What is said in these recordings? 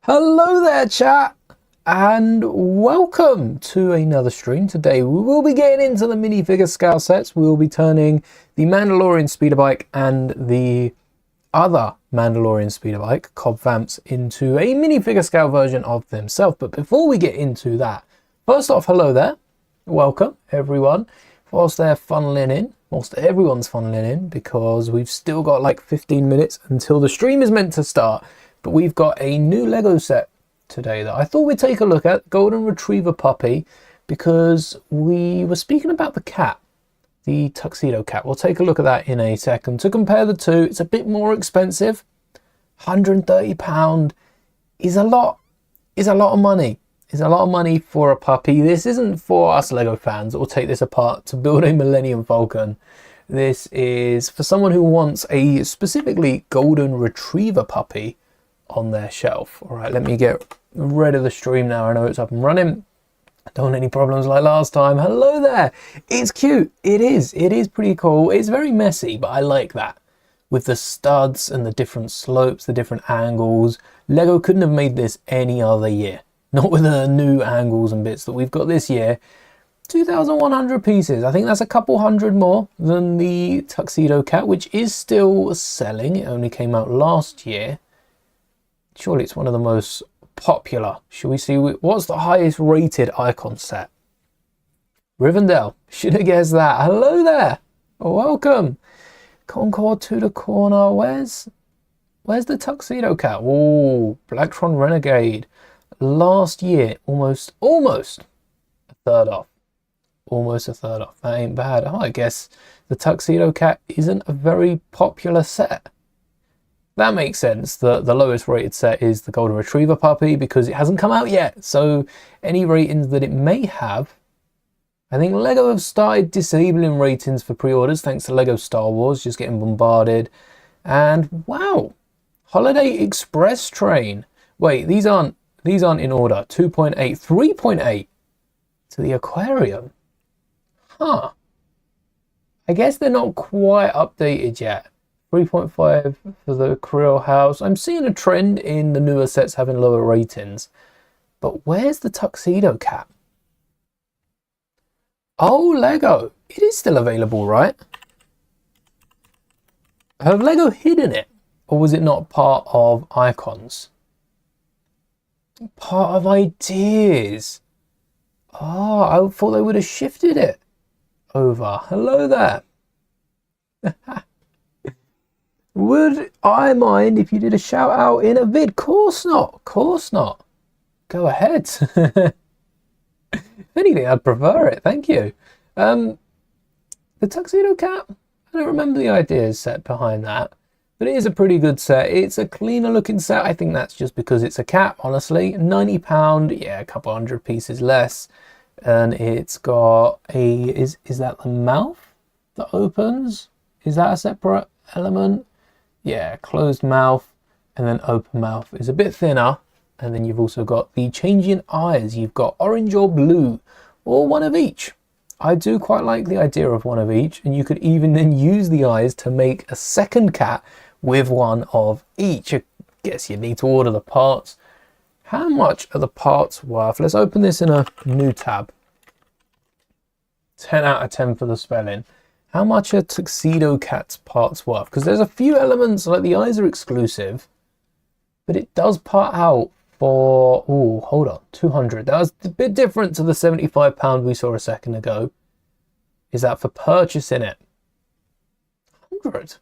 Hello there, chat, and welcome to another stream. Today we will be getting into the minifigure scale sets. We will be turning the Mandalorian speeder bike and the other Mandalorian speeder bike, Cobb Vamps, into a minifigure scale version of themselves. But before we get into that, first off, hello there. Welcome, everyone. Whilst they're funneling in, whilst everyone's funneling in, because we've still got like 15 minutes until the stream is meant to start. But we've got a new Lego set today that I thought we'd take a look at, Golden Retriever Puppy, because we were speaking about the cat, the tuxedo cat. We'll take a look at that in a second. To compare the two, it's a bit more expensive. £130 is a lot of money. It's a lot of money for a puppy. This isn't for us Lego fans that will take this apart to build a Millennium Falcon. This is for someone who wants a specifically Golden Retriever puppy on their shelf. All right, let me get rid of the stream now. I know it's up and running. I don't want any problems like last time. Hello there. It's cute. It is pretty cool. It's very messy, but I like that. With the studs and the different slopes, the different angles. Lego couldn't have made this any other year. Not with the new angles and bits that we've got this year. 2,100 pieces. I think that's a couple hundred more than the Tuxedo Cat, which is still selling. It only came out last year. Surely it's one of the most popular. Should we see what's the highest rated icon set? Rivendell. Should have guessed that. Hello there. Welcome. Concord to the corner. Where's the Tuxedo Cat? Oh, Blacktron Renegade. Last year, almost a third off. Almost a third off. That ain't bad. Oh, I guess the Tuxedo Cat isn't a very popular set. That makes sense. The lowest rated set is the Golden Retriever Puppy because it hasn't come out yet. So any ratings that it may have, I think Lego have started disabling ratings for pre-orders thanks to Lego Star Wars just getting bombarded. And wow, Holiday Express Train. Wait, these aren't in order. 2.8, 3.8 to the aquarium. Huh. I guess they're not quite updated yet. 3.5 for the Krill House. I'm seeing a trend in the newer sets having lower ratings. But where's the Tuxedo Cat? Oh, Lego. It is still available, right? Have Lego hidden it? Or was it not part of icons? Part of ideas. Oh, I thought they would have shifted it over. Hello there. Would I mind if you did a shout out in a vid? Course not. Course not. Go ahead. If anything, I'd prefer it. Thank you. The Tuxedo Cat, I don't remember the ideas set behind that, but it is a pretty good set. It's a cleaner looking set. I think that's just because it's a cat, honestly. £90, yeah, a couple hundred pieces less. And it's got a, is that the mouth that opens? Is that a separate element? Yeah, closed mouth and then open mouth is a bit thinner. And then you've also got the changing eyes. You've got orange or blue or one of each. I do quite like the idea of one of each. And you could even then use the eyes to make a second cat with one of each. I guess you need to order the parts. How much are the parts worth? Let's open this in a new tab. 10 out of 10 for the spelling. How much are Tuxedo Cat's parts worth? Because there's a few elements, like the eyes are exclusive, but it does part out for, oh, hold on, 200. That was a bit different to the £75 we saw a second ago. Is that for purchasing it? 100.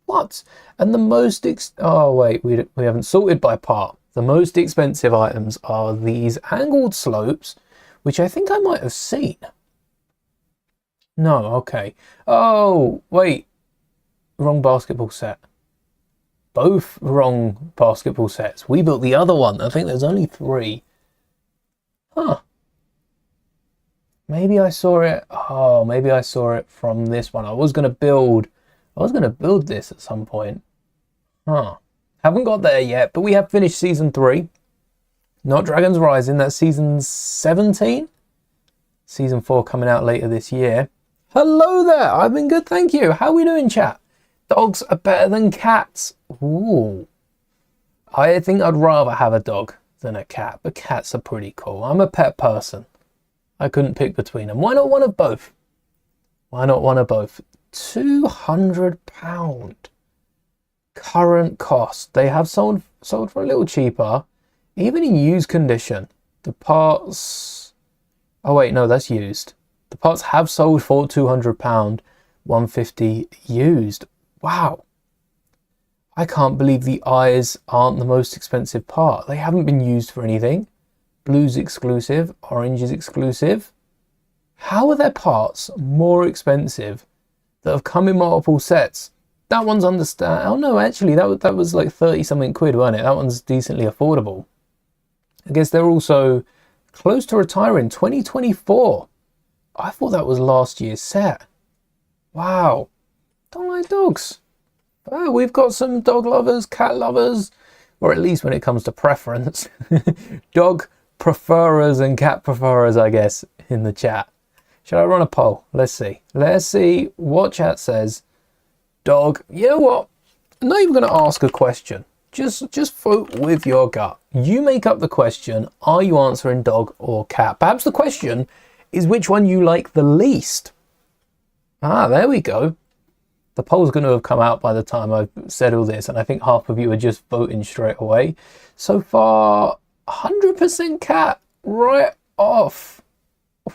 What? And the most, oh wait, we haven't sorted by part. The most expensive items are these angled slopes, which I think I might have seen. No, okay. Oh, wait. Wrong basketball set. Both wrong basketball sets. We built the other one. I think there's only 3. Huh. Maybe I saw it. Oh, maybe I saw it from this one. I was going to build this at some point. Huh. Haven't got there yet, but we have finished season 3. Not Dragons Rising. That's season 17. Season 4 coming out later this year. Hello there. I've been good, thank you. How are we doing, chat? Dogs are better than cats. Ooh. I think I'd rather have a dog. than a cat, but cats are pretty cool. I'm a pet person. I couldn't pick between them. Why not one of both? Why not one of both? £200 current cost. They have sold for a little cheaper, even in used condition. The parts, oh wait, no, that's used. The parts have sold for £200, 150 used. Wow. I can't believe the eyes aren't the most expensive part. They haven't been used for anything. Blue's exclusive, orange is exclusive. How are their parts more expensive that have come in multiple sets? That one's oh no, actually that was like 30 something quid, wasn't it? That one's decently affordable. I guess they're also close to retiring, 2024. I thought that was last year's set. Wow. Don't like dogs. Oh, we've got some dog lovers, cat lovers, or at least when it comes to preference, dog preferers and cat preferers, I guess, in the chat. Shall I run a poll? Let's see. Let's see what chat says. Dog. You know what? I'm not even going to ask a question. Just vote with your gut. You make up the question. Are you answering dog or cat? Perhaps the question is which one you like the least. Ah, there we go. The poll's going to have come out by the time I've said all this, and I think half of you are just voting straight away. So far, 100% cat right off.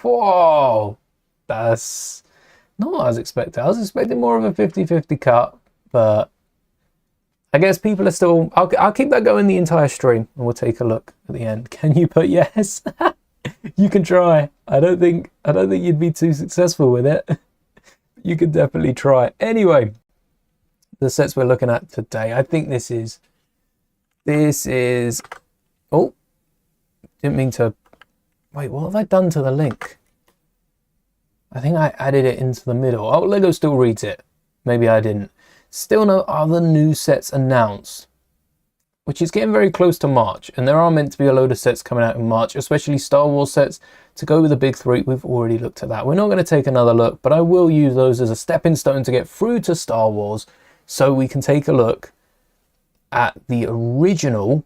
Whoa, that's not what I was expecting. I was expecting more of a 50-50 cut, but I guess people are still... I'll keep that going the entire stream, and we'll take a look at the end. Can you put yes? You can try. I don't think you'd be too successful with it. You could definitely try. Anyway, the sets we're looking at today, I think this is, oh, didn't mean to, wait, what have I done to the link? I think I added it into the middle. Oh, Lego still reads it. Maybe I didn't. Still no other new sets announced, which is getting very close to March. And there are meant to be a load of sets coming out in March, especially Star Wars sets to go with the big three. We've already looked at that. We're not going to take another look, but I will use those as a stepping stone to get through to Star Wars so we can take a look at the original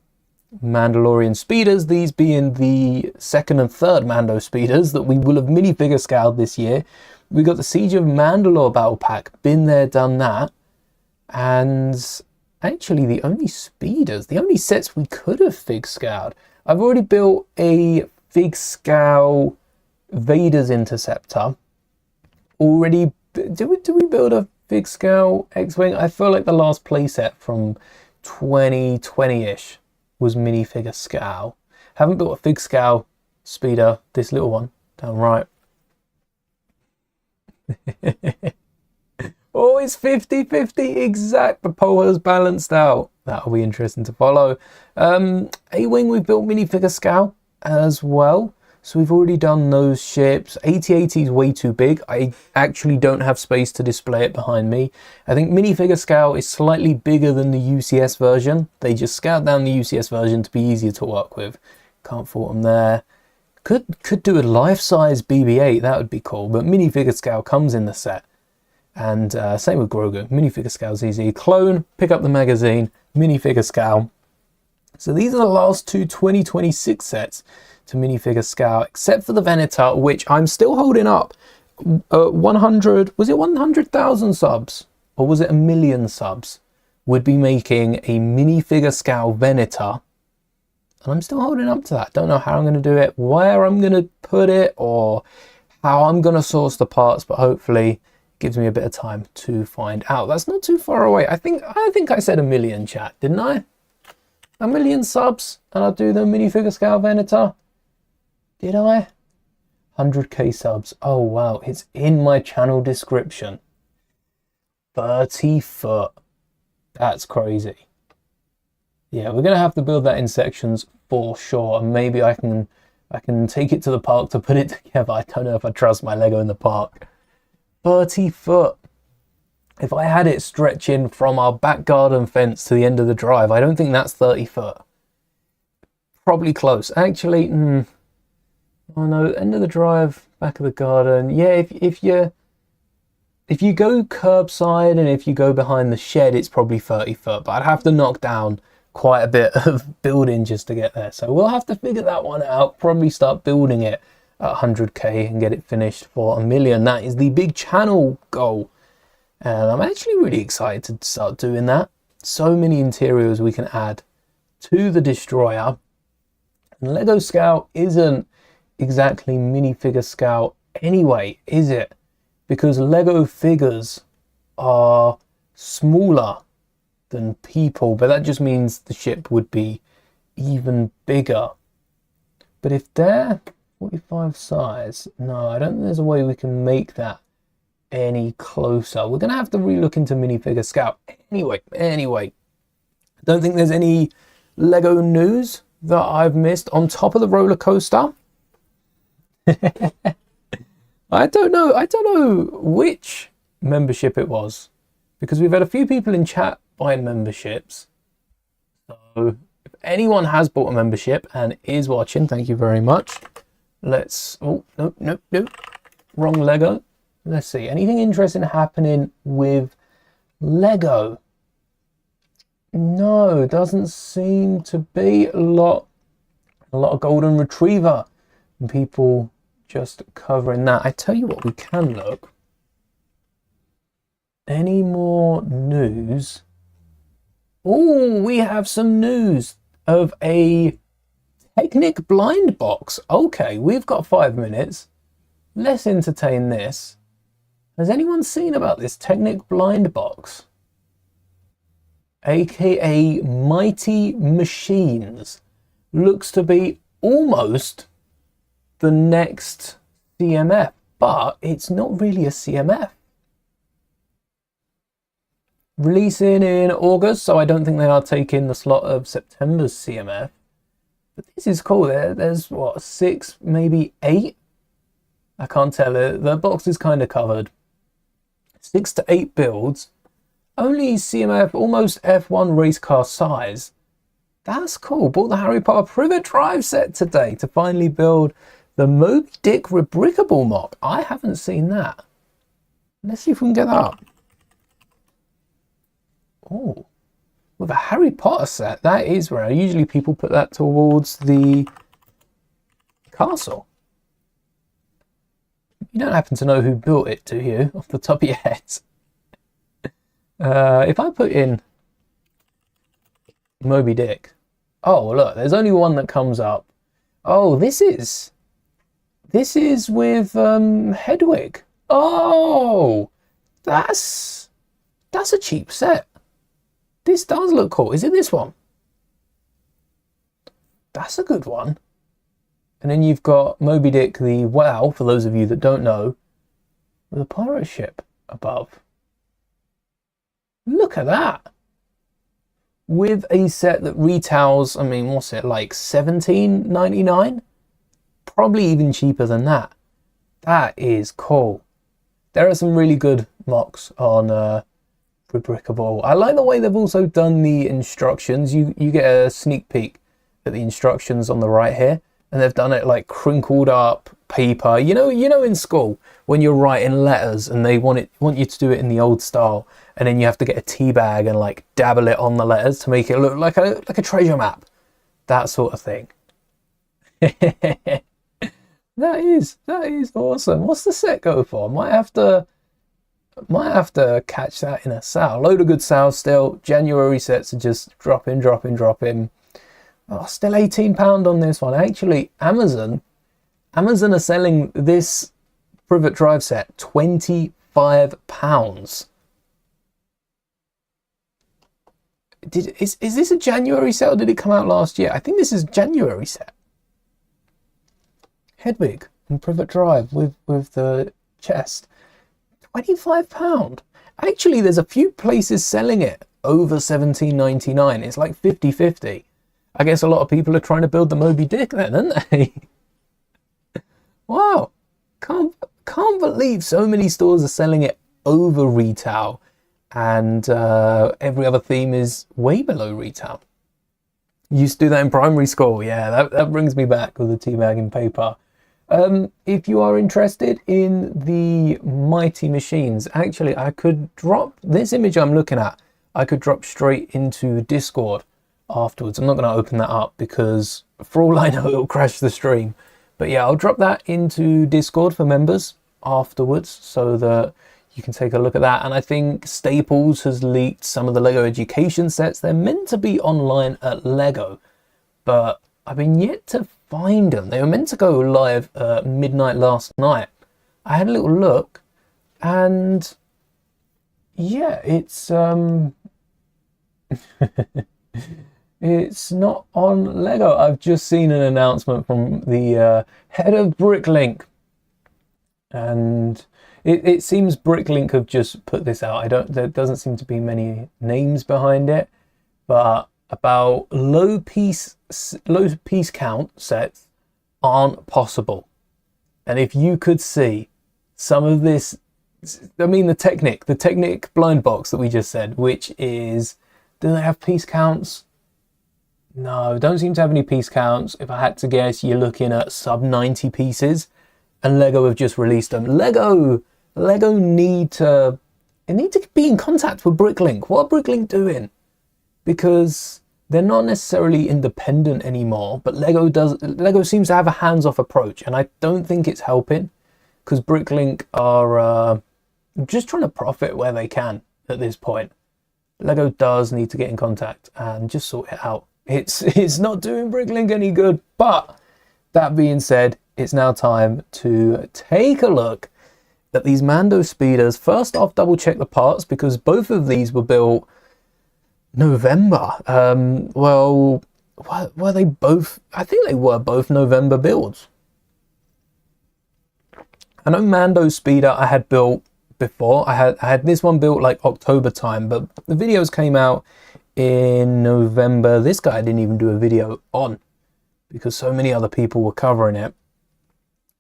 Mandalorian speeders, these being the second and third Mando speeders that we will have minifigure scaled this year. We got the Siege of Mandalore battle pack, been there, done that. And actually the only speeders, the only sets we could have fig scaled. I've already built a fig scale Vader's Interceptor. Already, did we build a fig scale X-Wing? I feel like the last playset from 2020-ish was minifigure scale. Haven't built a fig scale speeder, this little one, down right. Oh, it's 50-50 exact. The poll has balanced out. That'll be interesting to follow. A-Wing, we've built minifigure scale as well. So we've already done those ships. AT-AT is way too big. I actually don't have space to display it behind me. I think minifigure scale is slightly bigger than the UCS version. They just scaled down the UCS version to be easier to work with. Can't fault them there. Could do a life-size BB-8. That would be cool. But minifigure scale comes in the set. And same with Grogu. Minifigure scale's easy. Clone, pick up the magazine, minifigure scale. So these are the last two 2026 sets to minifigure scale, except for the Venator, which I'm still holding up. 100, was it 100,000 subs? Or was it 1 million subs? Would be making a minifigure scale Venator. And I'm still holding up to that. Don't know how I'm going to do it, where I'm going to put it, or how I'm going to source the parts, but hopefully gives me a bit of time to find out. That's not too far away. I think I said 1 million, chat, didn't I? 1 million subs and I'll do the minifigure scale Venator. Did I? 100k subs. Oh wow, it's in my channel description. 30 foot. That's crazy. Yeah, we're gonna have to build that in sections for sure, and maybe I can take it to the park to put it together. I don't know if I trust my Lego in the park. 30 foot. If I had it stretching from our back garden fence to the end of the drive, I don't think that's 30 foot. Probably close. Actually, oh no, end of the drive, back of the garden. Yeah, if you go curbside and if you go behind the shed, it's probably 30 foot. But I'd have to knock down quite a bit of building just to get there. So we'll have to figure that one out, probably start building it at 100k and get it finished for 1 million. That is the big channel goal. And I'm actually really excited to start doing that. So many interiors we can add to the Destroyer. And Lego Scout isn't exactly minifigure Scout anyway, is it? Because Lego figures are smaller than people, but that just means the ship would be even bigger. But if they're 45 size, no, I don't think there's a way we can make that any closer. We're gonna have to relook into minifigure Scout anyway. I don't think there's any Lego news that I've missed on top of the roller coaster. I don't know which membership it was, because we've had a few people in chat buy memberships. So if anyone has bought a membership and is watching, thank you very much. Let's, oh, no, wrong Lego. Let's see, anything interesting happening with Lego? No, doesn't seem to be a lot of golden retriever and people just covering that. I tell you what, we can look. Any more news? Oh, we have some news of a Technic blind box. Okay, we've got 5 minutes. Let's entertain this. Has anyone seen about this Technic blind box? AKA Mighty Machines. Looks to be almost the next CMF, but it's not really a CMF. Releasing in August, so I don't think they are taking the slot of September's CMF. But this is cool. There's what, 6, maybe 8? I can't tell it. The box is kind of covered. 6 to 8 builds. Only CMF, almost F1 race car size. That's cool. Bought the Harry Potter Privet Drive set today to finally build the Moby Dick Rebrickable mock. I haven't seen that. Let's see if we can get that up. Oh, with a Harry Potter set. That is rare. Usually people put that towards the castle. You don't happen to know who built it, do you? Off the top of your head. If I put in Moby Dick. Oh, look, there's only one that comes up. Oh, this is with Hedwig. Oh, that's a cheap set. This does look cool. Is it this one? That's a good one. And then you've got Moby Dick, the WoW, for those of you that don't know, with a pirate ship above. Look at that. With a set that retails, I mean, what's it, like $17.99? Probably even cheaper than that. That is cool. There are some really good mocks on Rebrickable. I like the way they've also done the instructions. You get a sneak peek at the instructions on the right here, and they've done it like crinkled up paper. You know in school when you're writing letters and they want you to do it in the old style, and then you have to get a tea bag and like dabble it on the letters to make it look like a treasure map. That sort of thing. That is awesome. What's the set go for? Might have to catch that in a sale. Load of good sales still. January sets are just drop in. Oh, still £18 on this one. Actually, Amazon are selling this Privet Drive set £25. Is this a January set or did it come out last year? I think this is January set. Hedwig and Privet Drive with the chest. £25. Actually, there's a few places selling it over $17.99. It's like 50-50. I guess a lot of people are trying to build the Moby Dick then, aren't they? Wow. Can't believe so many stores are selling it over retail and every other theme is way below retail. Used to do that in primary school. Yeah, that brings me back with the tea bag and paper. If you are interested in the Mighty Machines, actually I could drop this image I'm looking at. I could drop straight into Discord afterwards. I'm not going to open that up because for all I know it'll crash the stream. But yeah, I'll drop that into Discord for members afterwards so that you can take a look at that. And I think Staples has leaked some of the Lego Education sets. They're meant to be online at Lego, but I've been yet to find them. They were meant to go live at midnight last night. I had a little look and yeah, it's it's not on Lego. I've just seen an announcement from the head of Bricklink, and it seems Bricklink have just put this out. There doesn't seem to be many names behind it, but about low piece count sets aren't possible. And if you could see some of this, I mean the Technic blind box that we just said, which is, do they have piece counts? No, don't seem to have any piece counts. If I had to guess, you're looking at sub 90 pieces, and Lego have just released them. Lego need to be in contact with Bricklink. What are Bricklink doing? Because they're not necessarily independent anymore, but Lego seems to have a hands-off approach, and I don't think it's helping, because Bricklink are just trying to profit where they can at this point. Lego does need to get in contact and just sort it out. It's not doing Bricklink any good. But that being said, it's now time to take a look at these Mando speeders. First off, double check the parts, because both of these were built November. Well, were they both? I think they were both November builds. I know Mando speeder I had built before. I had this one built like October time, but the videos came out in November. This guy I didn't even do a video on because so many other people were covering it,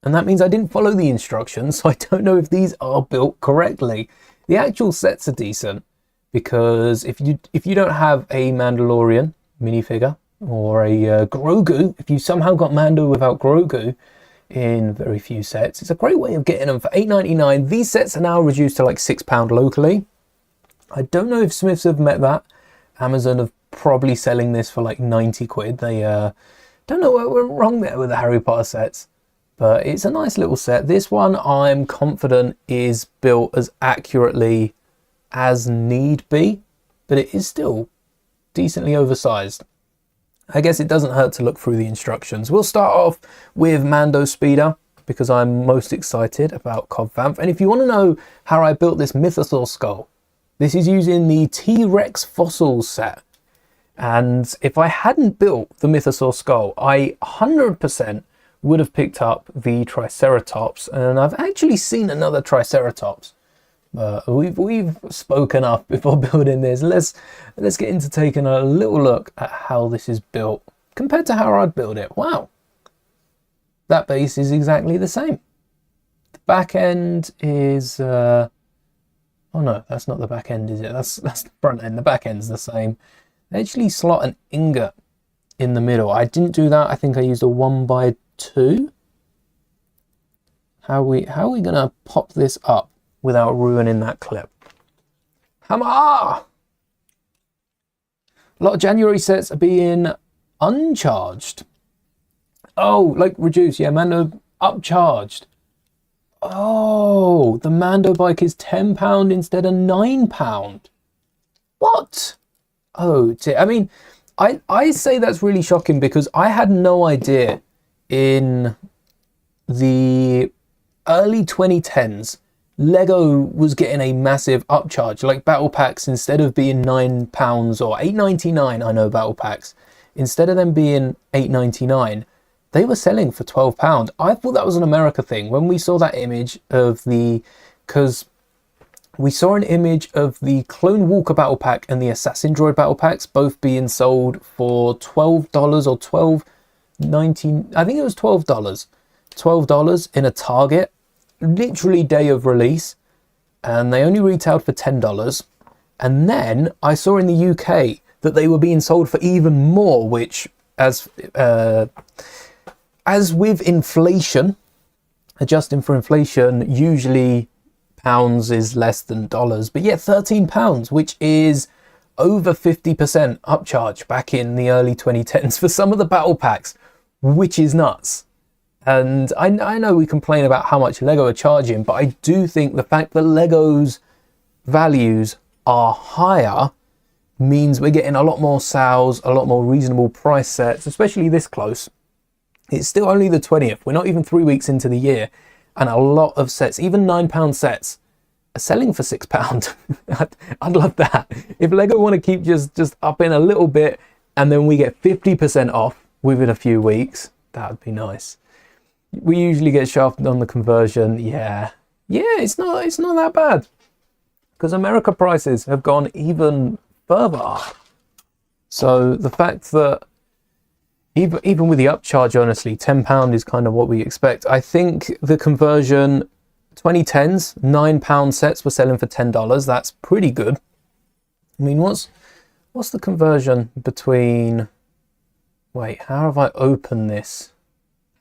and that means I didn't follow the instructions, so I don't know if these are built correctly. The actual sets are decent, because if you don't have a Mandalorian minifigure or a Grogu, if you somehow got Mando without Grogu in very few sets, it's a great way of getting them for $8.99. These sets are now reduced to like £6 locally. I don't know if Smiths have met that. Amazon are probably selling this for like 90 quid. They don't know what went wrong there with the Harry Potter sets, but it's a nice little set. This one I'm confident is built as accurately as need be, but it is still decently oversized. I guess it doesn't hurt to look through the instructions. We'll start off with Mando Speeder, because I'm most excited about Cobb Vanth. And if you want to know how I built this Mythosaur skull, this is using the T-Rex fossils set. And if I hadn't built the Mythosaur skull, I 100% would have picked up the Triceratops. And I've actually seen another Triceratops. We've spoken up before building this. Let's get into taking a little look at how this is built compared to how I'd build it. Wow, that base is exactly the same. The back end is oh no, that's not the back end, is it? That's the front end. The back end's the same. They actually slot an ingot in the middle. I didn't do that. I think I used a 1x2. How are we gonna pop this up without ruining that clip? Hammer! A lot of January sets are being uncharged. Oh, like reduced. Yeah, Mando upcharged. Oh, the Mando bike is £10 instead of £9. What? Oh dear. I mean, I say that's really shocking, because I had no idea in the early 2010s Lego was getting a massive upcharge. Like battle packs, instead of being £9 or $8.99, I know battle packs, instead of them being $8.99, they were selling for £12. I thought that was an America thing. When we saw that image of because we saw an image of the Clone Walker battle pack and the Assassin Droid battle packs both being sold for $12 or $12.19. I think it was $12. $12 in a Target, literally day of release, and they only retailed for $10. And then I saw in the UK that they were being sold for even more, which as with inflation, adjusting for inflation, usually pounds is less than dollars, but yeah, £13, which is over 50% upcharge back in the early 2010s for some of the battle packs, which is nuts. And I know we complain about how much Lego are charging, but I do think the fact that Lego's values are higher means we're getting a lot more sales, a lot more reasonable price sets, especially this close. It's still only the 20th. We're not even 3 weeks into the year. And a lot of sets, even £9 sets, are selling for £6. I'd love that. If Lego want to keep just up in a little bit and then we get 50% off within a few weeks, that would be nice. We usually get shafted on the conversion. Yeah, it's not that bad. Because America prices have gone even further up. So the fact that even with the upcharge, honestly, £10 is kind of what we expect. I think the conversion, 2010s, £9 sets were selling for $10. That's pretty good. I mean, what's the conversion between... Wait, how have I opened this?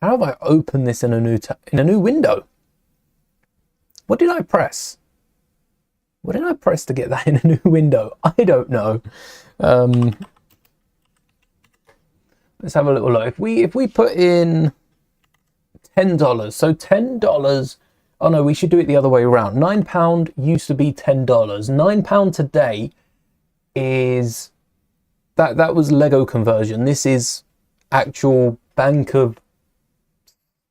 How have I opened this in a new window? What did I press? What did I press to get that in a new window? I don't know. Let's have a little look. If we put in $10, so $10. Oh no, we should do it the other way around. £9 used to be $10. £9 today is that was Lego conversion. This is actual Bank of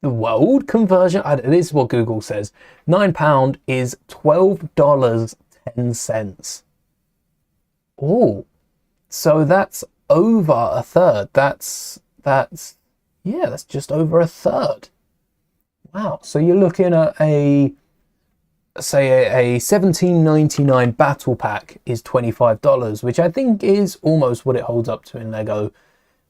the World conversion. This is what Google says. £9 is $12.10. Oh, so that's over a third. That's just over a third. Wow. So you're looking at a $17.99 battle pack is $25, which I think is almost what it holds up to in Lego.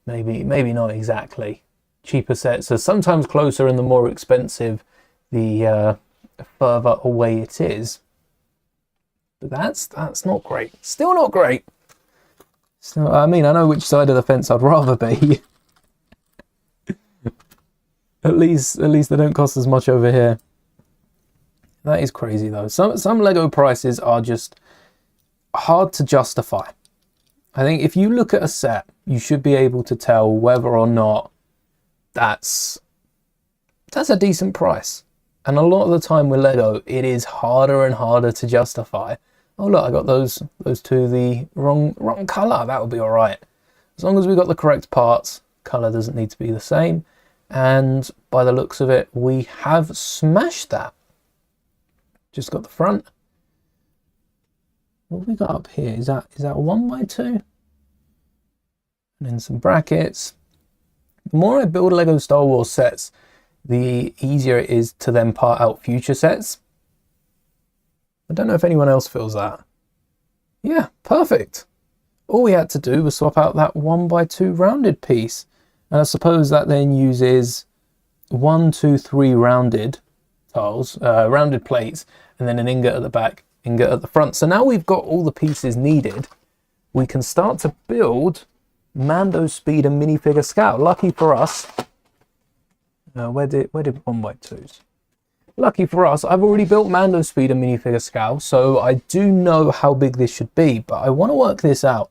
Maybe not exactly. Cheaper sets are sometimes closer, and the more expensive, the further away it is. But that's not great. Still not great. So, I mean, I know which side of the fence I'd rather be. At least they don't cost as much over here. That is crazy though. Some Lego prices are just hard to justify. I think if you look at a set, you should be able to tell whether or not that's a decent price. And a lot of the time with Lego, it is harder and harder to justify. Oh look, I got those two the wrong colour. That will be all right. As long as we got the correct parts, colour doesn't need to be the same. And by the looks of it, we have smashed that. Just got the front. What have we got up here? Is that 1x2? And then some brackets. The more I build Lego Star Wars sets, the easier it is to then part out future sets. I don't know if anyone else feels that. Yeah, perfect. All we had to do was swap out that 1x2 rounded piece. And I suppose that then uses 1, 2, 3 rounded tiles, rounded plates, and then an ingot at the back, ingot at the front. So now we've got all the pieces needed. We can start to build Mando Speed and Minifigure Scout. Lucky for us, where did 1x2s? Lucky for us, I've already built Mando Speed and Minifigure Scout, so I do know how big this should be, but I want to work this out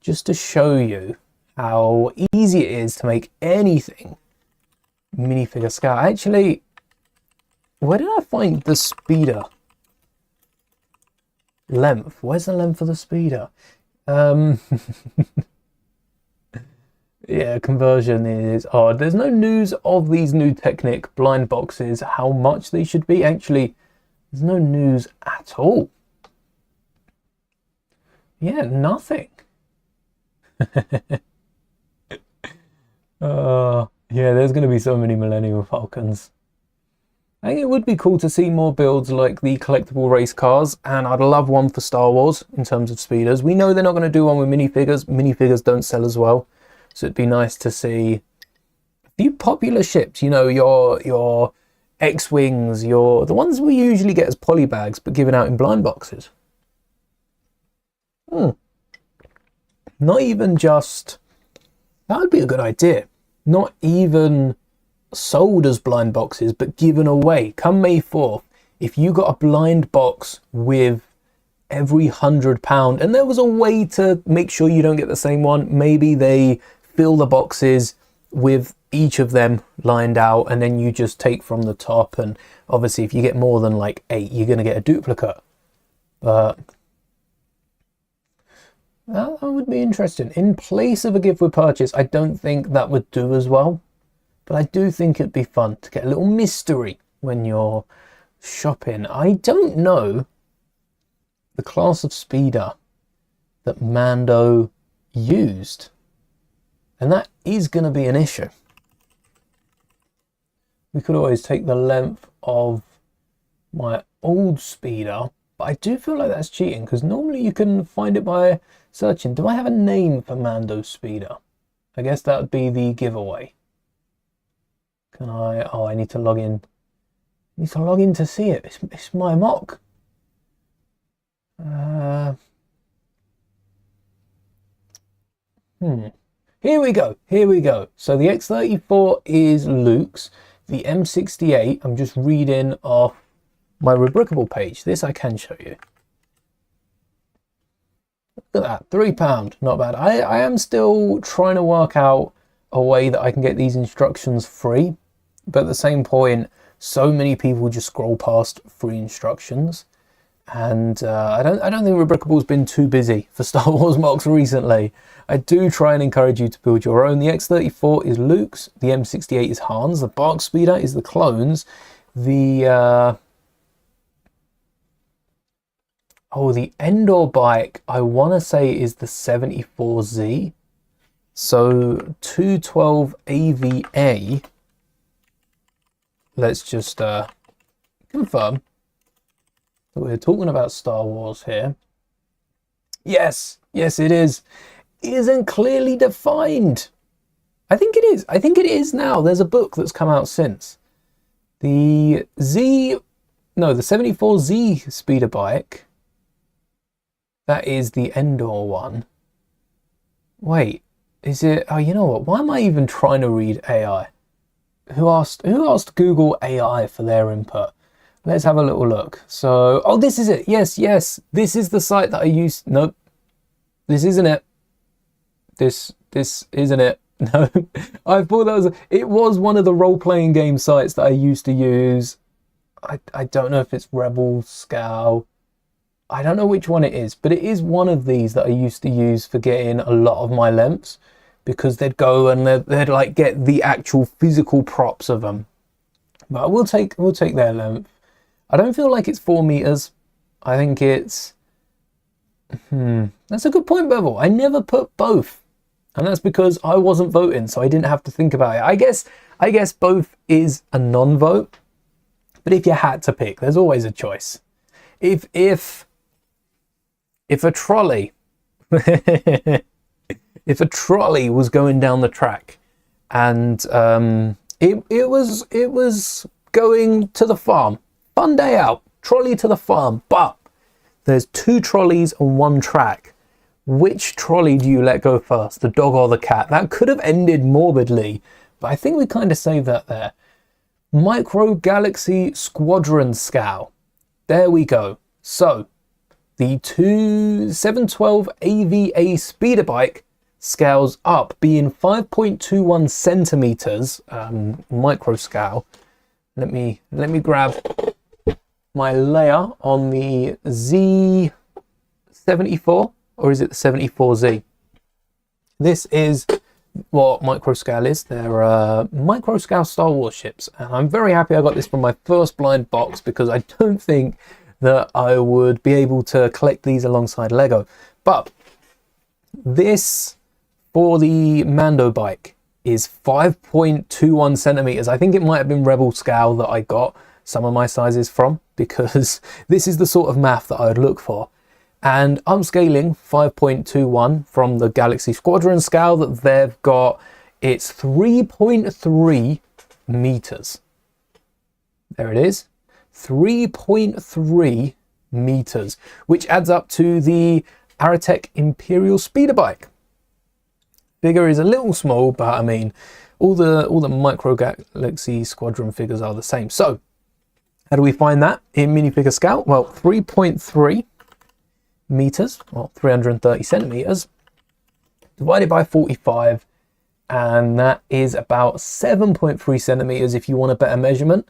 just to show you how easy it is to make anything Minifigure Scout. Actually, where did I find the speeder? Length. Where's the length of the speeder? Yeah, conversion is odd. There's no news of these new Technic blind boxes, how much they should be. Actually, there's no news at all. Yeah, nothing. Yeah, there's going to be so many Millennium Falcons. I think it would be cool to see more builds like the collectible race cars, and I'd love one for Star Wars in terms of speeders. We know they're not going to do one with minifigures. Minifigures don't sell as well, so it'd be nice to see a few popular ships. You know, your X-Wings, the ones we usually get as poly bags, but given out in blind boxes. Not even just... That would be a good idea. Not even sold as blind boxes, but given away. Come May 4th, if you got a blind box with every £100, and there was a way to make sure you don't get the same one. Maybe they fill the boxes with each of them lined out, and then you just take from the top, and obviously if you get more than like 8, you're going to get a duplicate. But that would be interesting. In place of a gift with purchase, I don't think that would do as well, but I do think it'd be fun to get a little mystery when you're shopping. I don't know the class of speeder that Mando used, and that is going to be an issue. We could always take the length of my old speeder, but I do feel like that's cheating, because normally you can find it by searching. Do I have a name for Mando's speeder? I guess that would be the giveaway. Can I? Oh, I need to log in. I need to log in to see it. It's my mock. Here we go. Here we go. So the X34 is Luke's. The M68, I'm just reading off my Rubricable page. This I can show you. Look at that, £3, not bad. I am still trying to work out a way that I can get these instructions free, but at the same point, so many people just scroll past free instructions, and I don't think Rubricable's been too busy for Star Wars mocks recently. I do try and encourage you to build your own. The X34 is Luke's, the M68 is Han's, the Bark Speeder is the clone's, the the Endor bike, I want to say, is the 74Z. So 212 AVA. Let's just confirm that we're talking about Star Wars here. Yes, yes it is. It isn't clearly defined. I think it is. I think it is now. There's a book that's come out since. The 74Z speeder bike. That is the Endor one. Wait, is it? Oh, you know what? Why am I even trying to read AI? Who asked Google AI for their input? Let's have a little look. So, oh, this is it. Yes, yes. This is the site that I used. Nope. This isn't it. This isn't it. No. I thought that it was one of the role-playing game sites that I used to use. I don't know if it's Rebel, Scout. I don't know which one it is, but it is one of these that I used to use for getting a lot of my lengths, because they'd go and they'd like get the actual physical props of them. But we'll take their length. I don't feel like it's 4 meters. I think it's that's a good point, Bevel. I never put both, and that's because I wasn't voting, so I didn't have to think about it. I guess both is a non-vote, but if you had to pick, there's always a choice. If a trolley if a trolley was going down the track and it was going to the farm, fun day out, trolley to the farm, but there's 2 trolleys on 1 track, which trolley do you let go first, the dog or the cat? That could have ended morbidly, but I think we kind of saved that there. Micro Galaxy Squadron Scow, there we go. So the 712 AVA speeder bike scales up, being 5.21 centimeters, micro scale. Let me grab my layer on the Z74, or is it the 74Z? This is what micro scale is. They're micro scale Star Wars ships, and I'm very happy I got this from my first blind box, because I don't think that I would be able to collect these alongside Lego. But this, for the Mando bike, is 5.21 centimeters. I think it might have been Rebel Scale that I got some of my sizes from, because this is the sort of math that I would look for. And I'm scaling 5.21 from the Galaxy Squadron Scale that they've got. It's 3.3 meters. There it is. 3.3 meters, which adds up to the Aratech Imperial Speeder Bike. Figure is a little small, but I mean, all the Micro Galaxy Squadron figures are the same. So, how do we find that in Minifigure Scout? Well, 3.3 meters, or 330 centimeters, divided by 45, and that is about 7.3 centimeters if you want a better measurement.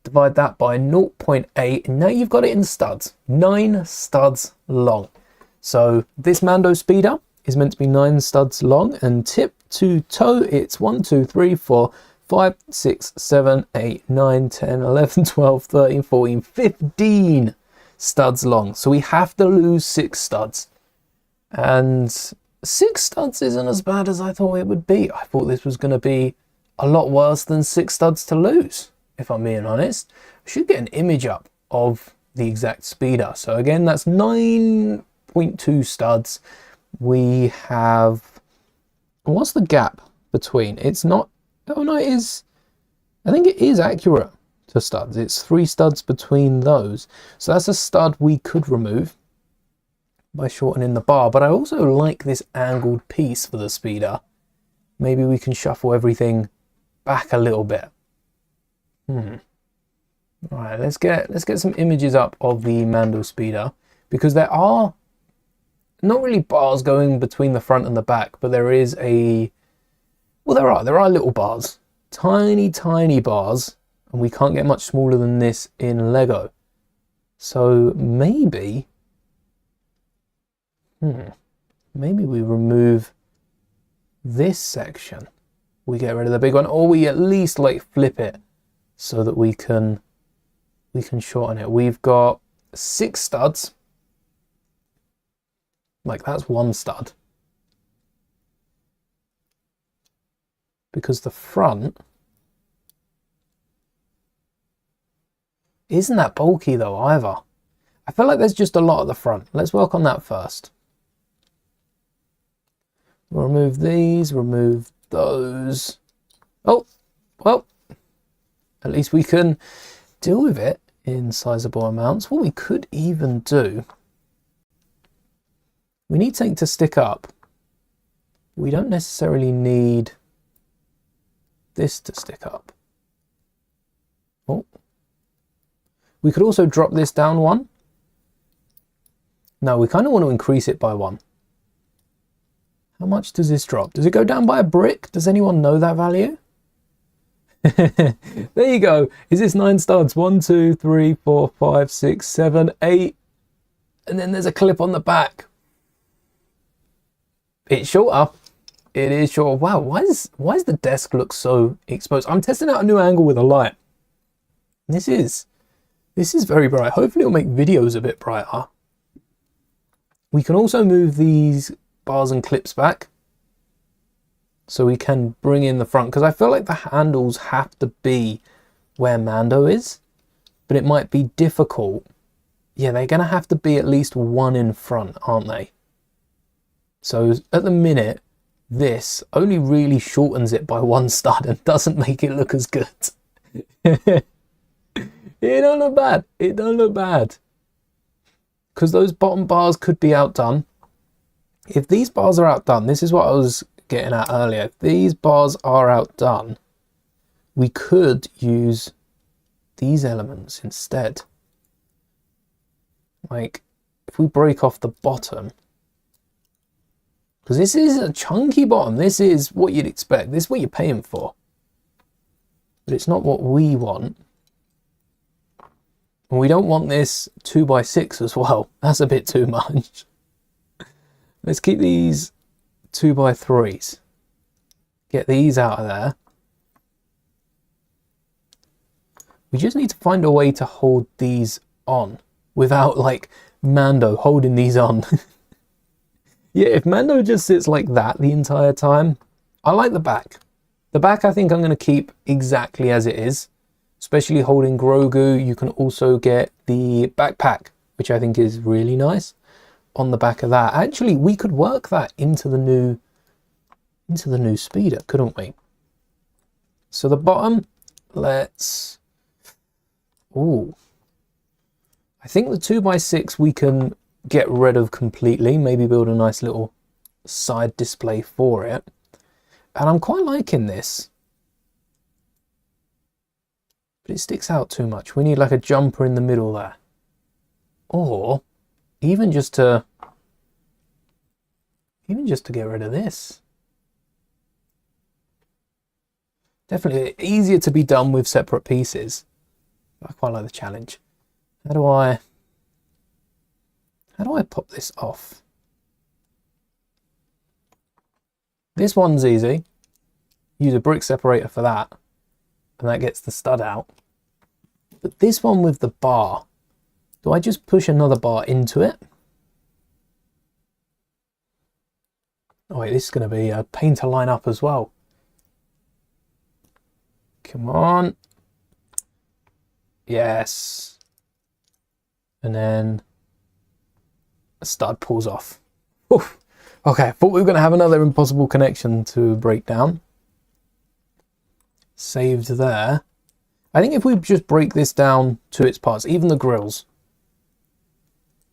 Divide that by 0.8, and now you've got it in studs. 9 studs long. So this Mando speeder is meant to be 9 studs long, and tip to toe it's 1, 2, 3, 4, 5, 6, 7, 8, 9, 10, 11, 12, 13, 14, 15 studs long. So we have to lose 6 studs. And 6 studs isn't as bad as I thought it would be. I thought this was going to be a lot worse than 6 studs to lose, if I'm being honest. I should get an image up of the exact speeder. So again, that's 9.2 studs. We have, what's the gap between? It's not, oh no, it is, I think it is accurate to studs. It's 3 studs between those. So that's a stud we could remove by shortening the bar. But I also like this angled piece for the speeder. Maybe we can shuffle everything back a little bit. Right, let's get some images up of the Mando speeder, because there are not really bars going between the front and the back, but there is a, well, there are little bars, tiny bars, and we can't get much smaller than this in Lego. So maybe maybe we remove this section, we get rid of the big one, or we at least like flip it so that we can shorten it. We've got 6 studs. Like that's 1 stud. Because the front isn't that bulky though either. I feel like there's just a lot at the front. Let's work on that first. We'll remove these, remove those. Oh, well, at least we can deal with it in sizable amounts. What we could even do, we need something to stick up. We don't necessarily need this to stick up. Oh, we could also drop this down 1. No, we kind of want to increase it by 1. How much does this drop? Does it go down by a brick? Does anyone know that value? There you go. Is this 9 studs? 1, 2, 3, 4, 5, 6, 7, 8. And then there's a clip on the back. It's shorter. It is shorter. Wow, why does the desk look so exposed? I'm testing out a new angle with a light. This is very bright. Hopefully it'll make videos a bit brighter. We can also move these bars and clips back, so we can bring in the front, because I feel like the handles have to be where Mando is, but it might be difficult. Yeah, they're going to have to be at least 1 in front, aren't they? So at the minute, this only really shortens it by 1 stud and doesn't make it look as good. It don't look bad. It don't look bad. Because those bottom bars could be outdone. If these bars are outdone, this is what I was getting at earlier. If these bars are outdone, we could use these elements instead. Like, if we break off the bottom, because this is a chunky bottom. This is what you'd expect. This is what you're paying for. But it's not what we want. And we don't want this 2x6 as well. That's a bit too much. Let's keep these 2x3s. Get these out of there. We just need to find a way to hold these on without like Mando holding these on. Yeah, if Mando just sits like that the entire time, I like the back. The back I think I'm going to keep exactly as it is, especially holding Grogu. You can also get the backpack, which I think is really nice on the back of that. Actually, we could work that into the new speeder, couldn't we? So the bottom, let's, ooh, I think the 2x6 we can get rid of completely, maybe build a nice little side display for it. And I'm quite liking this, but it sticks out too much. We need like a jumper in the middle there, or even just to Even just to get rid of this. Definitely easier to be done with separate pieces. I quite like the challenge. How do I pop this off? This one's easy. Use a brick separator for that, and that gets the stud out. But this one with the bar, do I just push another bar into it? Oh wait, this is going to be a pain to line up as well. Come on. Yes. And then a stud pulls off. Oof. Okay, I thought we were going to have another impossible connection to break down. Saved there. I think if we just break this down to its parts, even the grills,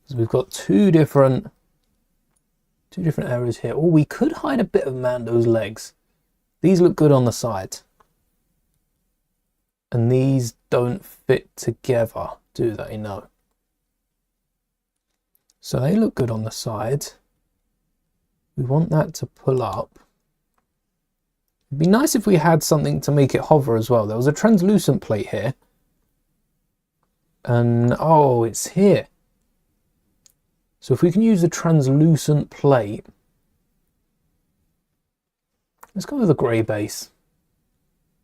because we've got two different areas here. Oh, we could hide a bit of Mando's legs. These look good on the side. And these don't fit together, do they? No. So they look good on the side. We want that to pull up. It'd be nice if we had something to make it hover as well. There was a translucent plate here. And, oh, it's here. So if we can use the translucent plate. Let's go with a grey base.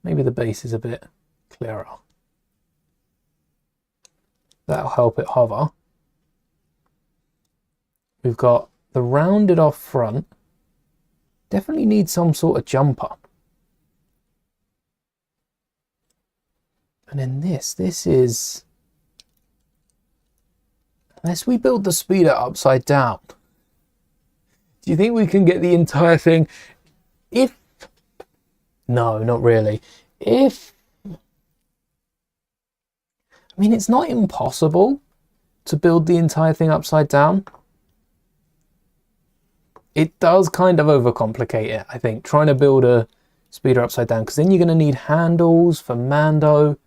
Maybe the base is a bit clearer. That'll help it hover. We've got the rounded off front. Definitely need some sort of jumper. And then this is, unless we build the speeder upside down, do you think we can get the entire thing? No, not really. I mean, it's not impossible to build the entire thing upside down. It does kind of overcomplicate it, I think, trying to build a speeder upside down, because then you're going to need handles for Mando.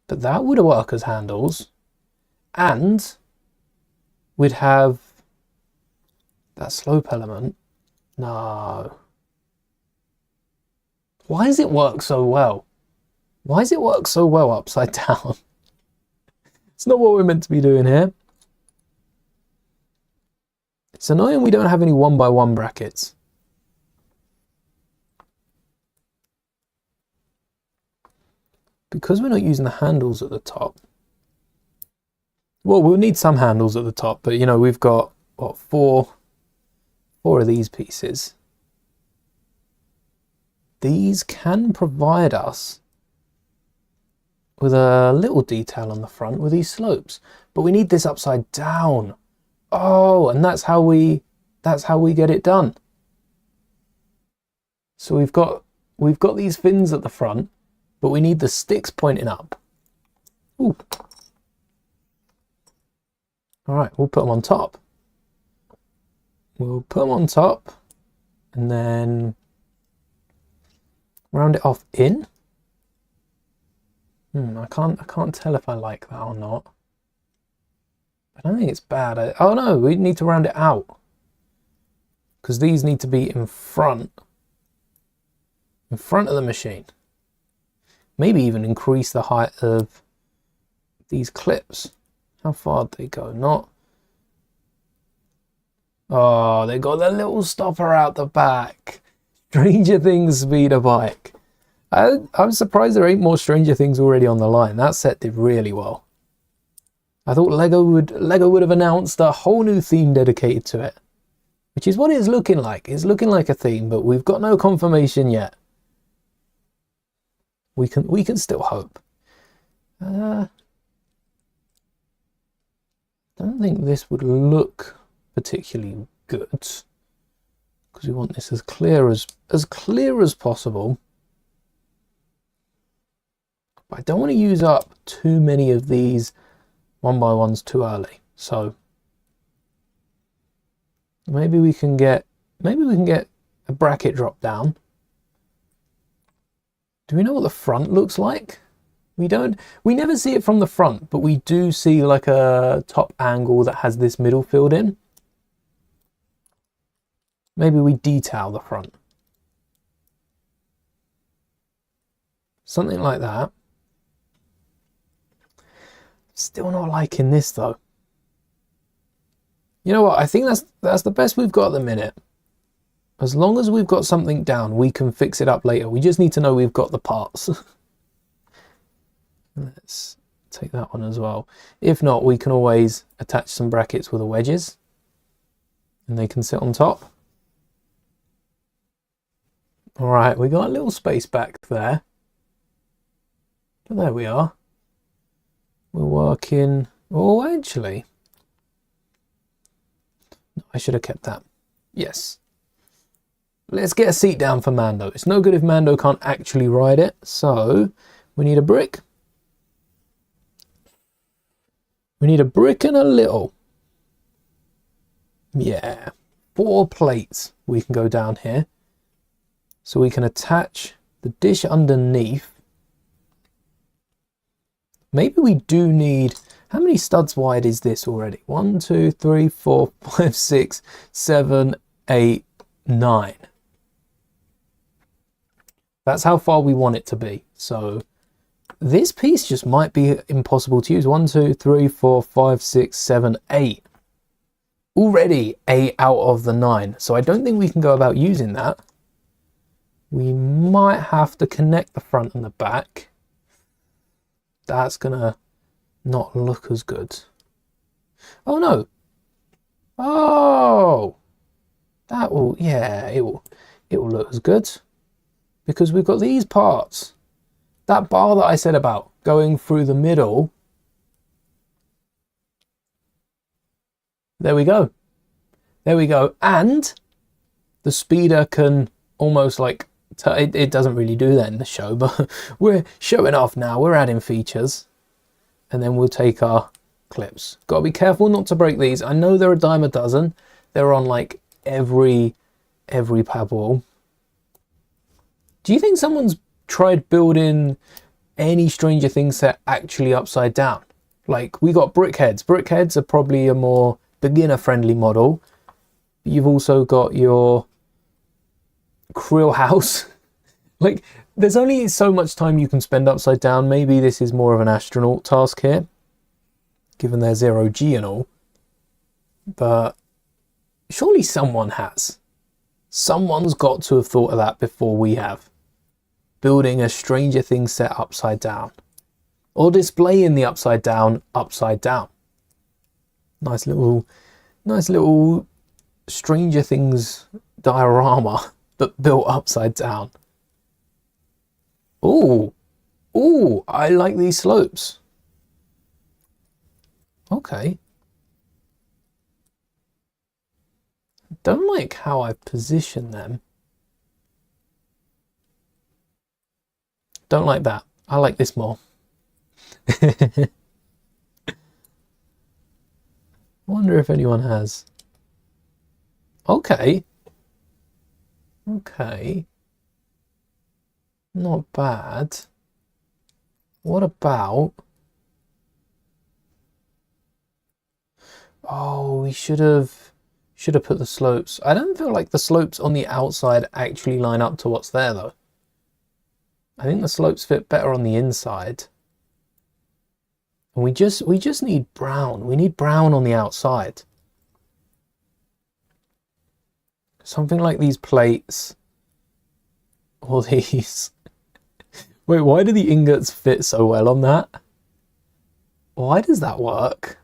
But that would work as handles. And we'd have that slope element. No. Why does it work so well? Why does it work so well upside down? It's not what we're meant to be doing here. It's annoying we don't have any 1x1 brackets. Because we're not using the handles at the top. Well, we'll need some handles at the top, but you know, we've got, what, four of these pieces. These can provide us with a little detail on the front with these slopes, but we need this upside down. Oh, and that's how we get it done. So we've got these fins at the front, but we need the sticks pointing up. Ooh. All right, we'll put them on top. We'll put them on top and then round it off in. I can't tell if I like that or not. I don't think it's bad. Oh no, we need to round it out, because these need to be in front of the machine. Maybe even increase the height of these clips. How far do they go? Not. Oh, they got the little stopper out the back. Stranger Things speeder bike. I'm surprised there ain't more Stranger Things already on the line. That set did really well. I thought Lego would have announced a whole new theme dedicated to it, which is what it's looking like. It's looking like a theme, but we've got no confirmation yet. We can still hope. I don't think this would look particularly good, because we want this as clear as possible. But I don't want to use up too many of these 1x1s too early. So maybe we can get a bracket drop down. Do we know what the front looks like? We never see it from the front, but we do see like a top angle that has this middle filled in. Maybe we detail the front. Something like that. Still not liking this though. You know what? I think that's the best we've got at the minute. As long as we've got something down, we can fix it up later. We just need to know we've got the parts. Let's take that one as well. If not, we can always attach some brackets with the wedges and they can sit on top. All right, we got a little space back there. But there we are. We're working. Oh, actually, I should have kept that. Yes. Let's get a seat down for Mando. It's no good if Mando can't actually ride it. So we need a brick. We need a brick and a little. Yeah. 4 plates we can go down here. So we can attach the dish underneath. Maybe we do need, how many studs wide is this already? 1, 2, 3, 4, 5, 6, 7, 8, 9. That's how far we want it to be. So this piece just might be impossible to use. 1, 2, 3, 4, 5, 6, 7, 8. Already 8 out of the 9. So I don't think we can go about using that. We might have to connect the front and the back. That's gonna not look as good. Oh no. Oh, that will, yeah, it will look as good because we've got these parts. That bar that I said about going through the middle. There we go. There we go. And the speeder can almost like, it doesn't really do that in the show, but we're showing off now. We're adding features. And then we'll take our clips. Got to be careful not to break these. I know they're a dime a dozen. They're on like every pad wall. Do you think someone's tried building any Stranger Things set actually upside down? Like, we got brick heads. Brick heads are probably a more beginner friendly model. You've also got your krill house. Like, there's only so much time you can spend upside down. Maybe this is more of an astronaut task here, given their 0G and all. But surely someone has. Someone's got to have thought of that before we have. Building a Stranger Things set upside down. Or displaying the upside down. Nice little Stranger Things diorama, but built upside down. Ooh, I like these slopes. Okay. Don't like how I position them. Don't like that. I like this more. Wonder if anyone has. Okay. Not bad. What about... Oh, we should have put the slopes. I don't feel like the slopes on the outside actually line up to what's there though. I think the slopes fit better on the inside. And we just need brown. We need brown on the outside. Something like these plates. Or these. Wait, why do the ingots fit so well on that? Why does that work?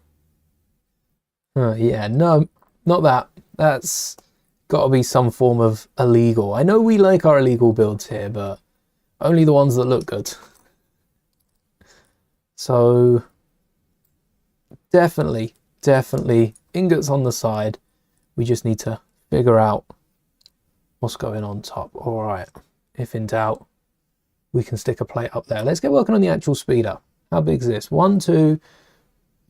Yeah, no, not that. That's got to be some form of illegal. I know we like our illegal builds here, but only the ones that look good. So definitely ingots on the side. We just need to figure out what's going on top. All right, if in doubt, we can stick a plate up there. Let's get working on the actual speeder. How big is this? 1, 2,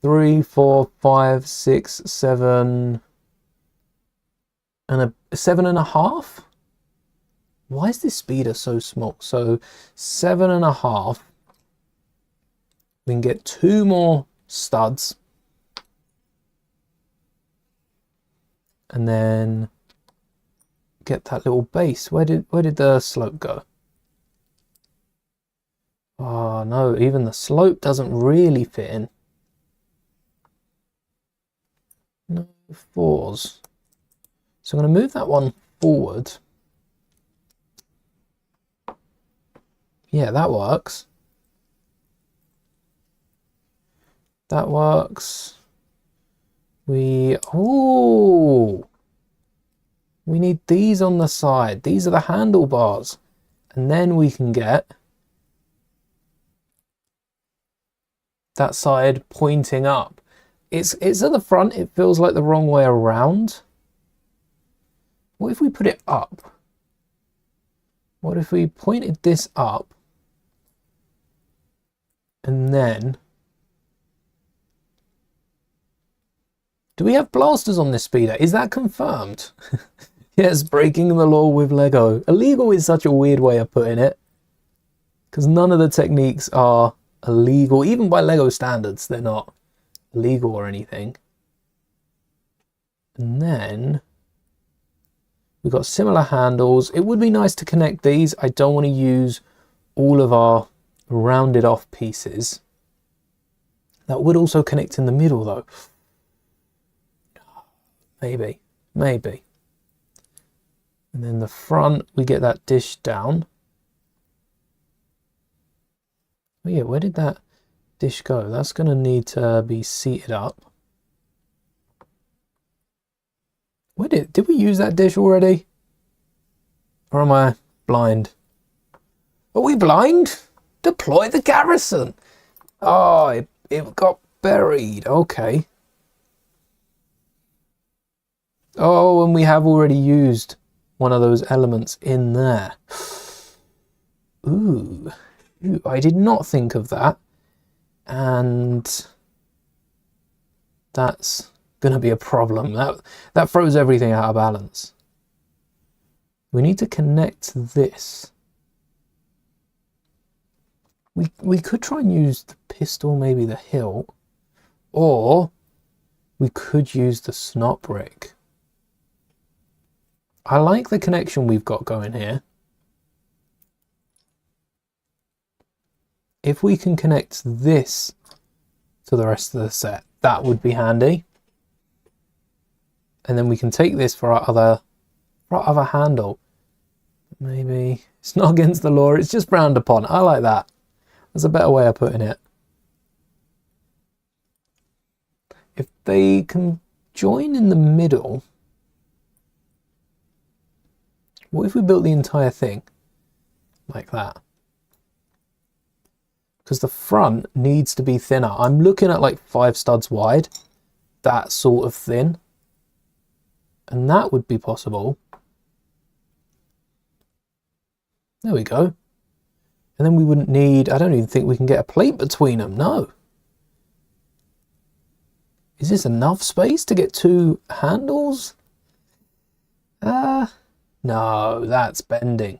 3, 4, 5, 6, 7, and a 7.5. Why is this speeder so small? So 7.5. We can get 2 more studs, and then get that little base. Where did the slope go? Oh no, even the slope doesn't really fit in. No 4s. So I'm going to move that one forward. Yeah, that works. That works. We need these on the side. These are the handlebars. And then we can get that side pointing up. It's at the front. It feels like the wrong way around. What if we put it up? What if we pointed this up and then... Do we have blasters on this speeder? Is that confirmed? Yes, breaking the law with Lego. Illegal is such a weird way of putting it, because none of the techniques are illegal. Even by Lego standards, they're not illegal or anything. And then we've got similar handles. It would be nice to connect these. I don't want to use all of our rounded off pieces. That would also connect in the middle though. Maybe. And then the front, we get that dish down. Oh yeah, where did that dish go? That's going to need to be seated up. Where did we use that dish already? Or am I blind? Are we blind? Deploy the garrison. Oh, it got buried. Okay. Oh, and we have already used one of those elements in there. Ooh, I did not think of that. And that's going to be a problem. That throws everything out of balance. We need to connect this. We could try and use the pistol, maybe the hilt, or we could use the snot brick. I like the connection we've got going here. If we can connect this to the rest of the set, that would be handy. And then we can take this for our other handle. Maybe it's not against the law, it's just frowned upon. I like that. That's a better way of putting it. If they can join in the middle, what if we built the entire thing like that? Because the front needs to be thinner. I'm looking at like 5 studs wide, that sort of thin. And that would be possible. There we go. And then we wouldn't need, I don't even think we can get a plate between them, no. Is this enough space to get 2 handles? No, that's bending.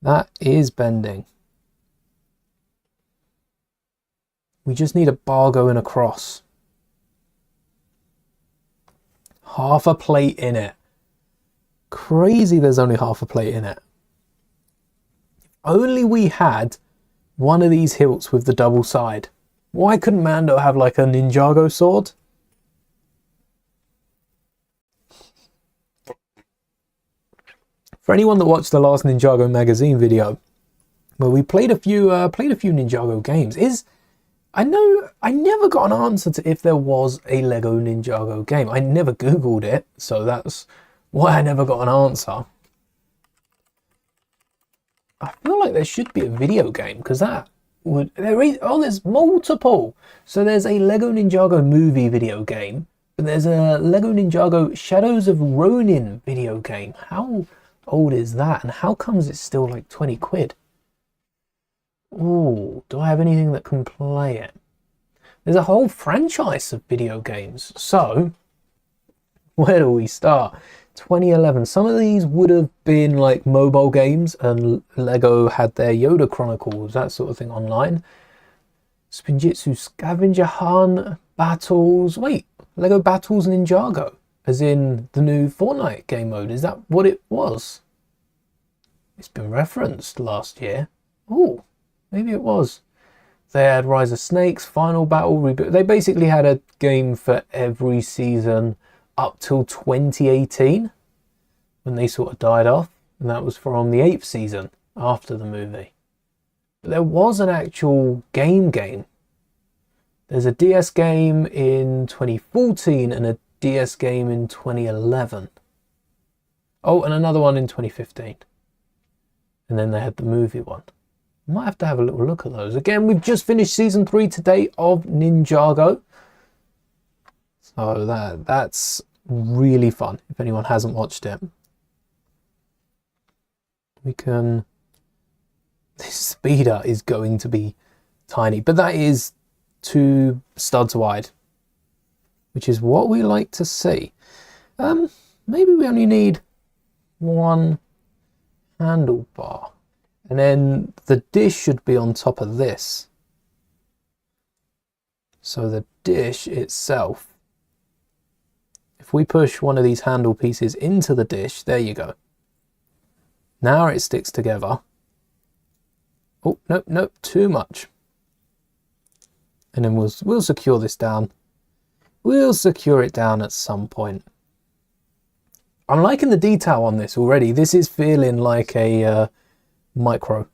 That is bending. We just need a bar going across. Half a plate in it. Crazy there's only half a plate in it. If only we had one of these hilts with the double side. Why couldn't Mando have like a Ninjago sword? For anyone that watched the last Ninjago magazine video, where we played a few Ninjago games, I know I never got an answer to if there was a Lego Ninjago game. I never Googled it, so that's why I never got an answer. I feel like there should be a video game, because that would... there's multiple! So there's a Lego Ninjago movie video game, but there's a Lego Ninjago Shadows of Ronin video game. How old is that? And how comes it's still like 20 quid? Ooh, do I have anything that can play it? There's a whole franchise of video games. So, where do we start? 2011. Some of these would have been like mobile games, and Lego had their Yoda Chronicles, that sort of thing online. Spinjitzu Scavenger Hunt, Battles. Wait, Lego Battles Ninjago. as in the new Fortnite game mode. Is that what it was? It's been referenced last year. Oh, maybe it was. They had Rise of Snakes, Final Battle, Reboot. They basically had a game for every season up till 2018, when they sort of died off. And that was from the 8th season after the movie. But there was an actual game. There's a DS game in 2014 and a DS game in 2011. Oh, and another one in 2015. And then they had the movie one. Might have to have a little look at those. Again, we've just finished season 3 today of Ninjago. So that's really fun if anyone hasn't watched it. We can... This speeder is going to be tiny, but that is 2 studs wide, which is what we like to see. Maybe we only need 1 handlebar. And then the dish should be on top of this. So the dish itself, if we push one of these handle pieces into the dish, there you go. Now it sticks together. Oh, nope, too much. And then we'll secure this down. We'll secure it down at some point. I'm liking the detail on this already. This is feeling like a micro.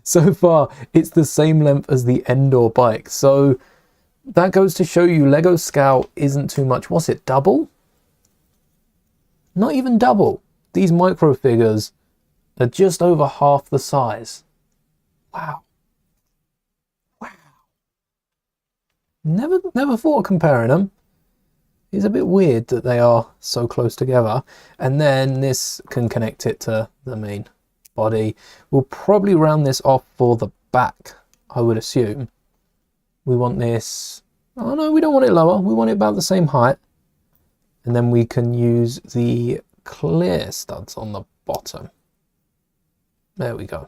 So far it's the same length as the Endor bike, so that goes to show you Lego Scout isn't too much. What's it, double? Not even double. These micro figures are just over half the size. Wow. Never thought of comparing them. It's a bit weird that they are so close together. And then this can connect it to the main body. We'll probably round this off for the back, I would assume. We want this... Oh no, we don't want it lower. We want it about the same height. And then we can use the clear studs on the bottom. There we go.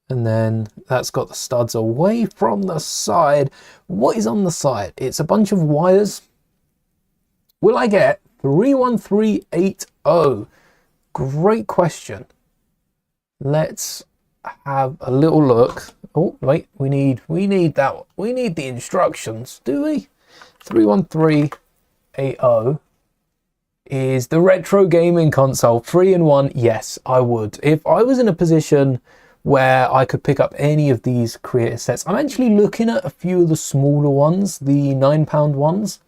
And then that's got the studs away from the side. What is on the side? It's a bunch of wires. Will I get 31380? Great question. Let's have a little look. Oh, wait, we need that one. We need the instructions, do we? 31380 is the retro gaming console. 3-in-1, yes, I would. If I was in a position where I could pick up any of these creator sets. I'm actually looking at a few of the smaller ones, the £9 ones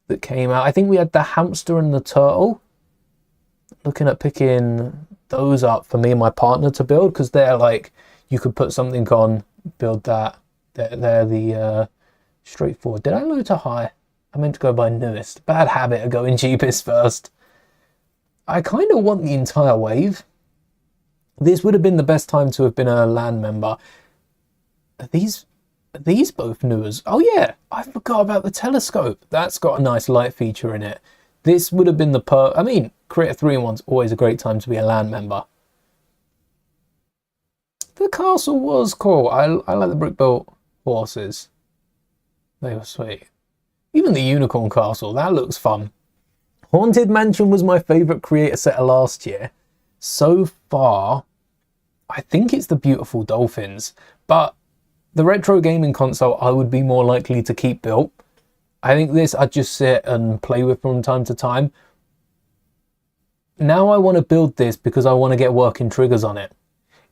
that came out. I think we had the hamster and the turtle. Looking at picking those up for me and my partner to build, because they're like, you could put something on, build that. They're the straightforward. Did I load to high? I meant to go by newest. Bad habit of going cheapest first. I kind of want the entire wave. This would have been the best time to have been a LAN member. Are these both newers? Oh yeah, I forgot about the telescope. That's got a nice light feature in it. This would have been the I mean, Creator 3-in-1's always a great time to be a LAN member. The castle was cool. I like the brick-built horses. They were sweet. Even the unicorn castle, that looks fun. Haunted Mansion was my favourite creator set of last year. So far, I think it's the Beautiful Dolphins, but the retro gaming console I would be more likely to keep built. I think this I'd just sit and play with from time to time. Now I want to build this because I want to get working triggers on it.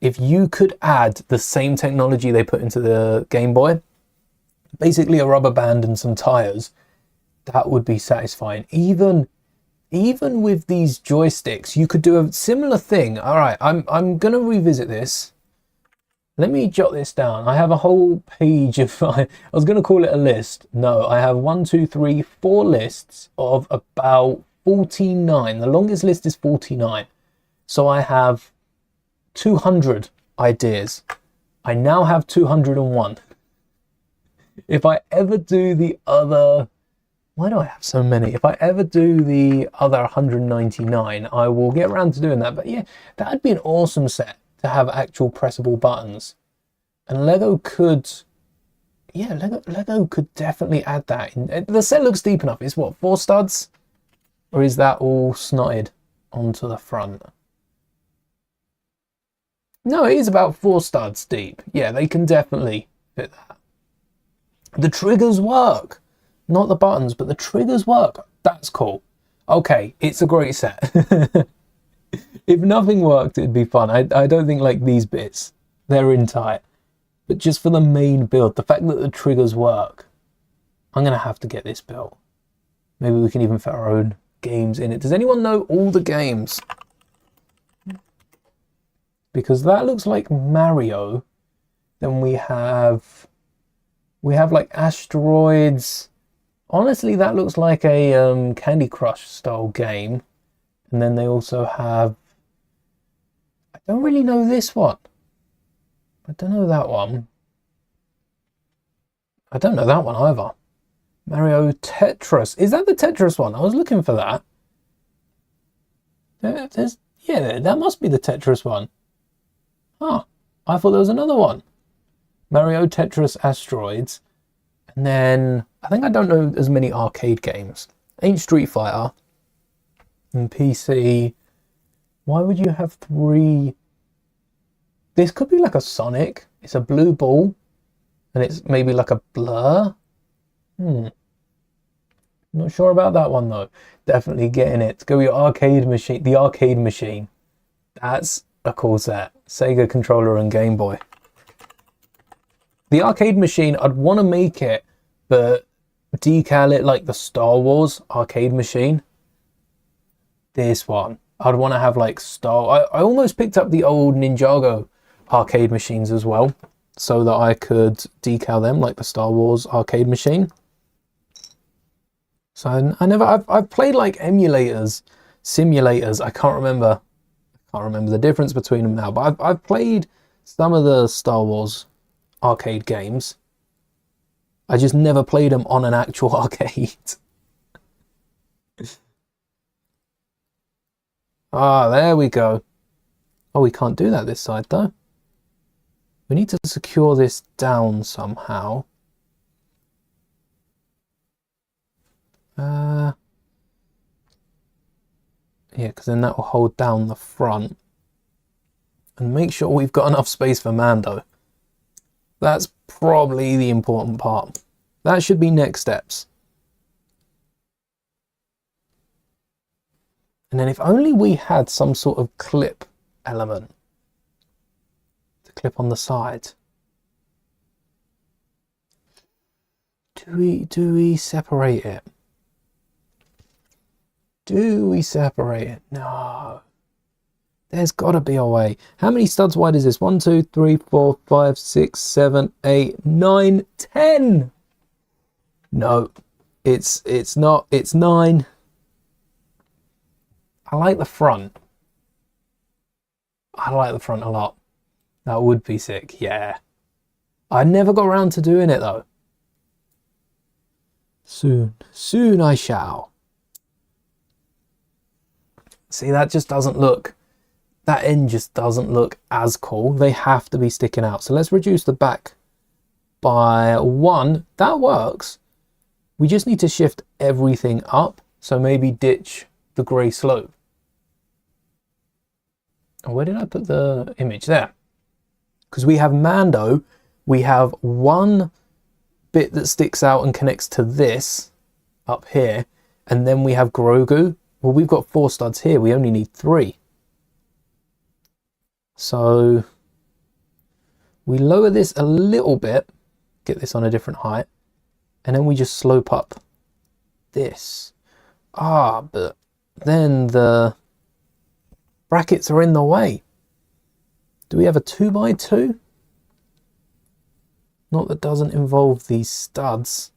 If you could add the same technology they put into the Game Boy, basically a rubber band and some tires, that would be satisfying. Even with these joysticks, you could do a similar thing. All right, I'm going to revisit this. Let me jot this down. I have a whole page of, I was going to call it a list. No, I have 1, 2, 3, 4 lists of about 49. The longest list is 49. So I have 200 ideas. I now have 201. If I ever do the other... Why do I have so many? If I ever do the other 199, I will get around to doing that. But yeah, that'd be an awesome set to have actual pressable buttons. And Lego could Yeah, Lego could definitely add that in. The set looks deep enough. It's what, 4 studs? Or is that all snotted onto the front? No, it is about 4 studs deep. Yeah, they can definitely fit that. The triggers work. Not the buttons, but the triggers work. That's cool. Okay, it's a great set. If nothing worked, it'd be fun. I don't think like these bits, they're in tight. But just for the main build, the fact that the triggers work, I'm going to have to get this built. Maybe we can even fit our own games in it. Does anyone know all the games? Because that looks like Mario. Then we have like asteroids. Honestly, that looks like a Candy Crush style game. And then they also have, I don't really know this one. I don't know that one. I don't know that one either. Mario Tetris. Is that the Tetris one? I was looking for that. Yeah, that must be the Tetris one. Huh. I thought there was another one. Mario Tetris Asteroids. And then, I think I don't know as many arcade games. Ain't Street Fighter. And PC. Why would you have 3? This could be like a Sonic. It's a blue ball. And it's maybe like a Blur. Not sure about that one though. Definitely getting it. Go with your arcade machine. The arcade machine. That's a cool set. Sega controller and Game Boy. The arcade machine, I'd want to make it, but decal it like the Star Wars arcade machine. This one. I'd want to have like I almost picked up the old Ninjago arcade machines as well, so that I could decal them like the Star Wars arcade machine. So I've played like emulators, simulators. I can't remember the difference between them now, but I've played some of the Star Wars arcade games. I just never played them on an actual arcade. There we go. Oh, we can't do that this side though. We need to secure this down somehow. Yeah, because then that will hold down the front. And make sure we've got enough space for Mando. That's probably the important part. That should be next steps. And then if only we had some sort of clip element to clip on the side. Do we separate it? Do we separate it? No. There's got to be a way. How many studs wide is this? 1, 2, 3, 4, 5, 6, 7, 8, 9, 10. No, it's not. It's 9. I like the front. I like the front a lot. That would be sick. Yeah. I never got around to doing it though. Soon I shall. See, that just doesn't look, that end just doesn't look as cool. They have to be sticking out. So let's reduce the back by 1. That works. We just need to shift everything up. So maybe ditch the grey slope. Oh, where did I put the image? There. Because we have Mando. We have 1 bit that sticks out and connects to this up here. And then we have Grogu. Well, we've got 4 studs here. We only need 3. So we lower this a little bit, get this on a different height, and then we just slope up this. But then the brackets are in the way. Do we have a 2x2? Not that doesn't involve these studs.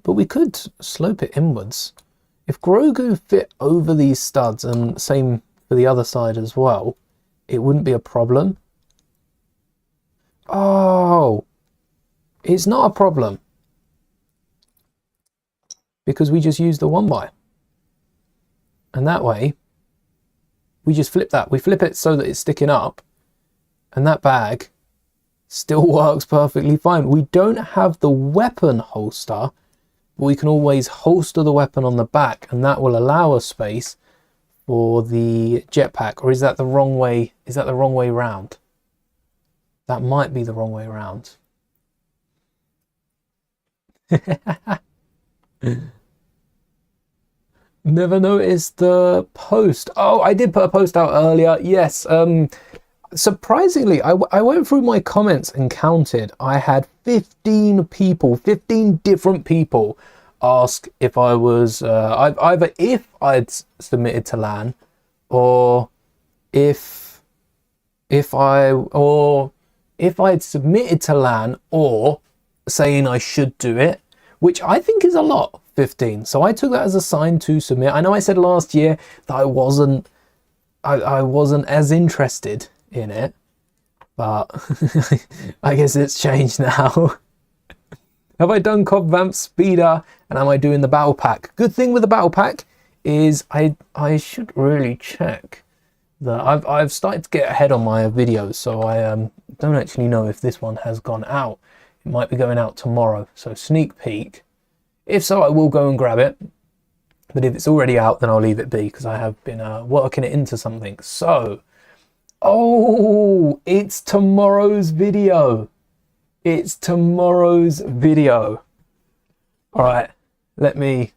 But we could slope it inwards. If Grogu fit over these studs, and same for the other side as well, it wouldn't be a problem. Oh, it's not a problem. Because we just use the 1x. And that way, we just flip that. We flip it so that it's sticking up. And that bag still works perfectly fine. We don't have the weapon holster, but we can always holster the weapon on the back, and that will allow us space for the jetpack. Or is that the wrong way? Is that the wrong way round? That might be the wrong way round. Never noticed the post. Oh, I did put a post out earlier. Yes. Surprisingly, I went through my comments and counted. I had 15 people, 15 different people ask if I was either if I'd submitted to LAN, or if I'd submitted to LAN, or saying I should do it, which I think is a lot, 15. So I took that as a sign to submit. I know I said last year that I wasn't as interested in it, but I guess it's changed now. Have I done Cobb Vamp Speeder, and am I doing the battle pack? Good thing with the battle pack is I should really check that I've started to get ahead on my videos, so I don't actually know if this one has gone out. It might be going out tomorrow, so sneak peek. If so, I will go and grab it, but if it's already out, then I'll leave it be, because I have been working it into something. So, oh, it's tomorrow's video. It's tomorrow's video. All right, let me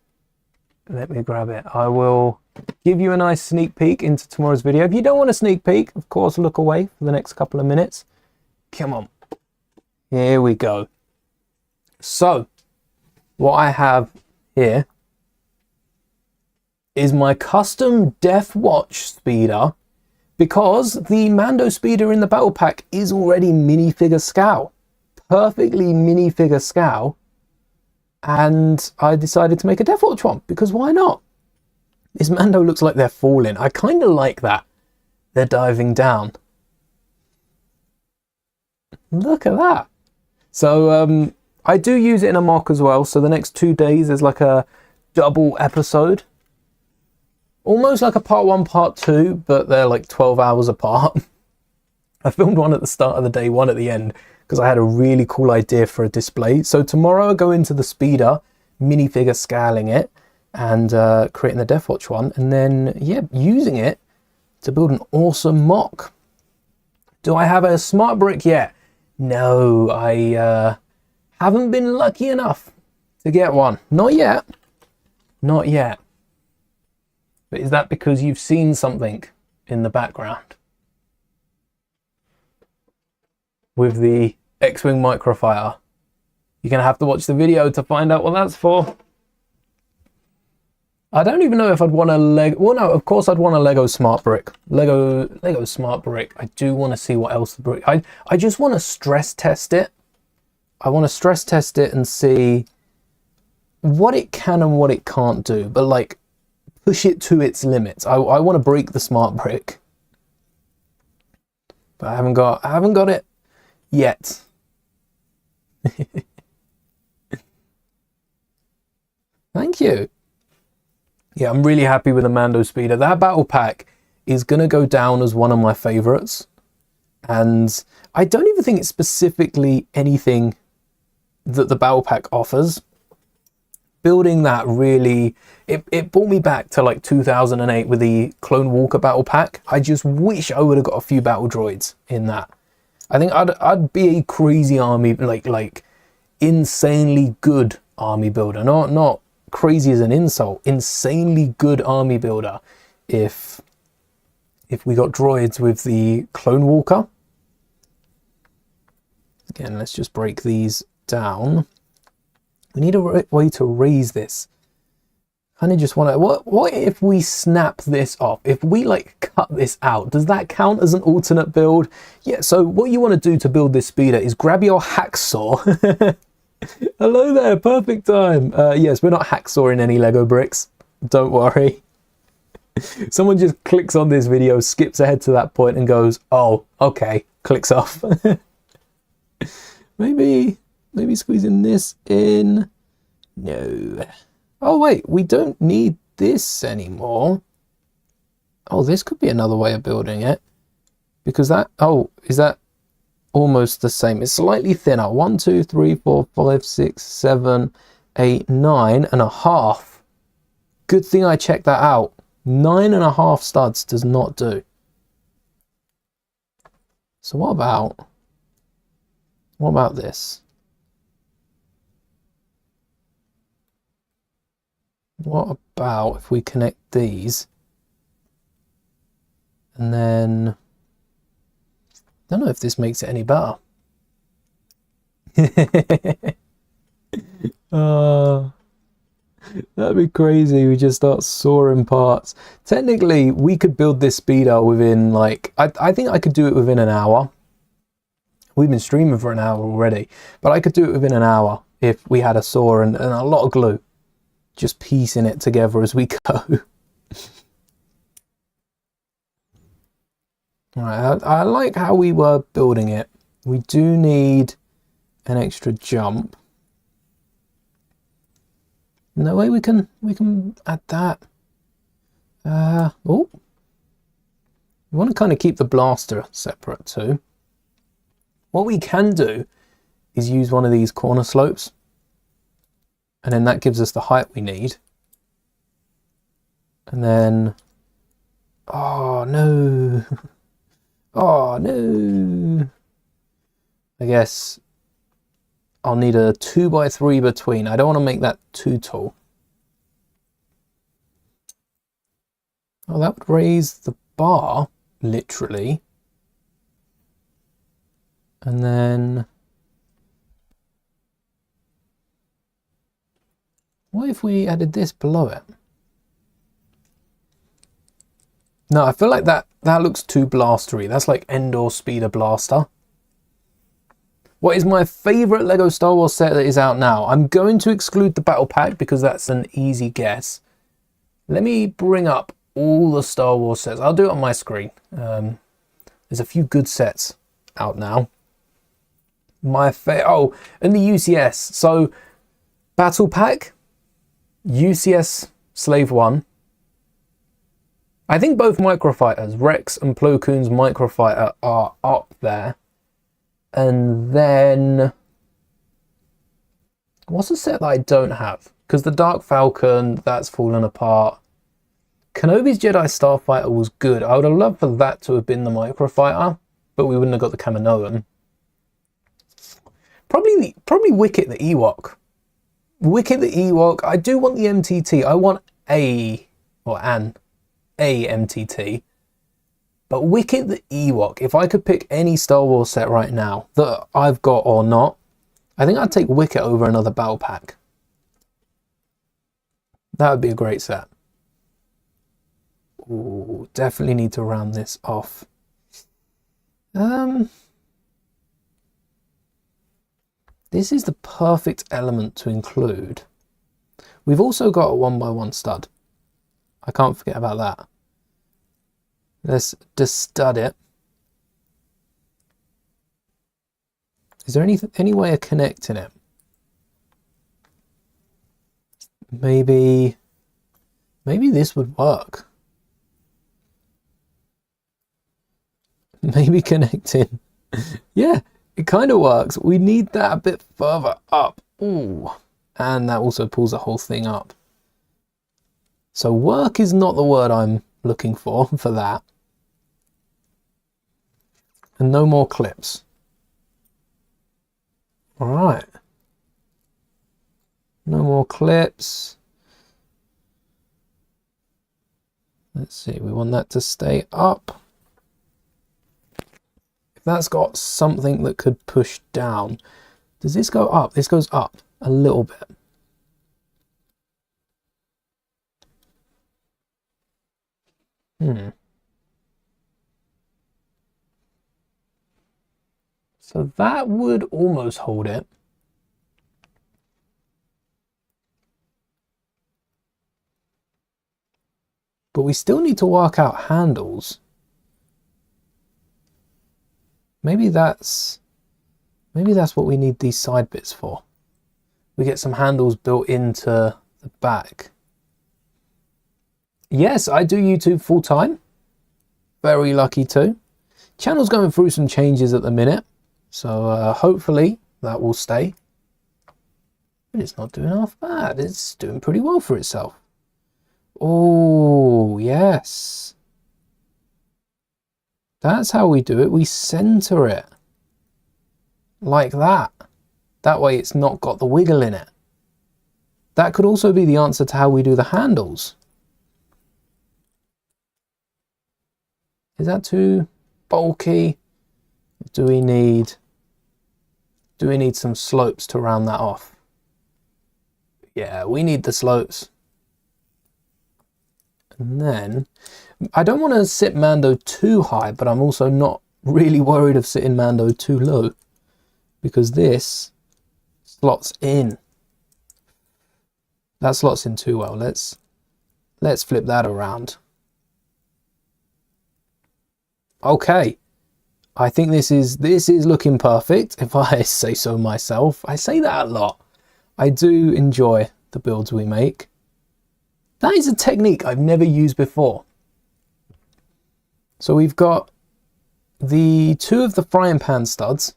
grab it. I will give you a nice sneak peek into tomorrow's video. If you don't want a sneak peek, of course, look away for the next couple of minutes. Come on. Here we go. So, what I have here is my custom Death Watch speeder, because the Mando speeder in the battle pack is already minifigure scale. Perfectly minifigure scale. And I decided to make a Death Watch one, because why not? This Mando looks like they're falling. I kind of like that. They're diving down. Look at that. So I do use it in a mock as well. So the next 2 days is like a double episode. Almost like a part 1, part 2, but they're like 12 hours apart. I filmed one at the start of the day, one at the end, because I had a really cool idea for a display. So tomorrow I go into the speeder, minifigure scaling it, and creating the Death Watch one, and then, yeah, using it to build an awesome mock. Do I have a smart brick yet? No, I haven't been lucky enough to get one. Not yet. Not yet. But is that because you've seen something in the background? With the X-Wing microfighter. You're going to have to watch the video to find out what that's for. I don't even know if I'd want a Lego. Well, no, of course I'd want a Lego Smart Brick. Lego Smart Brick. I do want to see what else the brick. I just want to stress test it. I want to stress test it and see what it can and what it can't do. But like, push it to its limits. I want to break the Smart Brick. But I haven't got it yet. Thank you. Yeah, I'm really happy with the Mando speeder. That battle pack is going to go down as one of my favorites. And I don't even think it's specifically anything that the battle pack offers. Building that really, it brought me back to like 2008 with the Clone Walker battle pack. I just wish I would have got a few battle droids in that. I think I'd be a crazy army, like insanely good army builder. Not crazy as an insult, insanely good army builder if we got droids with the Clone Walker. Again, let's just break these down. We need a way to raise this. Kind of just want to, what if we snap this off? If we like cut this out, does that count as an alternate build? Yeah, so what you want to do to build this speeder is grab your hacksaw. Hello there, perfect time. Yes, we're not hacksawing any Lego bricks. Don't worry. Someone just clicks on this video, skips ahead to that point and goes, oh, okay, clicks off. maybe squeezing this in. No. Oh wait, we don't need this anymore. Oh, this could be another way of building it. Because that, oh, is that almost the same. It's slightly thinner. 1, 2, 3, 4, 5, 6, 7, 8, 9.5. Good thing I checked that out. 9.5 studs does not do. So what about this? What about if we connect these and then, I don't know if this makes it any better. That'd be crazy. We just start sawing parts. Technically, we could build this speeder within like, I think I could do it within an hour. We've been streaming for an hour already, but I could do it within an hour if we had a saw and a lot of glue. Just piecing it together as we go. Alright, I like how we were building it. We do need an extra jump. No way we can add that. Oh, we want to kind of keep the blaster separate too. What we can do is use one of these corner slopes, and then that gives us the height we need. And then, oh no, oh no. I guess I'll need a 2x3 between. I don't want to make that too tall. Oh, that would raise the bar, literally. And then, what if we added this below it? No, I feel like that looks too blastery. That's like Endor Speeder Blaster. What is my favorite Lego Star Wars set that is out now? I'm going to exclude the Battle Pack because that's an easy guess. Let me bring up all the Star Wars sets. I'll do it on my screen. There's a few good sets out now. Oh, and the UCS. So, Battle Pack, UCS Slave 1. I think both Microfighters, Rex and Plo Koon's Microfighter, are up there. And then, what's a set that I don't have? Because the Dark Falcon, that's fallen apart. Kenobi's Jedi Starfighter was good. I would have loved for that to have been the Microfighter, but we wouldn't have got the Kaminoan. Probably Wicket the Ewok. Wicket the Ewok. I do want the MTT. I want a MTT. But Wicket the Ewok, if I could pick any Star Wars set right now that I've got or not, I think I'd take Wicket over another Battle Pack. That would be a great set. Ooh, definitely need to round this off. This is the perfect element to include. We've also got a 1x1 stud. I can't forget about that. Let's just stud it. Is there any way of connecting it? Maybe this would work. Maybe connecting. Yeah, it kind of works. We need that a bit further up. Ooh, and that also pulls the whole thing up. So work is not the word I'm looking for that. And no more clips. All right. No more clips. Let's see, we want that to stay up. If that's got something that could push down, does this go up? This goes up a little bit. So that would almost hold it. But we still need to work out handles. Maybe that's what we need these side bits for. We get some handles built into the back. Yes, I do YouTube full time. Very lucky too. Channel's going through some changes at the minute. So hopefully that will stay. But it's not doing half bad. It's doing pretty well for itself. Oh, yes. That's how we do it. We center it. Like that. That way it's not got the wiggle in it. That could also be the answer to how we do the handles. Is that too bulky? Do we need some slopes to round that off? Yeah, we need the slopes. And then, I don't want to sit Mando too high, but I'm also not really worried of sitting Mando too low, because this slots in. That slots in too well. Let's flip that around. Okay. I think this is looking perfect, if I say so myself. I say that a lot. I do enjoy the builds we make. That is a technique I've never used before. So we've got the two of the frying pan studs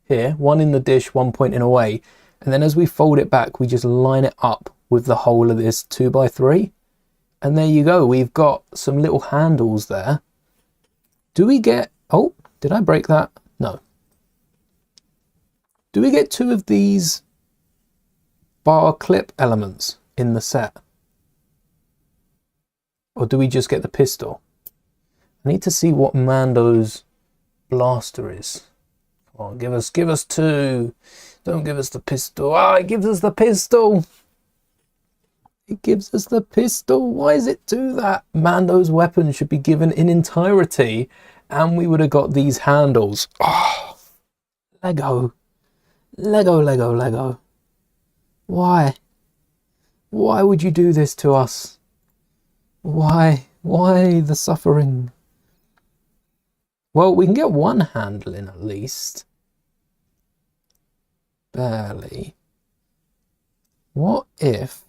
here, one in the dish, one pointing away. And then as we fold it back, we just line it up with the whole of this 2x3. And there you go. We've got some little handles there. Do we get... Oh, did I break that? No. Do we get two of these bar clip elements in the set? Or do we just get the pistol? I need to see what Mando's blaster is. Oh, give us two. Don't give us the pistol. Ah, it gives us the pistol. It gives us the pistol. Why does it do that? Mando's weapon should be given in entirety, and we would have got these handles. Oh, Lego. Lego, Lego, Lego. Why? Why would you do this to us? Why? Why the suffering? Well, we can get one handle in at least. Barely. What if...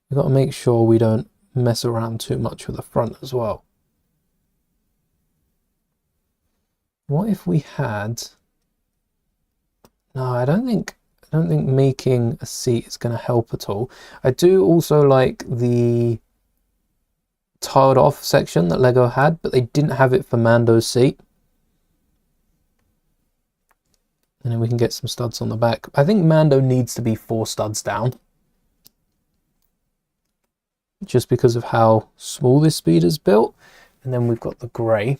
We've got to make sure we don't mess around too much with the front as well. What if we had... No, I don't think making a seat is going to help at all. I do also like the tiled off section that Lego had, but they didn't have it for Mando's seat. And then we can get some studs on the back. I think Mando needs to be 4 studs down, just because of how small this speeder's built. And then we've got the grey.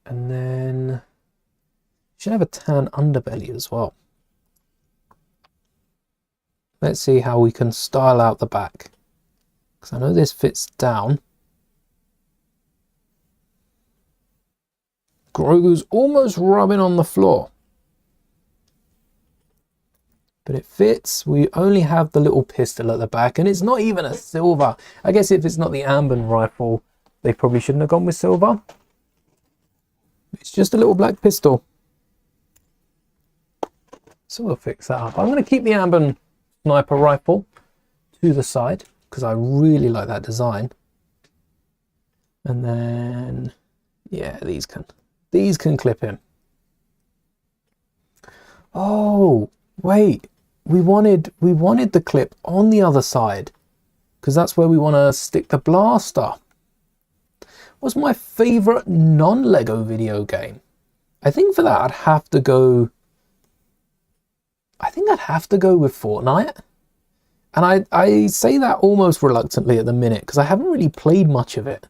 And then should have a tan underbelly as well. Let's see how we can style out the back, because I know this fits down. Grogu's almost rubbing on the floor, but it fits. We only have the little pistol at the back, and it's not even a silver. I guess if it's not the Amban rifle, they probably shouldn't have gone with silver. It's just a little black pistol. So we'll fix that up. I'm going to keep the Amban sniper rifle to the side because I really like that design. And then, yeah, these can clip in. Oh, wait. We wanted the clip on the other side because that's where we want to stick the blaster. What's my favorite non-Lego video game? I think for that I'd have to go with Fortnite. And I say that almost reluctantly at the minute because I haven't really played much of it.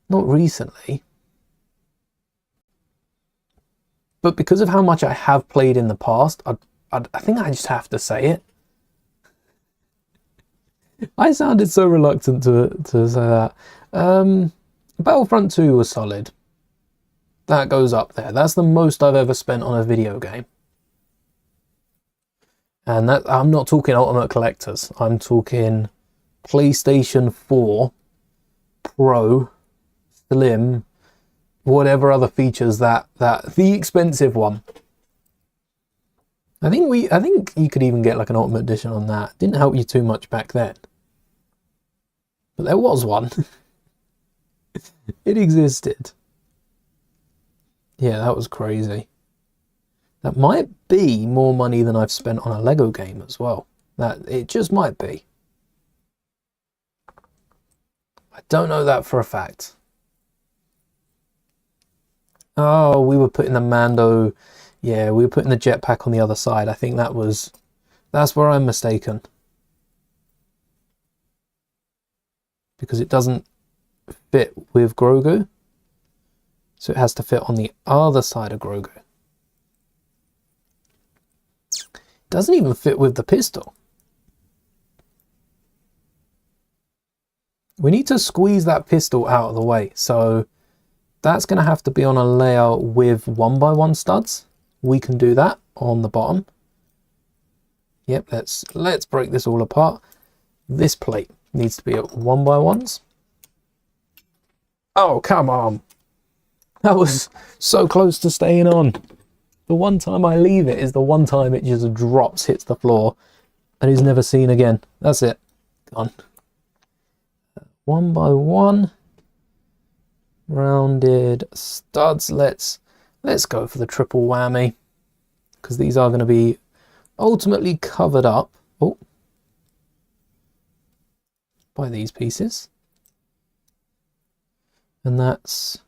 Not recently. But because of how much I have played in the past, I think I just have to say it. I sounded so reluctant to say that. Battlefront 2 was solid. That goes up there. That's the most I've ever spent on a video game. And that, I'm not talking Ultimate Collectors. I'm talking PlayStation 4, Pro, Slim, whatever other features that the expensive one. I think you could even get like an Ultimate Edition on that. Didn't help you too much back then. But there was one. It existed. Yeah, that was crazy. That might be more money than I've spent on a Lego game as well. That it just might be. I don't know that for a fact. Oh, we were putting the Mando. Yeah, we were putting the jetpack on the other side. I think that's where I'm mistaken. Because it doesn't fit with Grogu. So it has to fit on the other side of Grogu. Doesn't even fit with the pistol. We need to squeeze that pistol out of the way. So that's going to have to be on a layout with 1x1 studs. We can do that on the bottom. Yep, let's break this all apart. This plate needs to be at 1x1s. Oh, come on. That was so close to staying on. The one time I leave it is the one time it just drops, hits the floor, and is never seen again. That's it. Gone. 1x1. Rounded studs. Let's go for the triple whammy, because these are going to be ultimately covered up by these pieces. And that's,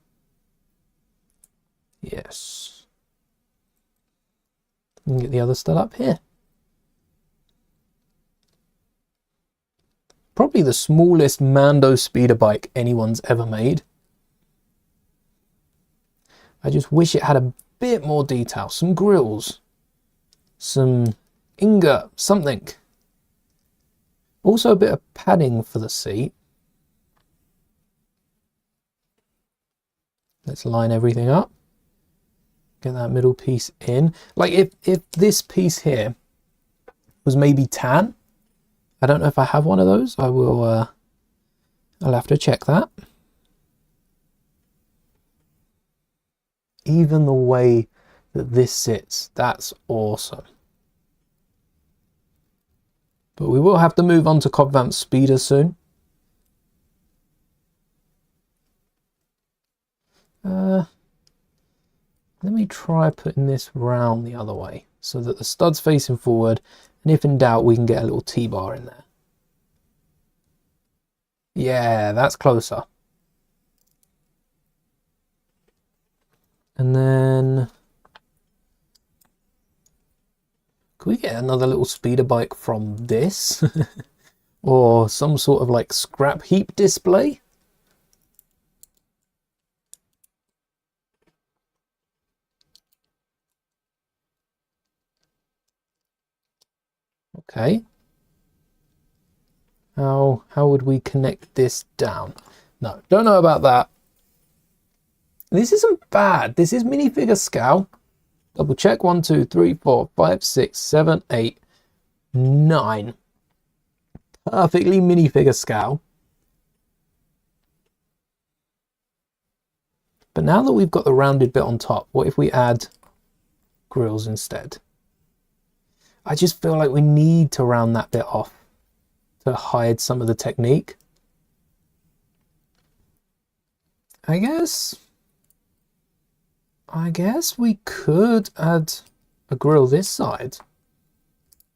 yes. We can get the other stud up here. Probably the smallest Mando speeder bike anyone's ever made. I just wish it had a bit more detail, some grills, some ingot, something. Also a bit of padding for the seat. Let's line everything up. Get that middle piece in. Like if this piece here was maybe tan, I don't know if I have one of those. I will, I'll have to check that. Even the way that this sits, that's awesome. But we will have to move on to Cobb Vanth speeders soon. Let me try putting this round the other way so that the stud's facing forward, and if in doubt we can get a little T-bar in there. Yeah, that's closer. And then could we get another little speeder bike from this? Or some sort of like scrap heap display? Okay. How would we connect this down? No, don't know about that. This isn't bad. This is minifigure scale. Double check. 1, 2, 3, 4, 5, 6, 7, 8, 9. Perfectly minifigure scale. But now that we've got the rounded bit on top, what if we add grills instead? I just feel like we need to round that bit off to hide some of the technique. I guess we could add a grill this side.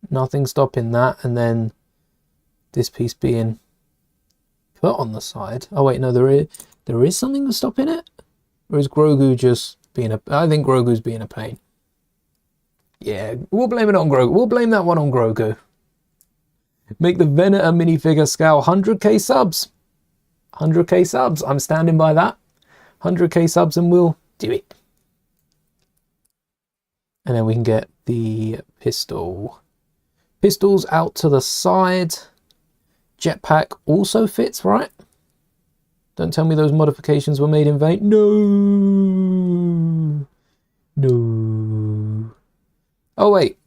Nothing stopping that, and then this piece being put on the side. Oh wait, no, there is something stopping it? Or is Grogu just being a... I think Grogu's being a pain. Yeah, we'll blame it on Grogu. We'll blame that one on Grogu. Make the Venator minifigure scale 100k subs. 100k subs. I'm standing by that. 100k subs and we'll do it. And then we can get the pistol. Pistols out to the side. Jetpack also fits, right? Don't tell me those modifications were made in vain. No. No. Oh, wait.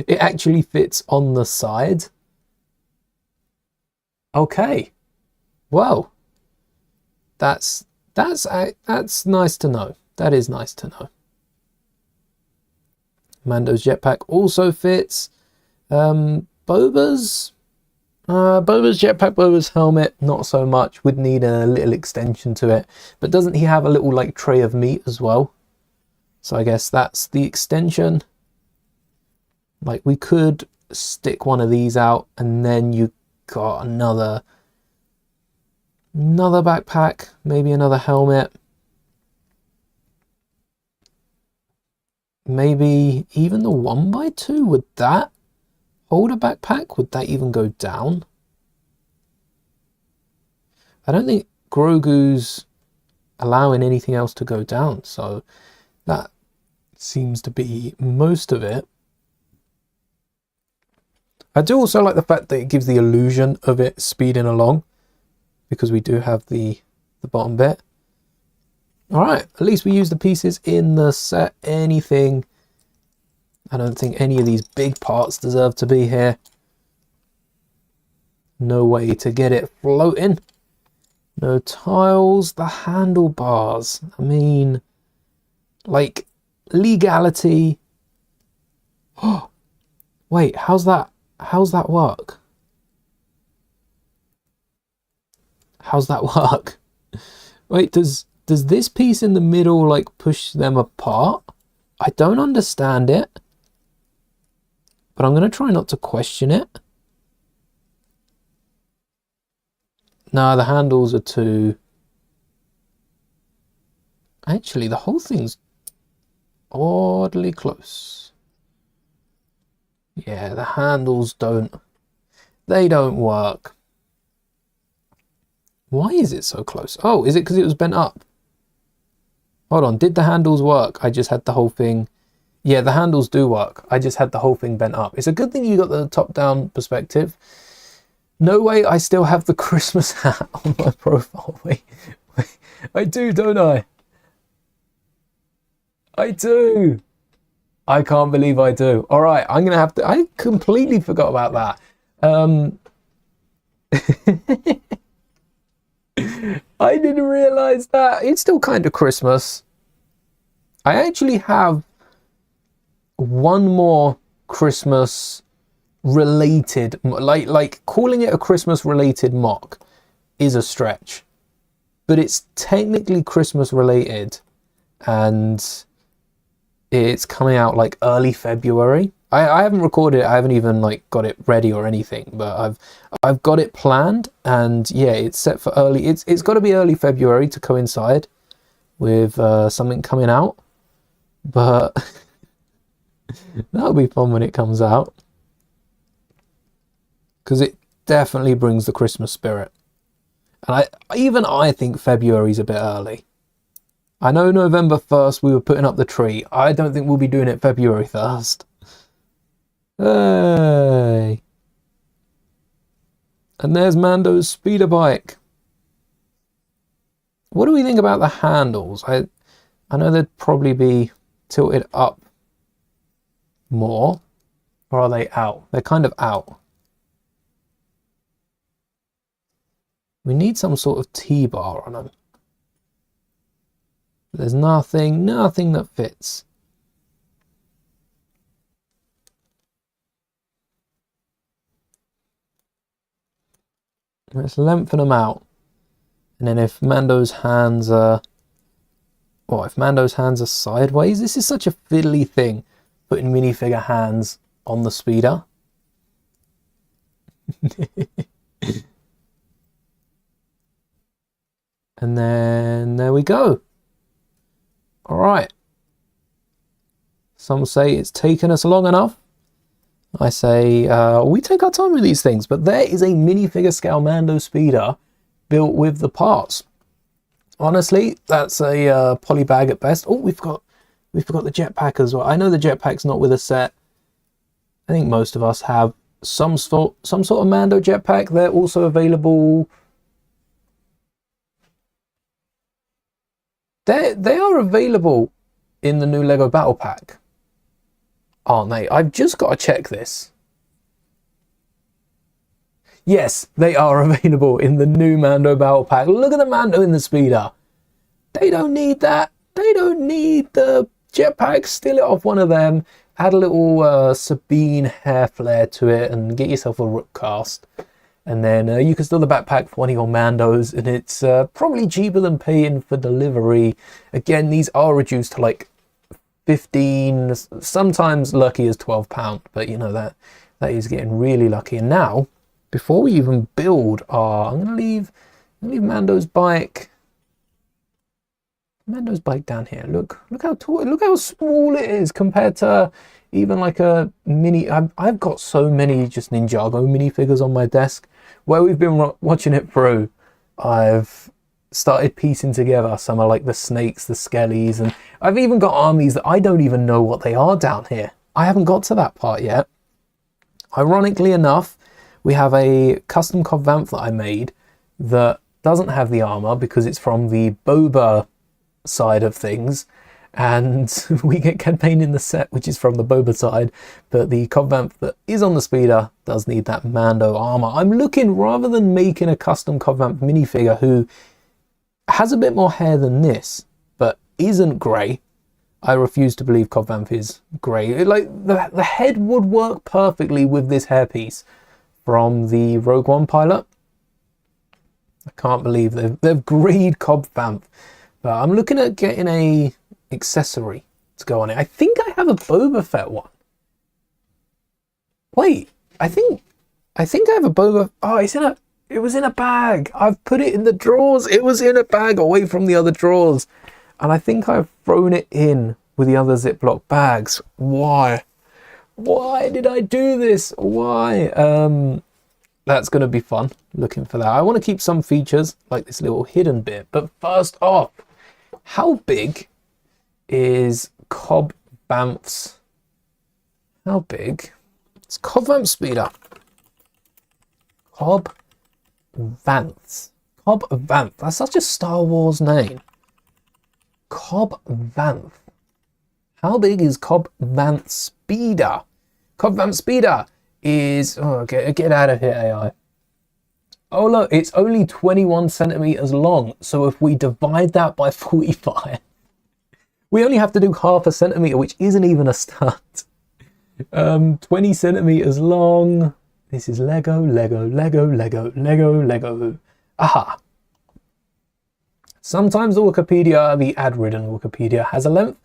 It actually fits on the side. Okay. Well, that's nice to know. That is nice to know. Mando's jetpack also fits. Boba's Boba's jetpack, Boba's helmet, not so much. Would need a little extension to it. But doesn't he have a little like tray of meat as well? So I guess that's the extension. Like we could stick one of these out and then you got another backpack, maybe another helmet. Maybe even the 1x2, would that hold a backpack? Would that even go down? I don't think Grogu's allowing anything else to go down, so that seems to be most of it. I do also like the fact that it gives the illusion of it speeding along, because we do have the bottom bit. All right, at least we use the pieces in the set. Anything, I don't think any of these big parts deserve to be here. No way to get it floating. No tiles. The handlebars, I mean, like, legality. Oh, wait, how's that work? How's that work? Wait, does this piece in the middle like push them apart? I don't understand it, but I'm going to try not to question it. No, the handles are too... Actually, the whole thing's oddly close. Yeah, the handles don't work. Why is it so close? Oh, is it because it was bent up? Hold on, did the handles work? I just had the whole thing... Yeah, the handles do work. I just had the whole thing bent up. It's a good thing you got the top-down perspective. No way I still have the Christmas hat on my profile. Wait, I do, don't I? I do. I can't believe I do. All right, I'm going to have to... I completely forgot about that. I didn't realize that. It's still kind of Christmas. I actually have one more Christmas related, like calling it a Christmas related mock is a stretch, but it's technically Christmas related and it's coming out like early February. I haven't recorded it, I haven't even like got it ready or anything, but I've got it planned, and yeah, it's set for early, it's got to be early February to coincide with something coming out, but that'll be fun when it comes out, because it definitely brings the Christmas spirit. And I think February's a bit early. I know November 1st we were putting up the tree. I don't think we'll be doing it February 1st. Hey. And there's Mando's speeder bike. What do we think about the handles? I know they'd probably be tilted up more. Or are they out? They're kind of out. We need some sort of T-bar on them. There's nothing that fits. Let's lengthen them out. And then if Mando's hands are... Well, if Mando's hands are sideways, this is such a fiddly thing, putting minifigure hands on the speeder. And then there we go. All right. Some say it's taken us long enough. I say we take our time with these things, but there is a minifigure scale Mando speeder built with the parts. Honestly, that's a poly bag at best. Oh, we forgot the jetpack as well. I know the jetpack's not with a set. I think most of us have some sort of Mando jetpack. They're also available. They are available in the new Lego Battle Pack, aren't they? I've just got to check this. Yes, they are available in the new Mando Battle Pack. Look at the Mando in the speeder. They don't need that. They don't need the jetpack. Steal it off one of them. Add a little Sabine hair flare to it and get yourself a rook cast. And then you can steal the backpack for one of your Mandos, and it's probably cheaper than paying for delivery. Again, these are reduced to like 15, sometimes lucky as £12, but you know that is getting really lucky. And now, before we even build I'm gonna leave Mando's bike down here. Look how tall, look how small it is compared to even like a mini. I've got so many just Ninjago minifigures on my desk. Where we've been watching it through, I've started piecing together some of like the snakes, the skellies, and I've even got armies that I don't even know what they are down here. I haven't got to that part yet. Ironically enough, we have a custom Cobb Vanth that I made that doesn't have the armor because it's from the Boba side of things, and we get Cad Bane in the set which is from the Boba side, but the Cobb Vanth that is on the speeder does need that Mando armor. I'm looking, rather than making a custom Cobb Vanth minifigure who has a bit more hair than this but isn't grey, I refuse to believe Cobb Vanth is grey. Like the head would work perfectly with this hairpiece from the Rogue One pilot. I can't believe they've greyed Cobb Vanth. But I'm looking at getting a accessory to go on it. I think I have a Boba Fett one. Wait, I think I have a Boba. Oh, it was in a bag. I've put it in the drawers. It was in a bag away from the other drawers, and I think I've thrown it in with the other Ziploc bags. Why did I do this? Why? That's going to be fun looking for that. I want to keep some features like this little hidden bit, but first off, how big is Cobb Vanth's? How big? It's Cobb Vanth speeder. Cobb Vanth. Cobb Vanth. That's such a Star Wars name. Cobb Vanth. How big is Cobb Vanth speeder? Cobb Vanth speeder is... Oh, okay, get out of here, AI. Oh look, it's only 21 centimeters long. So if we divide that by 45, we only have to do half a centimeter, which isn't even a start. 20 centimeters long. This is Lego, Lego, Lego, Lego, Lego, Lego. Aha. Sometimes the Wikipedia, the ad-ridden Wikipedia, has a length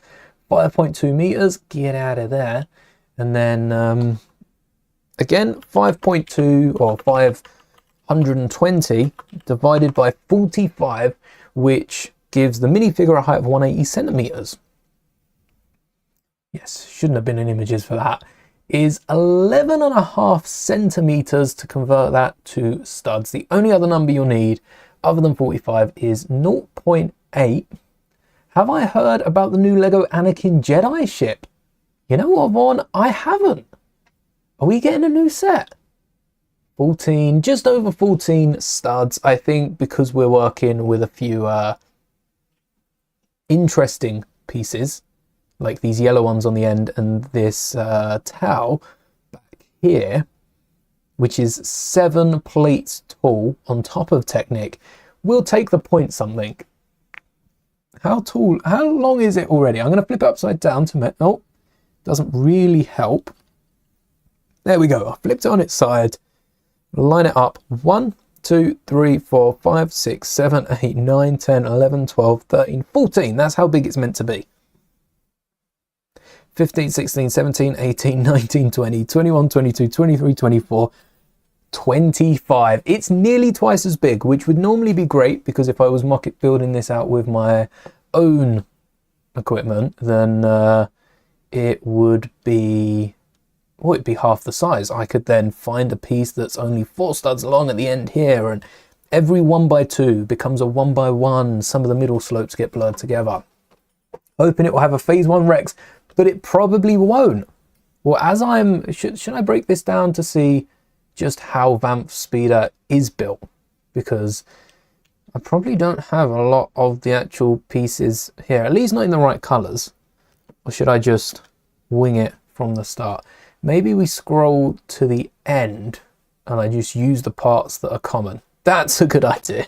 5.2 meters. Get out of there. And then again, 5.2 or 520 divided by 45, which gives the minifigure a height of 180 centimeters. Yes, shouldn't have been in images for that. Is 11.5 centimeters to convert that to studs. The only other number you'll need other than 45 is 0.8. Have I heard about the new Lego Anakin Jedi ship? You know what, Vaughn? I haven't. Are we getting a new set? 14, just over 14 studs, I think, because we're working with a few interesting pieces, like these yellow ones on the end and this towel back here, which is 7 plates tall on top of Technic. We'll take the point something. How tall, how long is it already? I'm going to flip it upside down to oh, doesn't really help. There we go. I flipped it on its side. Line it up. 1, 2, 3, 4, 5, 6, 7, 8, 9, 10, 11, 12, 13, 14. That's how big it's meant to be. 15, 16, 17, 18, 19, 20, 21, 22, 23, 24, 25. It's nearly twice as big, which would normally be great because if I was building this out with my own equipment, then it would be... well, it'd be half the size. I could then find a piece that's only 4 studs long at the end here, and every 1x2 becomes a 1x1. Some of the middle slopes get blurred together. Hoping it will have a Phase 1 Rex, but it probably won't. Well, as should I break this down to see just how Vanth Speeder is built? Because I probably don't have a lot of the actual pieces here, at least not in the right colors. Or should I just wing it from the start? Maybe we scroll to the end and I just use the parts that are common. That's a good idea.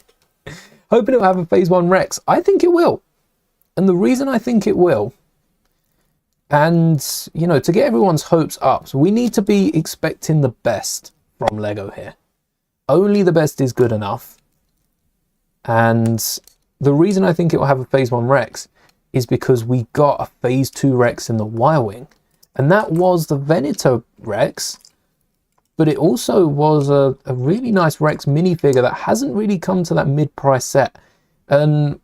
Hoping it'll have a Phase 1 Rex. I think it will. And the reason I think it will, and, you know, to get everyone's hopes up, so we need to be expecting the best from Lego here. only the best is good enough. And the reason I think it will have a Phase 1 Rex is because we got a Phase 2 Rex in the Y-Wing. And that was the Veneto Rex, but it also was a really nice Rex minifigure that hasn't really come to that mid-price set. And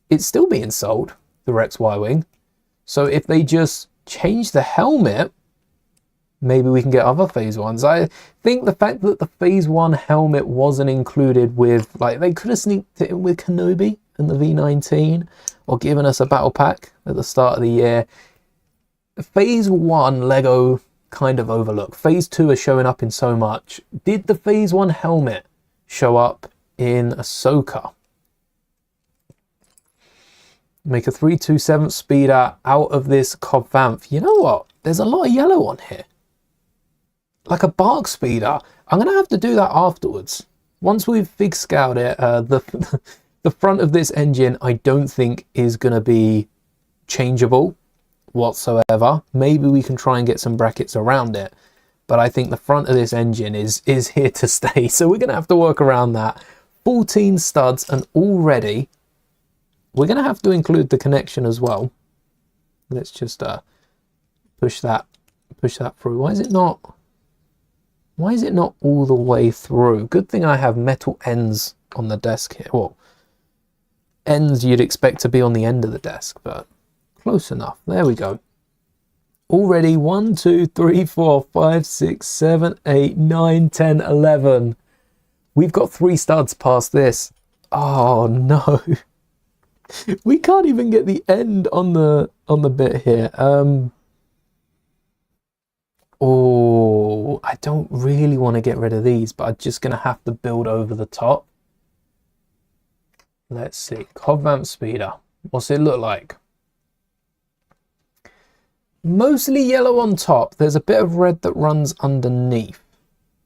it's still being sold, the Rex Y-Wing. So if they just change the helmet, maybe we can get other Phase 1s. I think the fact that the Phase 1 helmet wasn't included with, like, they could have sneaked it in with Kenobi and the V19, or given us a battle pack at the start of the year. Phase 1 Lego kind of overlooked. Phase 2 is showing up in so much. Did the Phase 1 helmet show up in Ahsoka? Make a 327 speeder out of this Cobb Vanth. You know what? There's a lot of yellow on here. Like a bark speeder. I'm going to have to do that afterwards. Once we've fig scoured it, the front of this engine I don't think is going to be changeable whatsoever. Maybe we can try and get some brackets around it. But I think the front of this engine is here to stay. So we're going to have to work around that. 14 studs, and already we're going to have to include the connection as well. Let's just push that through. Why is it not all the way through? Good thing I have metal ends on the desk here. Well, ends you'd expect to be on the end of the desk, but close enough. There we go. Already 1, 2, 3, 4, 5, 6, 7, 8, 9, 10, 11. We've got 3 studs past this. Oh no. We can't even get the end on the bit here. Oh, I don't really want to get rid of these, but I'm just going to have to build over the top. Let's see. Cobb Vanth speeder. What's it look like? Mostly yellow on top. There's a bit of red that runs underneath.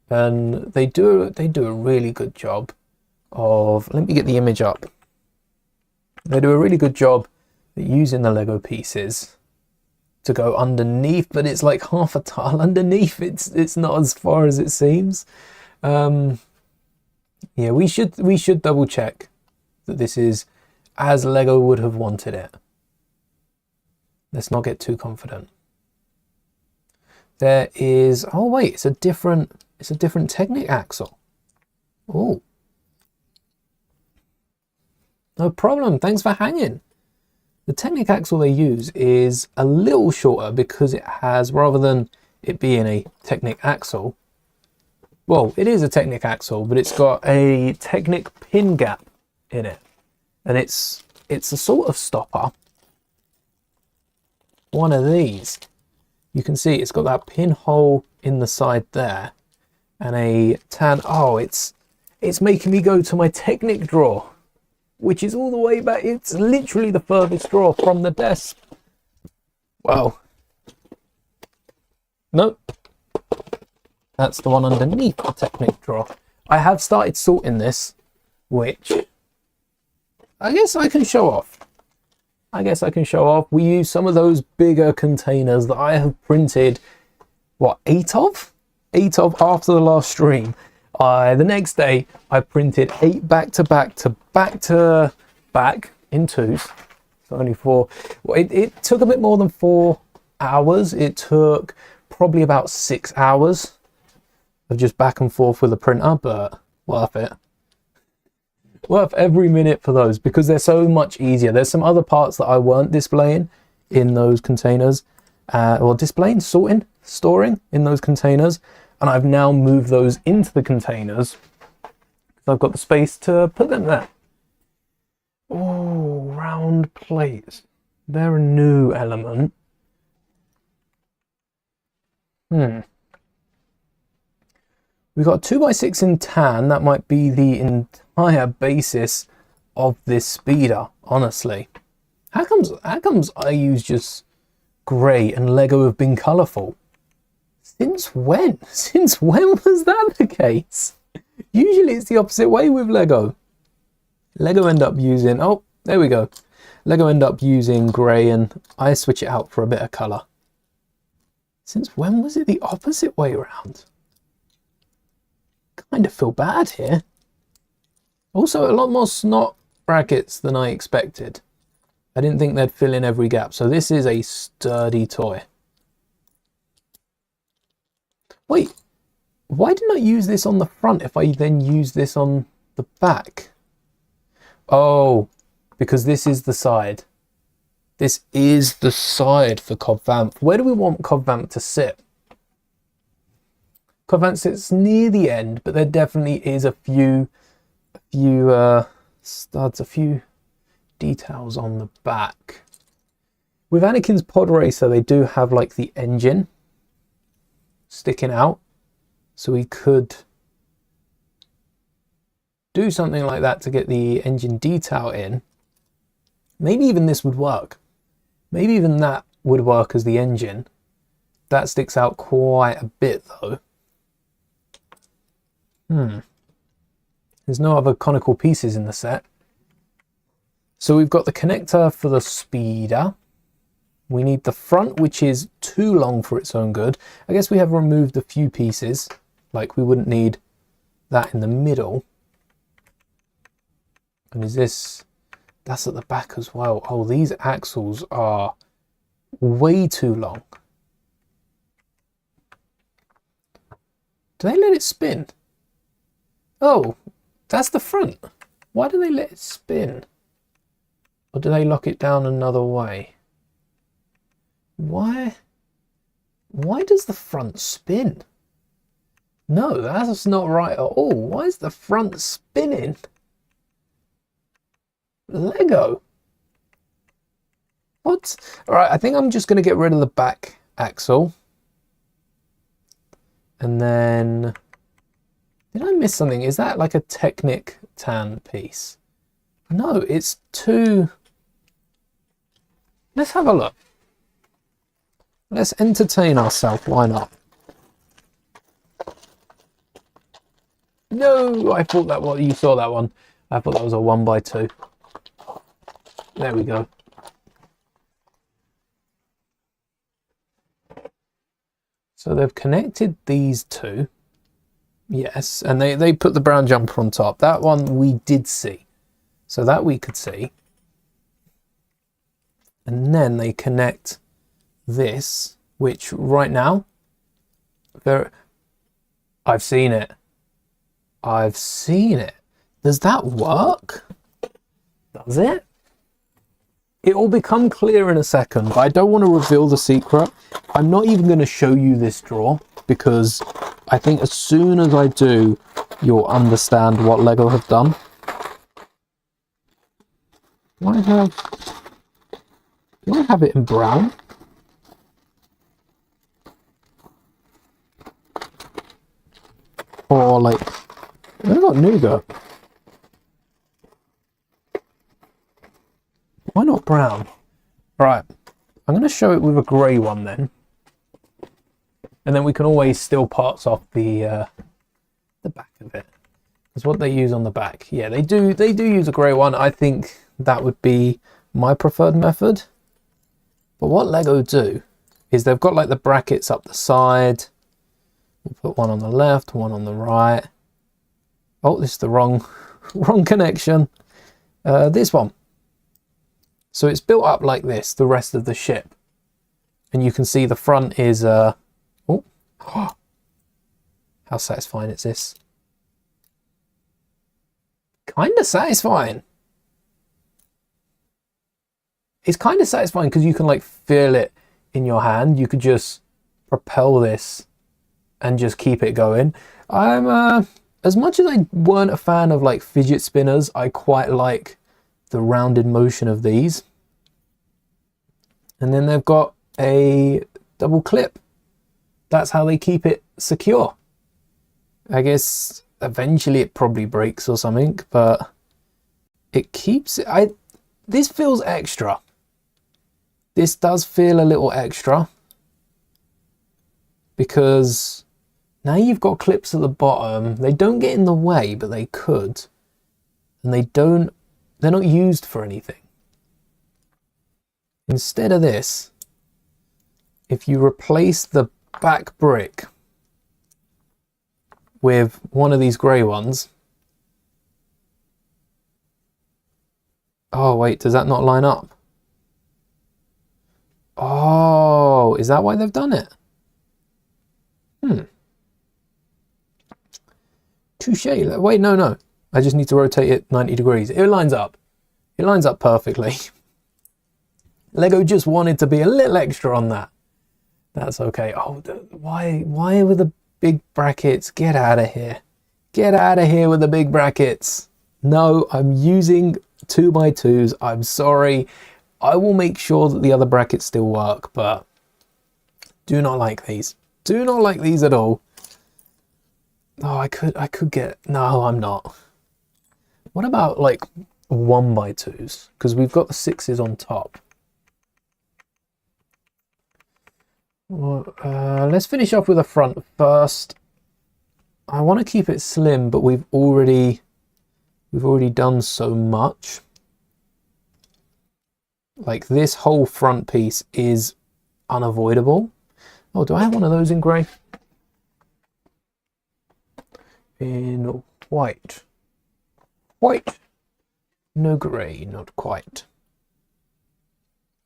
And they do a really good job of... Let me get the image up. They do a really good job at using the Lego pieces to go underneath, but it's like half a tile underneath. It's not as far as it seems. Yeah, we should double check that this is as Lego would have wanted it. Let's not get too confident. There is, oh wait, it's a different Technic axle. Oh, no problem. Thanks for hanging. The Technic axle they use is a little shorter because it has, rather than it being a Technic axle, well, it is a Technic axle, but it's got a Technic pin gap in it. And it's a sort of stopper. One of these. You can see it's got that pinhole in the side there. And a tan, oh, it's making me go to my Technic drawer, which is all the way back. It's literally the furthest drawer from the desk. Well, nope. That's the one underneath the Technic drawer. I have started sorting this, which I guess I can show off. We use some of those bigger containers that I have printed, what, 8 of? 8 of after the last stream. The next day, I printed 8 back to back in twos. So only 4. Well, it took a bit more than 4 hours. It took probably about 6 hours of just back and forth with the printer, but worth it. Worth every minute for those because they're so much easier. There's some other parts that I weren't displaying in those containers, or displaying, storing in those containers, and I've now moved those into the containers because I've got the space to put them there. Oh, round plates. They're a new element. We've got 2x6 in tan. That might be the entire basis of this speeder, honestly. How comes I use just grey and Lego have been colourful? Since when? Since when was that the case? Usually it's the opposite way with Lego. Lego end up using, oh, there we go. Lego end up using grey and I switch it out for a bit of colour. Since when was it the opposite way around? kind of feel bad here. Also, a lot more snot brackets than I expected. I didn't think they'd fill in every gap. So this is a sturdy toy. Wait, why didn't I use this on the front if I then use this on the back? Oh, because this is the side. This is the side for Cobb Vanth. Where do we want Cobb Vanth to sit? Cobb Vanth sits near the end, but there definitely is a few studs, a few details on the back. With Anakin's pod racer, they do have like the engine sticking out, so we could do something like that to get the engine detail in. Maybe even this would work. Maybe even that would work as the engine. That sticks out quite a bit though. There's no other conical pieces in the set. So we've got the connector for the speeder. We need the front, which is too long for its own good. I guess we have removed a few pieces, like we wouldn't need that in the middle. And is this, that's at the back as well. Oh, these axles are way too long. Do they let it spin? Oh, that's the front. Why do they let it spin? Or do they lock it down another way? Why does the front spin? No, that's not right at all. Why is the front spinning? Lego. What? All right, I think I'm just going to get rid of the back axle. And then, did I miss something? Is that like a Technic tan piece? No, it's too... Let's have a look. Let's entertain ourselves, why not? No, I thought that one, you saw that one. I thought that was a 1x2. There we go. So they've connected these two. Yes, and they put the brown jumper on top. That one we did see. So that we could see. And then they connect this, which right now, I've seen it. I've seen it. Does that work? Does it? It will become clear in a second, but I don't want to reveal the secret. I'm not even going to show you this drawer because I think as soon as I do, you'll understand what Lego have done. Do I have it in brown? Or like, I've got nougat. Why not brown? Right, I'm going to show it with a grey one then. And then we can always steal parts off the back of it. That's what they use on the back. Yeah, they do use a grey one. I think that would be my preferred method. But what Lego do is they've got like the brackets up the side. We'll put one on the left, one on the right. Oh, this is the wrong connection. This one. So it's built up like this, the rest of the ship. And you can see the front is, oh, how satisfying is this? Kind of satisfying. It's kind of satisfying because you can like feel it in your hand. You could just propel this and just keep it going. I'm as much as I weren't a fan of like fidget spinners, I quite like the rounded motion of these. And then they've got a double clip. That's how they keep it secure. I guess eventually it probably breaks or something, but it keeps it. This feels extra. This does feel a little extra because now you've got clips at the bottom. They don't get in the way, but they could. And they're not used for anything. Instead of this, if you replace the back brick with one of these grey ones. Oh, wait, does that not line up? Oh, is that why they've done it? Touche. Wait, no. I just need to rotate it 90 degrees. It lines up. It lines up perfectly. Lego just wanted to be a little extra on that. That's okay. Oh, why with the big brackets? Get out of here. Get out of here with the big brackets. No, I'm using 2x2s. I'm sorry. I will make sure that the other brackets still work, but do not like these. Do not like these at all. Oh, I could get... No, I'm not. What about like 1x2s? Because we've got the 6s on top. Well, let's finish off with the front first. I want to keep it slim, but we've already done so much. Like, this whole front piece is unavoidable. Oh, do I have one of those in grey? In white. White. No grey, not quite.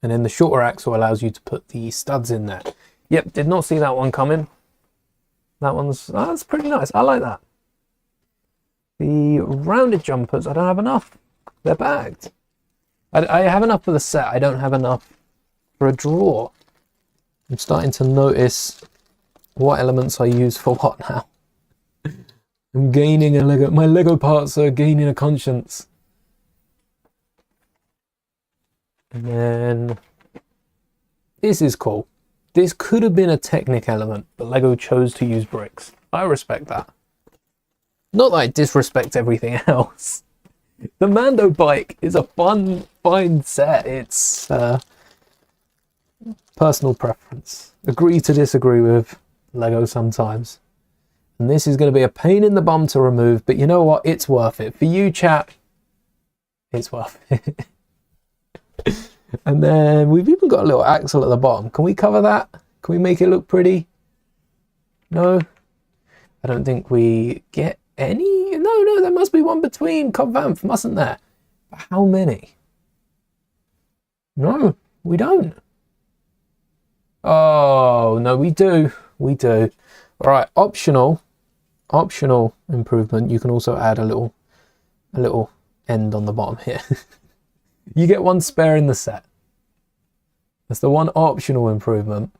And then the shorter axle allows you to put the studs in there. Yep, did not see that one coming. That's pretty nice. I like that. The rounded jumpers, I don't have enough. They're bagged. I have enough for the set. I don't have enough for a drawer. I'm starting to notice what elements I use for what now. I'm gaining a Lego. My Lego parts are gaining a conscience. And then this is cool. This could have been a Technic element, but Lego chose to use bricks. I respect that. Not that I disrespect everything else. The Mando bike is a fine set. It's personal preference. Agree to disagree with Lego sometimes. And this is going to be a pain in the bum to remove, but you know what? It's worth it. For you, chap, it's worth it. And then we've even got a little axle at the bottom. Can we cover that? Can we make it look pretty? No? I don't think we get any. No, there must be one between Cobb Vanth, mustn't there? But how many? No, we don't. Oh, no, we do. We do. All right, optional improvement. You can also add a little end on the bottom here. You get one spare in the set. That's the one optional improvement.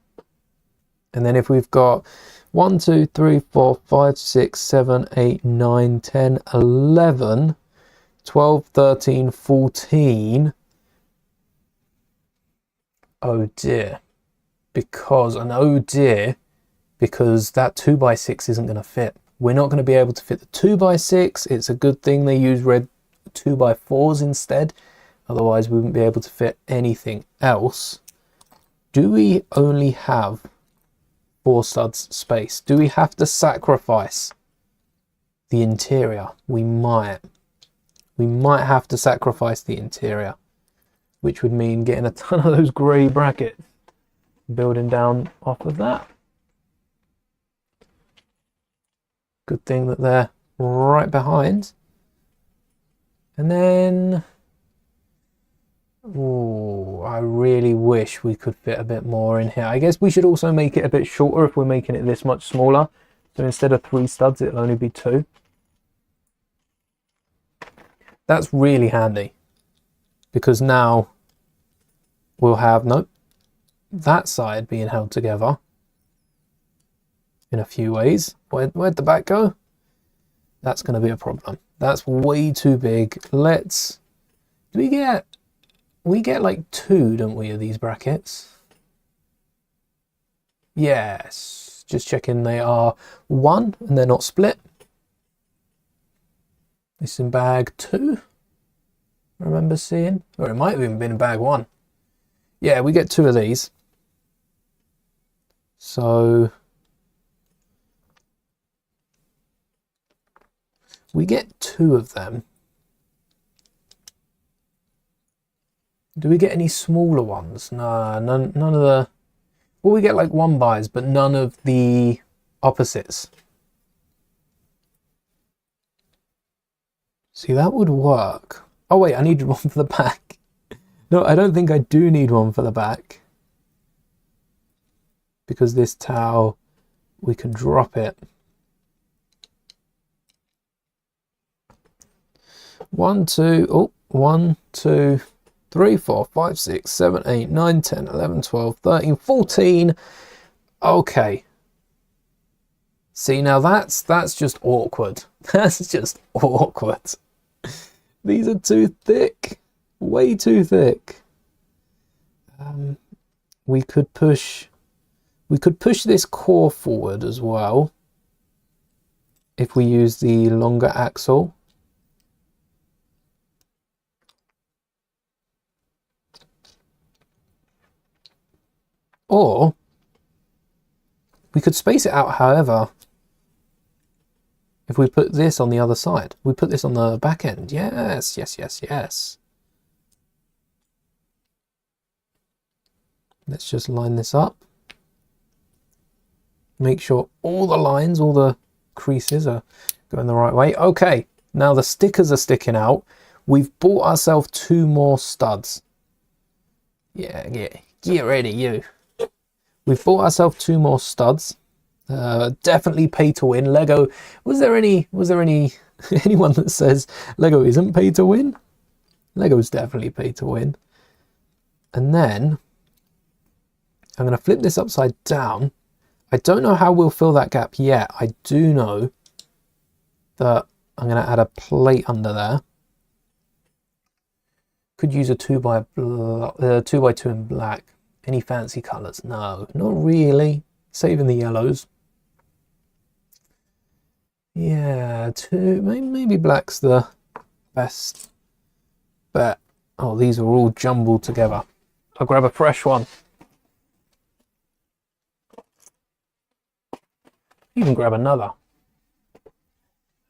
And then if we've got 1, 2, 3, 4, 5, 6, 7, 8, 9, 10, 11, 12, 13, 14. Oh dear. Because that 2x6 isn't going to fit. We're not going to be able to fit the 2x6. It's a good thing they use red 2x4s instead. Otherwise, we wouldn't be able to fit anything else. Do we only have 4 studs space? Do we have to sacrifice the interior? We might. We might have to sacrifice the interior, which would mean getting a ton of those grey brackets, building down off of that. Good thing that they're right behind. And then, oh, I really wish we could fit a bit more in here. I guess we should also make it a bit shorter if we're making it this much smaller. So instead of 3 studs, it'll only be 2. That's really handy, because now we'll have, nope, that side being held together in a few ways. Where'd the back go? That's going to be a problem. That's way too big. We get like 2, don't we, of these brackets? Yes, just checking they are 1 and they're not split. This in bag 2, I remember seeing, or it might have even been in bag 1. Yeah, we get 2 of these. So we get 2 of them. Do we get any smaller ones? No, none of the... Well, we get like 1 buys, but none of the opposites. See, that would work. Oh wait, I needed one for the back. No, I don't think I do need one for the back. Because this towel, we can drop it. 1, 2, oh, 1, 2, 3, 4, 5, 6, 7, 8, 9, 10, 11, 12, 13, 14. Okay. See, now that's just awkward. That's just awkward. These are too thick. Way too thick. We could push this core forward as well if we use the longer axle. Or we could space it out, however, if we put this on the other side. We put this on the back end. Yes, yes, yes, yes. Let's just line this up. Make sure all the lines, all the creases are going the right way. Okay, now the stickers are sticking out. We've bought ourselves 2 more studs. Yeah, get ready, you. We've bought ourselves 2 more studs. Definitely pay to win. Lego. Was there anyone that says Lego isn't pay to win? Lego's definitely pay to win. And then I'm going to flip this upside down. I don't know how we'll fill that gap yet. I do know that I'm going to add a plate under there. Could use a 2x2 in black. Any fancy colours? No, not really. Saving the yellows. Yeah, maybe black's the best bet. Oh, these are all jumbled together. I'll grab a fresh one. Even grab another.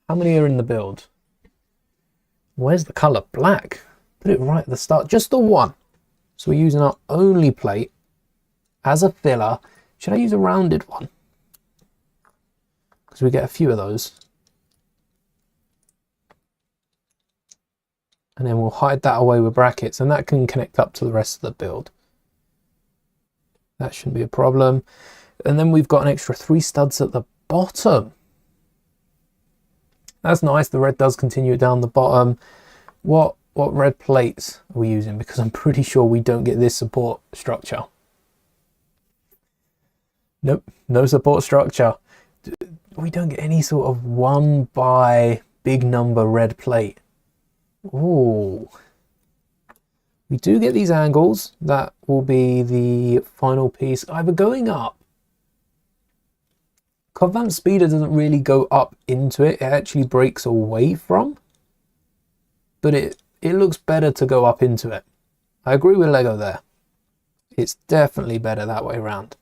How many are in the build? Where's the colour? Black. Put it right at the start. Just the one. So we're using our only plate as a filler. Should I use a rounded one? Because we get a few of those. And then we'll hide that away with brackets, and that can connect up to the rest of the build. That shouldn't be a problem. And then we've got an extra 3 studs at the bottom. That's nice. The red does continue down the bottom. What red plates are we using? Because I'm pretty sure we don't get this support structure. Nope, no support structure. We don't get any sort of 1 by big number red plate. Ooh. We do get these angles. That will be the final piece. Either going up. Convamp Speeder doesn't really go up into it. It actually breaks away from. But it looks better to go up into it. I agree with Lego there. It's definitely better that way around.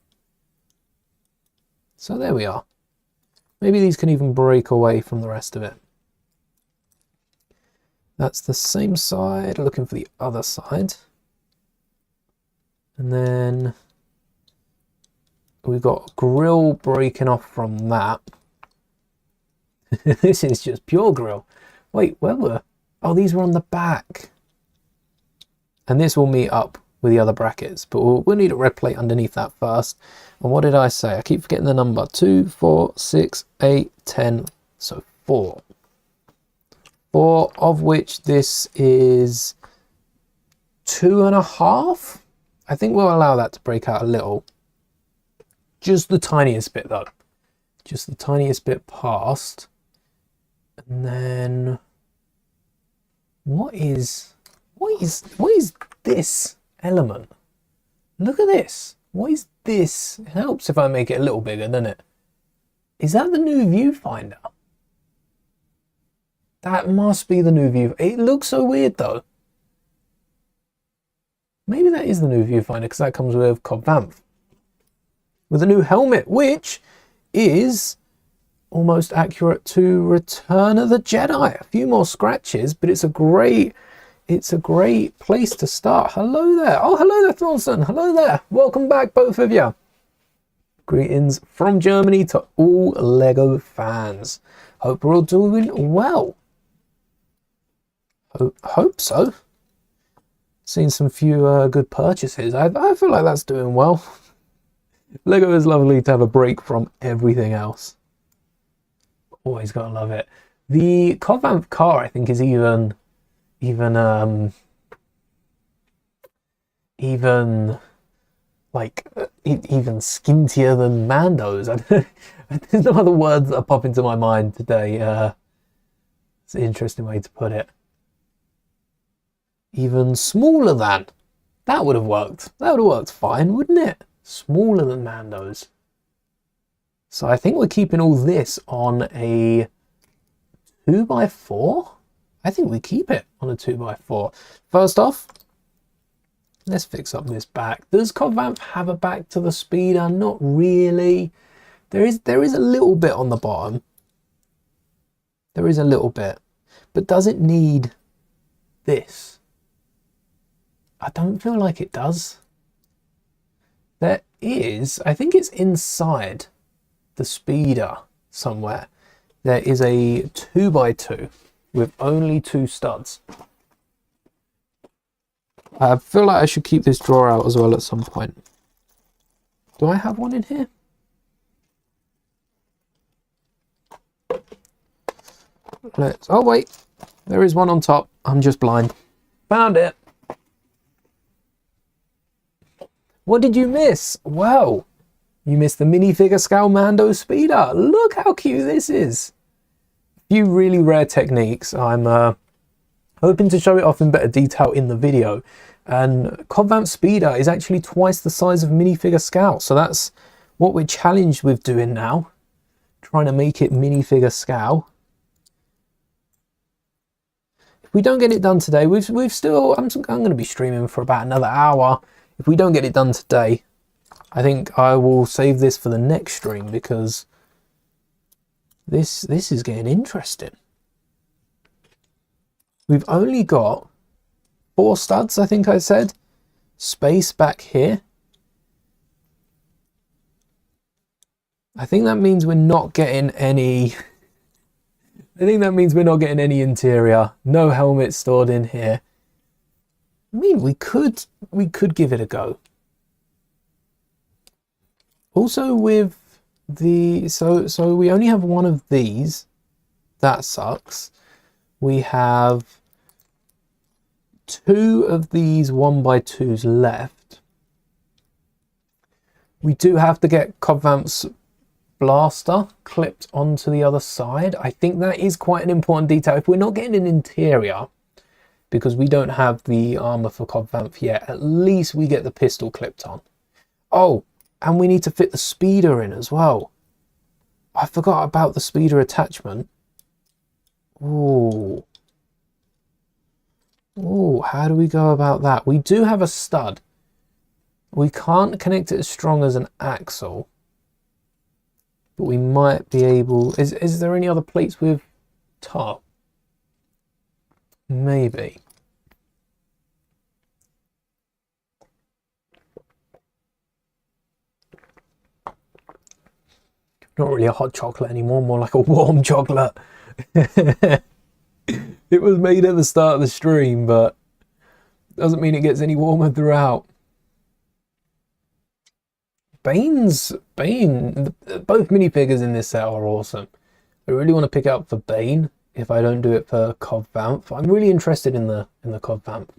So there we are. Maybe these can even break away from the rest of it. That's the same side, looking for the other side. And then we've got grill breaking off from that. This is just pure grill. Wait, where were? Oh, these were on the back. And this will meet up with the other brackets, but we'll need a red plate underneath that first. And what did I say? I keep forgetting the number. 2, 4, 6, 8, 10. So 4. 4, of which this is 2.5. I think we'll allow that to break out a little. Just the tiniest bit though. Just the tiniest bit past. And then what is this element? Look at this. What is this? It helps if I make it a little bigger, doesn't it? Is that the new viewfinder? That must be the new view. It looks so weird though. Maybe that is the new viewfinder because that comes with Convamp. With a new helmet, which is almost accurate to Return of the Jedi. A few more scratches, but it's a great place to start. Hello there. Oh, hello there, Thornton. Hello there. Welcome back, both of you. Greetings from Germany to all Lego fans. Hope we're all doing well. Hope so. Seen some few good purchases. I feel like that's doing well. Lego is lovely to have a break from everything else. Always gotta love it. The Covamp car, I think, is even like even skintier than Mando's. There's no other words that pop into my mind today. It's an interesting way to put it. Even smaller than. That would have worked. That would have worked fine, wouldn't it? Smaller than Mando's. So I think we're keeping all this on a 2x4. I think we keep it on a 2x4. First off, let's fix up this back. Does Covamp have a back to the speeder? Not really. There is a little bit on the bottom. There is a little bit. But does it need this? I don't feel like it does. There is, I think it's inside the speeder somewhere. There is a 2x2 with only 2 studs. I feel like I should keep this drawer out as well at some point. Do I have one in here? Oh wait, there is one on top. I'm just blind. Found it. What did you miss? Well, you missed the minifigure scale Mando speeder. Look how cute this is. A few really rare techniques. I'm hoping to show it off in better detail in the video. And Covamp speeder is actually twice the size of minifigure scale. So that's what we're challenged with doing now. Trying to make it minifigure scale. If we don't get it done today, we've still, I'm going to be streaming for about another hour. If we don't get it done today, I think I will save this for the next stream, because this is getting interesting. We've only got 4 studs, I think I said. Space back here. I think that means we're not getting any... I think that means we're not getting any interior. No helmet stored in here. I mean, we could give it a go. Also with the... So we only have one of these. That sucks. We have 2 of these 1x2s left. We do have to get Covamp's blaster clipped onto the other side. I think that is quite an important detail. If we're not getting an interior, because we don't have the armor for Covamp yet, at least we get the pistol clipped on. Oh, and we need to fit the speeder in as well. I forgot about the speeder attachment. Ooh. Ooh, how do we go about that? We do have a stud. We can't connect it as strong as an axle. But we might be able... Is there any other plates with top? Maybe. Not really a hot chocolate anymore, more like a warm chocolate. It was made at the start of the stream, but doesn't mean it gets any warmer throughout. Bane, both minifigures in this set are awesome. I really want to pick it up for Bane if I don't do it for Covamp. I'm really interested in the Covamp.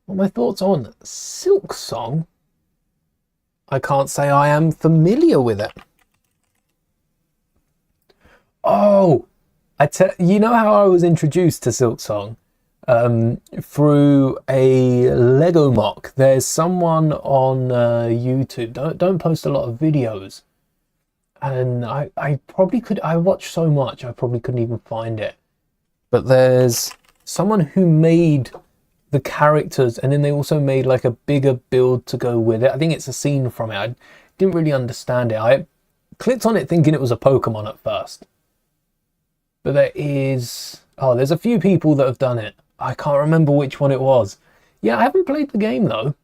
What are my thoughts on Silk Song? I can't say I am familiar with it. Oh, you know how I was introduced to Silk Song? Through a Lego mock. There's someone on YouTube, don't post a lot of videos, and I probably could, I watched so much I probably couldn't even find it, but there's someone who made the characters, and then they also made like a bigger build to go with it. I think it's a scene from it. I didn't really understand it. I clicked on it thinking it was a Pokemon at first, but there's a few people that have done it. I can't remember which one it was. Yeah, I haven't played the game though.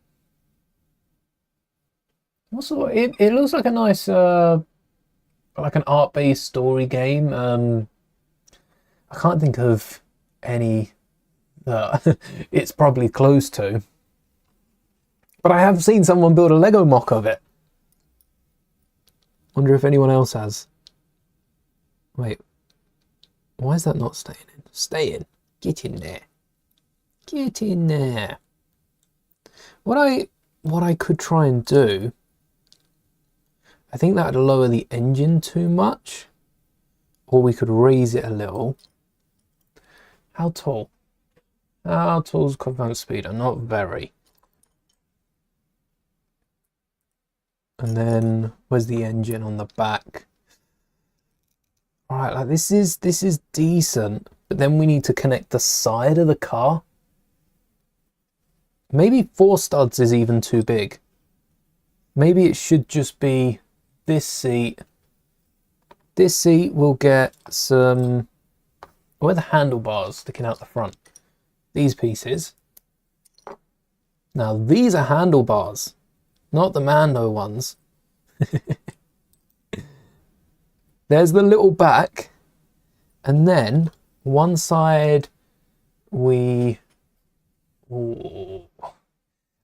Also, it looks like a nice, like an art-based story game. I can't think of any that it's probably close to. But I have seen someone build a Lego mock of it. Wonder if anyone else has. Wait, why is that not staying in? Stay in. Get in there. Get in there. What I could try and do, I think that would lower the engine too much. Or we could raise it a little. How tall? How tall is compound speeder? Not very. And then where's the engine on the back? All right, like this is decent, but then we need to connect the side of the car. Maybe 4 studs is even too big. Maybe it should just be this seat. This seat will get some, where are the handlebars sticking out the front? These pieces. Now these are handlebars, not the Mando ones. There's the little back, and then one side I'm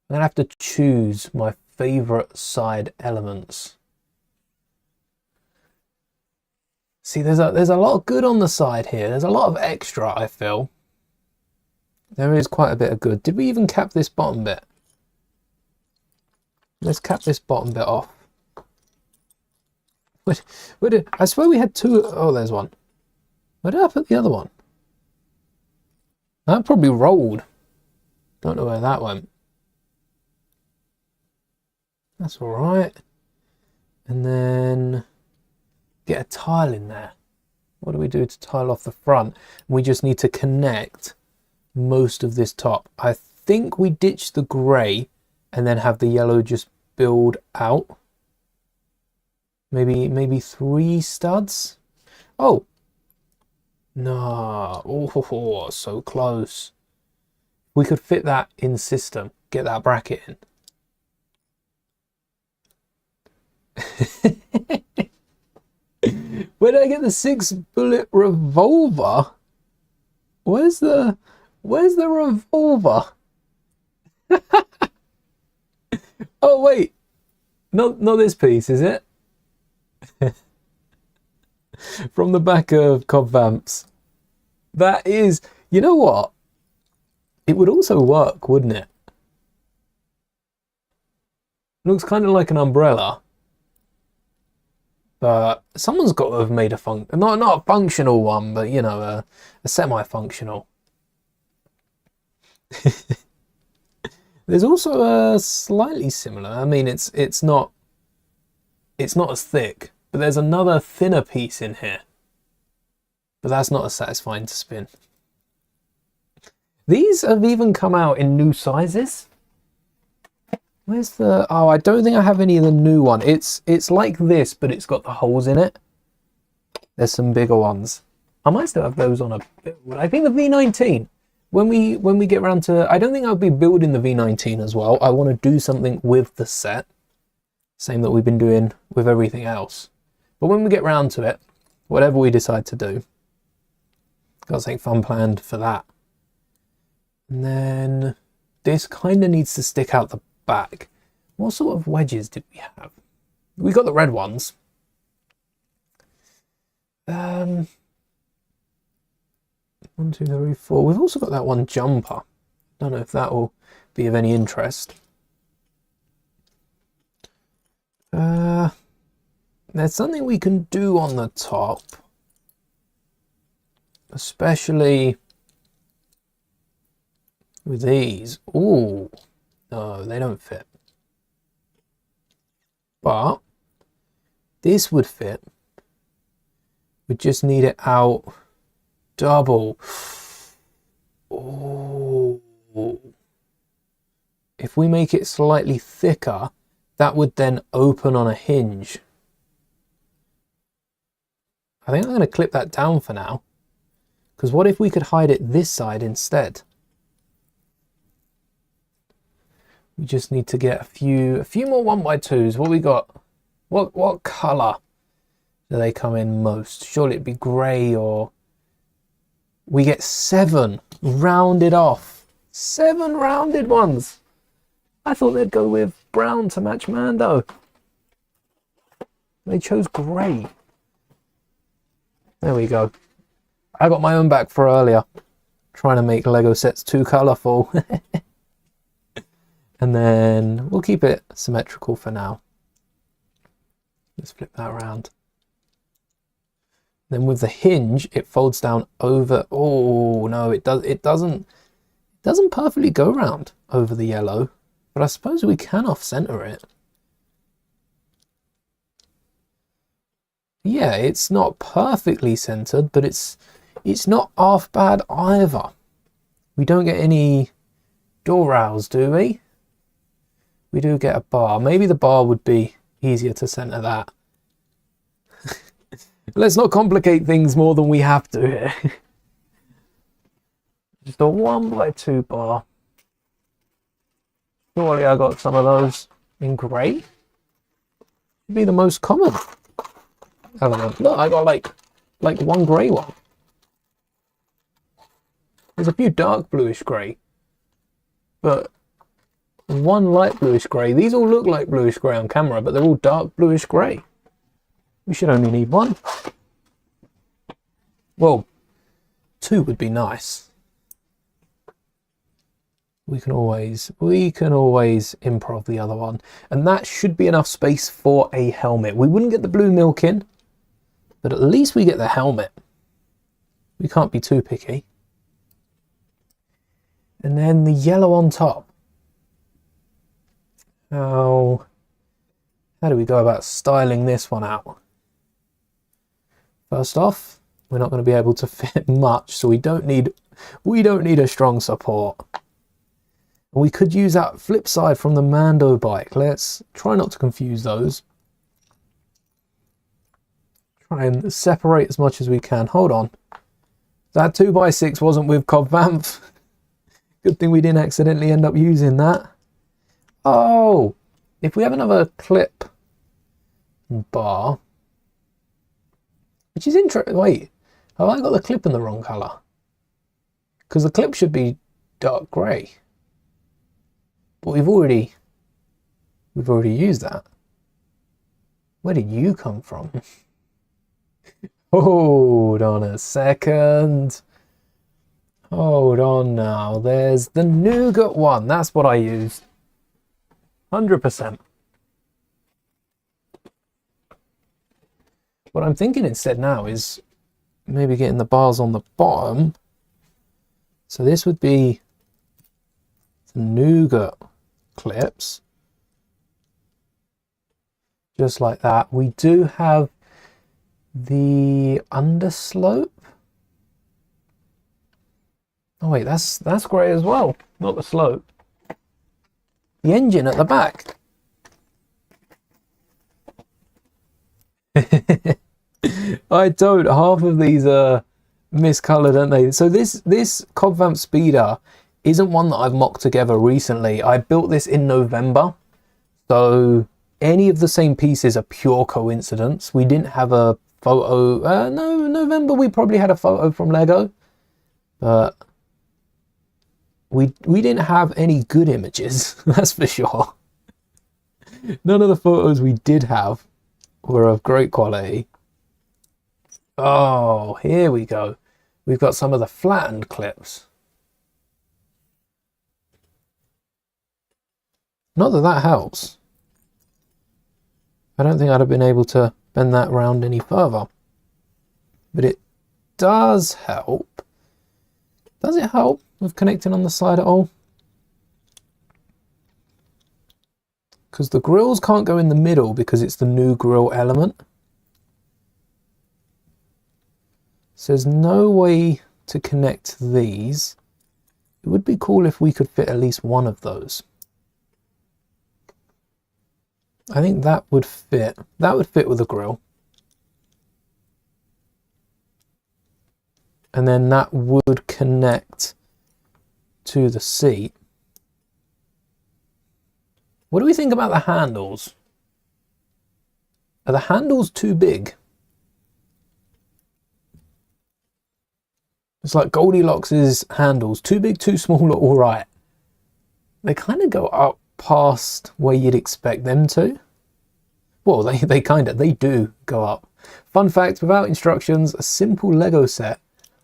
gonna have to choose my favorite side elements. See, there's a lot of good on the side here. There's a lot of extra, I feel. There is quite a bit of good. Did we even cap this bottom bit? Let's cap this bottom bit off. I swear we had 2. Oh, there's one. Where did I put the other one? That probably rolled. Don't know where that went. That's all right. And then get a tile in there. What do we do to tile off the front? We just need to connect most of this top. I think we ditch the grey and then have the yellow just build out. Maybe 3 studs. Oh no! Oh, so close. We could fit that in system. Get that bracket in. Where did I get the 6-bullet revolver? Where's the revolver? Oh wait, not this piece, is it? From the back of Cobb Vamps. That is, you know what? It would also work, wouldn't it? Looks kind of like an umbrella. But someone's got to have made a not a functional one, but you know, a semi-functional. There's also a slightly similar. I mean, it's not as thick, but there's another thinner piece in here. But that's not as satisfying to spin. These have even come out in new sizes. Where's the... Oh, I don't think I have any of the new one. It's like this, but it's got the holes in it. There's some bigger ones. I might still have those on a build. I think the V19, when we get around to... I don't think I'll be building the V19 as well. I want to do something with the set. Same that we've been doing with everything else. But when we get round to it, whatever we decide to do, got something fun planned for that. And then this kind of needs to stick out the back. What sort of wedges did we have? We got the red ones. 1, 2, 3, 4. We've also got that one jumper. Don't know if that will be of any interest. There's something we can do on the top, especially with these. Ooh, no, they don't fit. But this would fit. We just need it out double. Oh, if we make it slightly thicker, that would then open on a hinge. I think I'm going to clip that down for now, because what if we could hide it this side instead? We just need to get a few more 1x2s. What we got? What colour do they come in most? Surely it'd be grey or we get 7 rounded off. 7 rounded ones. I thought they'd go with brown to match Mando. They chose grey. There we go. I got my own back for earlier, trying to make Lego sets too colourful. And then we'll keep it symmetrical for now. Let's flip that around. Then with the hinge, it folds down over. Oh no, it doesn't perfectly go round over the yellow, but I suppose we can off-center it. Yeah, it's not perfectly centered, but it's not half bad either. We don't get any door rails, do we? We do get a bar. Maybe the bar would be easier to center that. Let's not complicate things more than we have to here. Just a 1x2 bar. Surely I got some of those in grey. Should be the most common element. Look, I got like one grey one. There's a few dark bluish grey, but one light bluish grey. These all look like bluish grey on camera, but they're all dark bluish grey. We should only need one. Well, 2 would be nice. We can always improv the other one, and that should be enough space for a helmet. We wouldn't get the blue milk in, but at least we get the helmet. We can't be too picky. And then the yellow on top. How do we go about styling this one out? First off, we're not going to be able to fit much, so we don't need a strong support. And we could use that flip side from the Mando bike. Let's try not to confuse those. Try and separate as much as we can. Hold on. That 2x6 wasn't with Cobb Vanth. Good thing we didn't accidentally end up using that. Oh, if we have another clip bar, which is interesting. Wait, have I got the clip in the wrong colour? Because the clip should be dark grey. But we've already used that. Where did you come from? Hold on a second. Hold on now. There's the nougat one. That's what I used. 100%. What I'm thinking instead now is maybe getting the bars on the bottom. So this would be the nougat clips. Just like that. We do have the underslope. Oh wait, that's grey as well, not the slope. The engine at the back. I don't. Half of these are miscoloured, aren't they? So this Cobb Vanth Speeder isn't one that I've mocked together recently. I built this in November, so any of the same pieces are pure coincidence. We didn't have a photo. No, November we probably had a photo from Lego, but we didn't have any good images. That's for sure. None of the photos we did have were of great quality. Oh, here we go. We've got some of the flattened clips. Not that that helps. I don't think I'd have been able to bend that round any further. But it does help. Does it help with connecting on the side at all? Because the grills can't go in the middle because it's the new grill element. So there's no way to connect these. It would be cool if we could fit at least one of those. I think that would fit. That would fit with the grill. And then that would connect to the seat. What do we think about the handles? Are the handles too big? It's like Goldilocks' handles. Too big, too small are all right. They kind of go up past where you'd expect them to. Well, they do go up. Fun fact, without instructions, a simple Lego set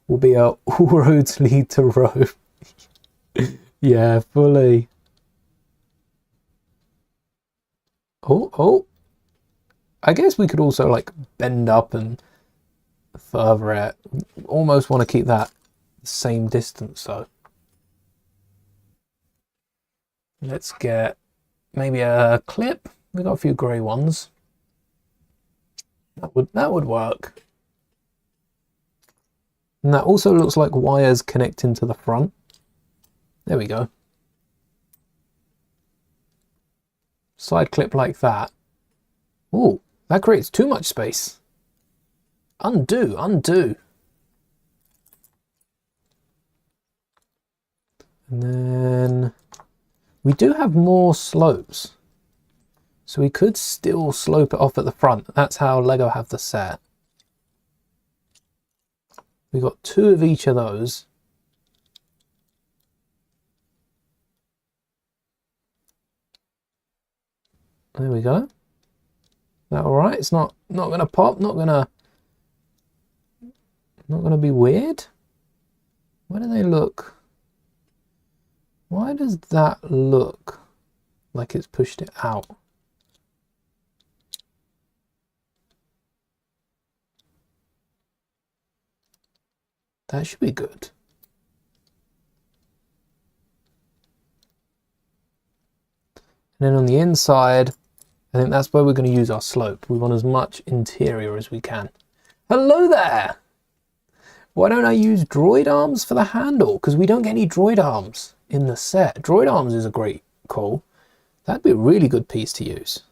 will be a all roads lead to Rome. Yeah, fully. Oh. I guess we could also like bend up and further it. Almost want to keep that same distance though. Let's get maybe a clip. We've got a few grey ones. That would work. And that also looks like wires connecting to the front. There we go. Side clip like that. Ooh, that creates too much space. Undo. And then we do have more slopes. So we could still slope it off at the front. That's how Lego have the set. We got 2 of each of those. There we go. That all right? It's not gonna pop. Not gonna be weird. Why do they look? Why does that look like it's pushed it out? That should be good. And then on the inside, I think that's where we're going to use our slope. We want as much interior as we can. Hello there! Why don't I use droid arms for the handle? Because we don't get any droid arms in the set. Droid arms is a great call. That'd be a really good piece to use.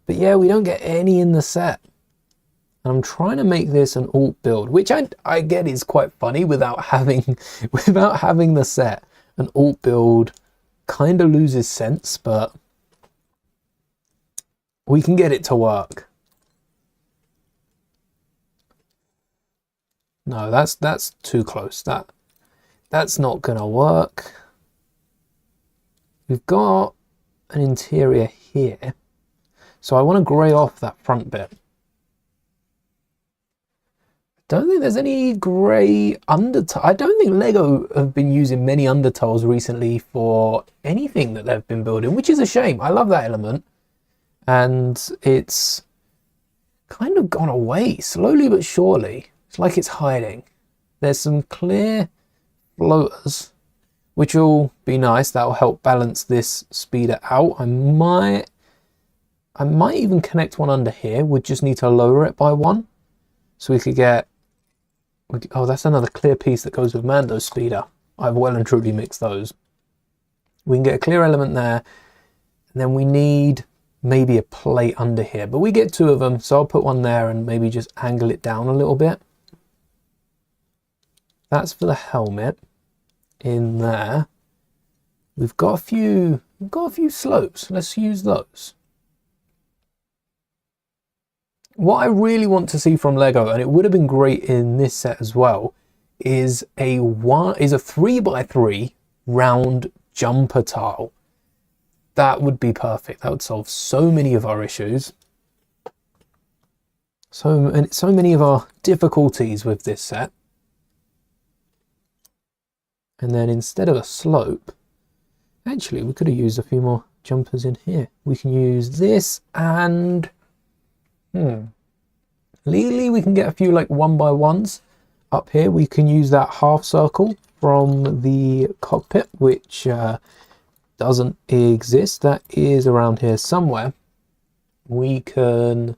But yeah, we don't get any in the set. And I'm trying to make this an alt build, which I get is quite funny without having the set. An alt build kind of loses sense, but we can get it to work. No, that's too close. That's not gonna work. We've got an interior here, so I want to grey off that front bit. Don't think there's any grey undertow. I don't think Lego have been using many undertows recently for anything that they've been building, which is a shame. I love that element, and it's kind of gone away slowly but surely. It's like it's hiding. There's some clear floaters, which will be nice. That will help balance this speeder out. I might even connect one under here. We just need to lower it by 1, so we could get. Oh, that's another clear piece that goes with Mando's speeder. I've well and truly mixed those. We can get a clear element there, and then we need maybe a plate under here, but we get 2 of them, so I'll put one there and maybe just angle it down a little bit. That's for the helmet. In there, we've got a few slopes. Let's use those. What I really want to see from Lego, and it would have been great in this set as well, is a 3x3 round jumper tile. That would be perfect. That would solve so many of our issues. So many of our difficulties with this set. And then instead of a slope, actually we could have used a few more jumpers in here. We can use this, and legally we can get a few like 1x1s up here. We can use that half circle from the cockpit, which doesn't exist. That is around here somewhere. We can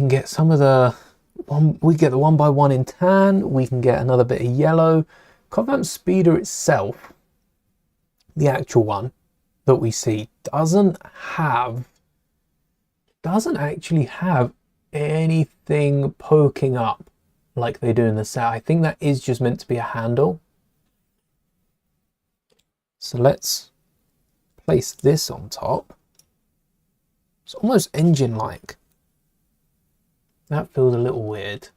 get some of the we get the 1x1 in tan. We can get another bit of yellow. Cobham Speeder itself, the actual one that we see, doesn't actually have anything poking up like they do in the set. I think that is just meant to be a handle. So let's place this on top. It's almost engine-like. That feels a little weird.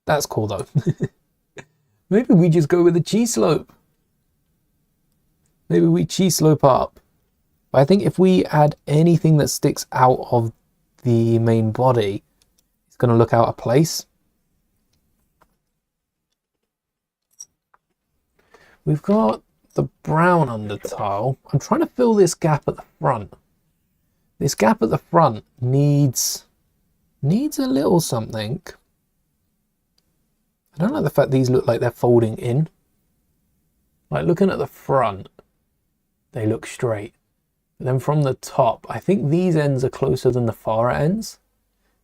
That's cool though. Maybe we just go with the cheese slope. Maybe we cheese slope up. But I think if we add anything that sticks out of the main body, it's going to look out of place. We've got the brown under tile. I'm trying to fill this gap at the front. This gap at the front needs a little something. I don't like the fact these look like they're folding in. Like looking at the front, they look straight. But then from the top, I think these ends are closer than the far ends.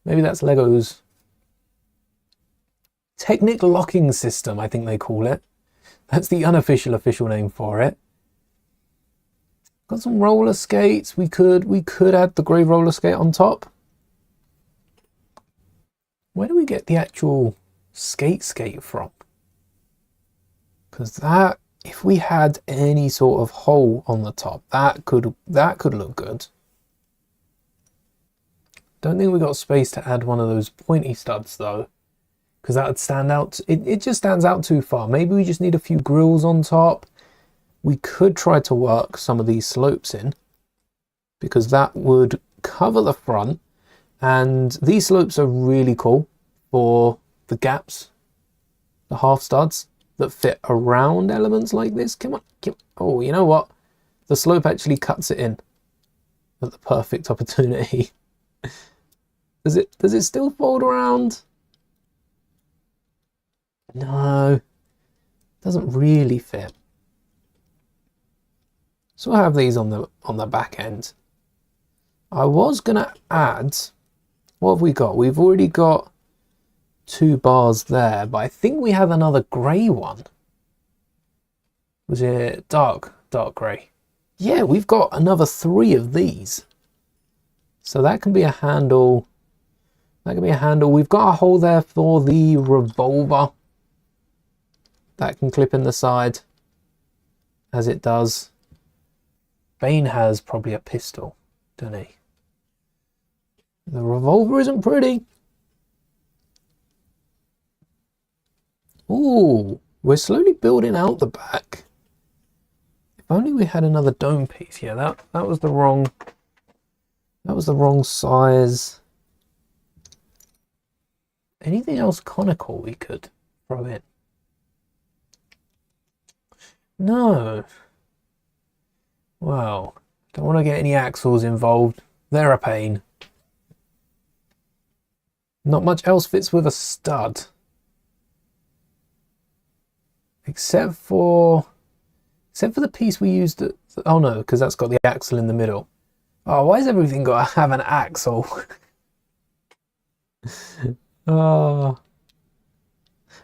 Maybe that's Lego's technic locking system, I think they call it. That's the unofficial official name for it. Got some roller skates. We could add the grey roller skate on top. Where do we get the actual skate from? Because that, if we had any sort of hole on the top, that could look good. Don't think we got space to add one of those pointy studs though, because that would stand out. It just stands out too far. Maybe we just need a few grills on top. We could try to work some of these slopes in, because that would cover the front, and these slopes are really cool for the gaps, the half studs that fit around elements like this. Come on. Oh, you know what? The slope actually cuts it in at the perfect opportunity. Does it still fold around? No, it doesn't really fit. So I have these on the back end. I was gonna add, what have we got? We've already got 2 bars there, but I think we have another grey one. Was it dark grey? Yeah, we've got another 3 of these. So that can be a handle. That can be a handle. We've got a hole there for the revolver. That can clip in the side, as it does. Bane has probably a pistol, doesn't he? The revolver isn't pretty. Ooh, we're slowly building out the back. If only we had another dome piece. Yeah, that was the wrong size. Anything else conical we could throw in? No. Well, don't want to get any axles involved. They're a pain. Not much else fits with a stud. Except for the piece we used at, oh no, because that's got the axle in the middle. Oh, why has everything got to have an axle? Oh.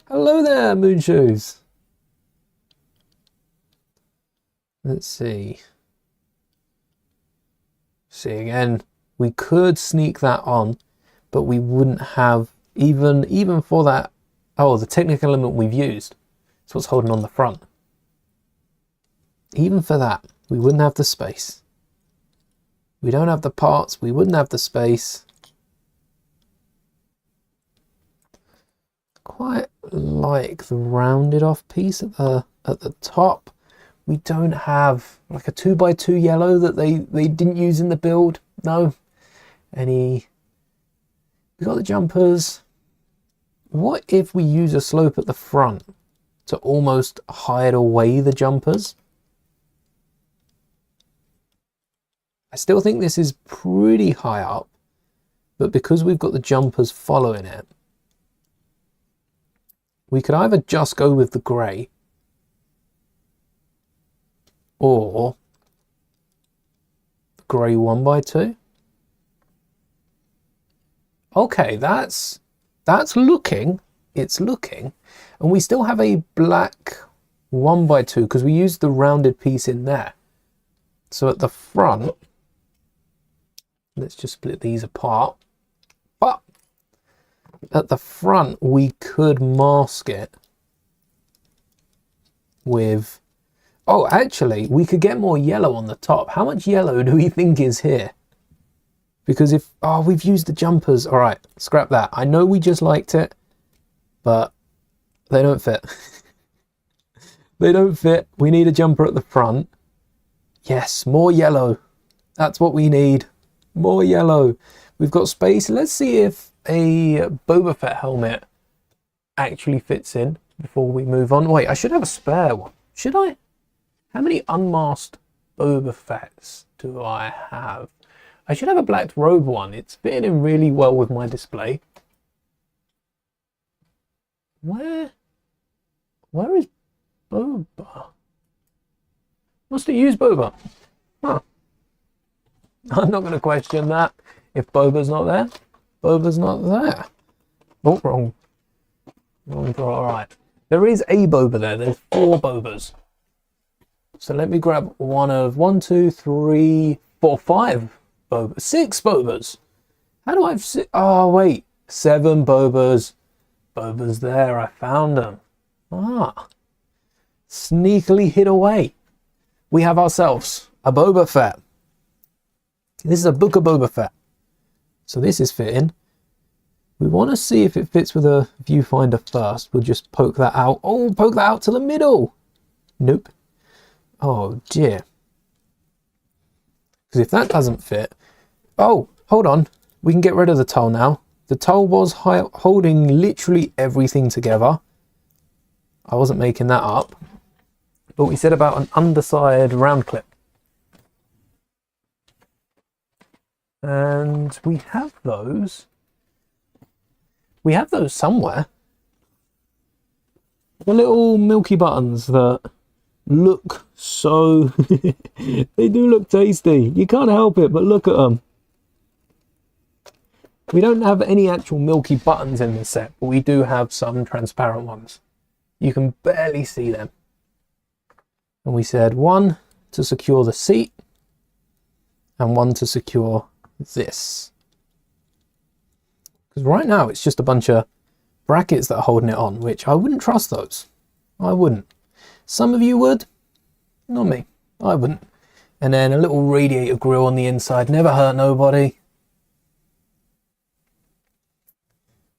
Hello there, Moonshoes. Let's see. See again, we could sneak that on, but we wouldn't have even for that. Oh, the technical element we've used. It's what's holding on the front. Even for that, we wouldn't have the space. We don't have the parts, we wouldn't have the space. Quite like the rounded off piece at the top. We don't have like a 2x2 yellow that they didn't use in the build. No. We got the jumpers. What if we use a slope at the front to almost hide away the jumpers? I still think this is pretty high up, but because we've got the jumpers following it, we could either just go with the grey or the grey 1x2. Okay, that's looking. It's looking, and we still have a black 1x2 because we used the rounded piece in there. So at the front, let's just split these apart. But at the front, we could mask it with, oh, actually, we could get more yellow on the top. How much yellow do we think is here? Because if, oh, we've used the jumpers. All right, scrap that. I know we just liked it, but they don't fit. They don't fit. We need a jumper at the front. Yes, more yellow. That's what we need. More yellow. We've got space. Let's see if a Boba Fett helmet actually fits in before we move on. Wait, I should have a spare one. Should I? How many unmasked Boba Fetts do I have? I should have a black robe one. It's fitting in really well with my display. Where is Boba? Must have used Boba. Huh. I'm not going to question that. If Boba's not there, Boba's not there. Oh, wrong. Wrong drawer. All right. There is a Boba there. There's 4 Bobas. So let me grab one of 1, 2, 3, 4, 5 Bobas. 6 Bobas. How do I have oh, wait. 7 Bobas. Boba's there. I found them. Ah. Sneakily hid away. We have ourselves a Boba Fett. This is a Book of Boba Fett. So this is fitting. We want to see if it fits with a viewfinder first. We'll just poke that out. Oh, poke that out to the middle. Nope. Oh dear. Because if that doesn't fit... Oh, hold on. We can get rid of the tulle now. The tulle was holding literally everything together. I wasn't making that up. But we said about an underside round clip. And we have those. We have those somewhere. The little milky buttons that look so... they do look tasty. You can't help it but look at them. We don't have any actual milky buttons in this set, but we do have some transparent ones. You can barely see them. And we said 1 to secure the seat and 1 to secure this. Because right now it's just a bunch of brackets that are holding it on, which I wouldn't trust those. I wouldn't. Some of you would, not me. I wouldn't. And then a little radiator grill on the inside, never hurt nobody.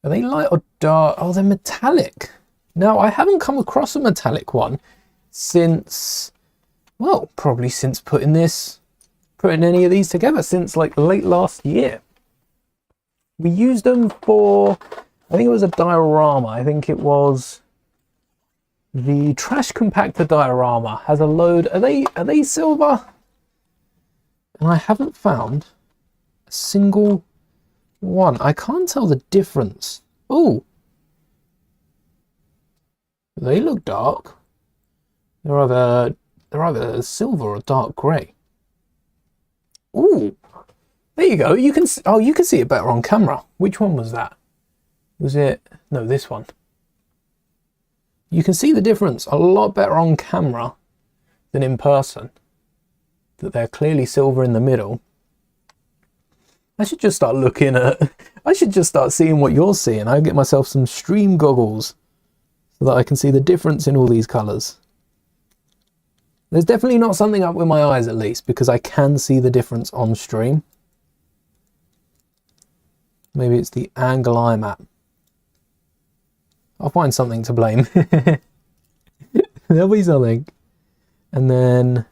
Are they light or dark? Oh, they're metallic. Now, I haven't come across a metallic one since, well, probably since putting any of these together, since like late last year. We used them for, I think it was a diorama. I think it was the trash compactor diorama. Has a load. Are they silver? And I haven't found a single one. I can't tell the difference. Oh, they look dark. They're either silver or dark grey. Ooh, there you go. You can see it better on camera. Which one was that? Was it? No, this one. You can see the difference a lot better on camera than in person. That they're clearly silver in the middle. I should just start seeing what you're seeing. I'll get myself some stream goggles so that I can see the difference in all these colours. There's definitely not something up with my eyes, at least, because I can see the difference on stream. Maybe it's the angle I'm at. I'll find something to blame. There'll be something. And then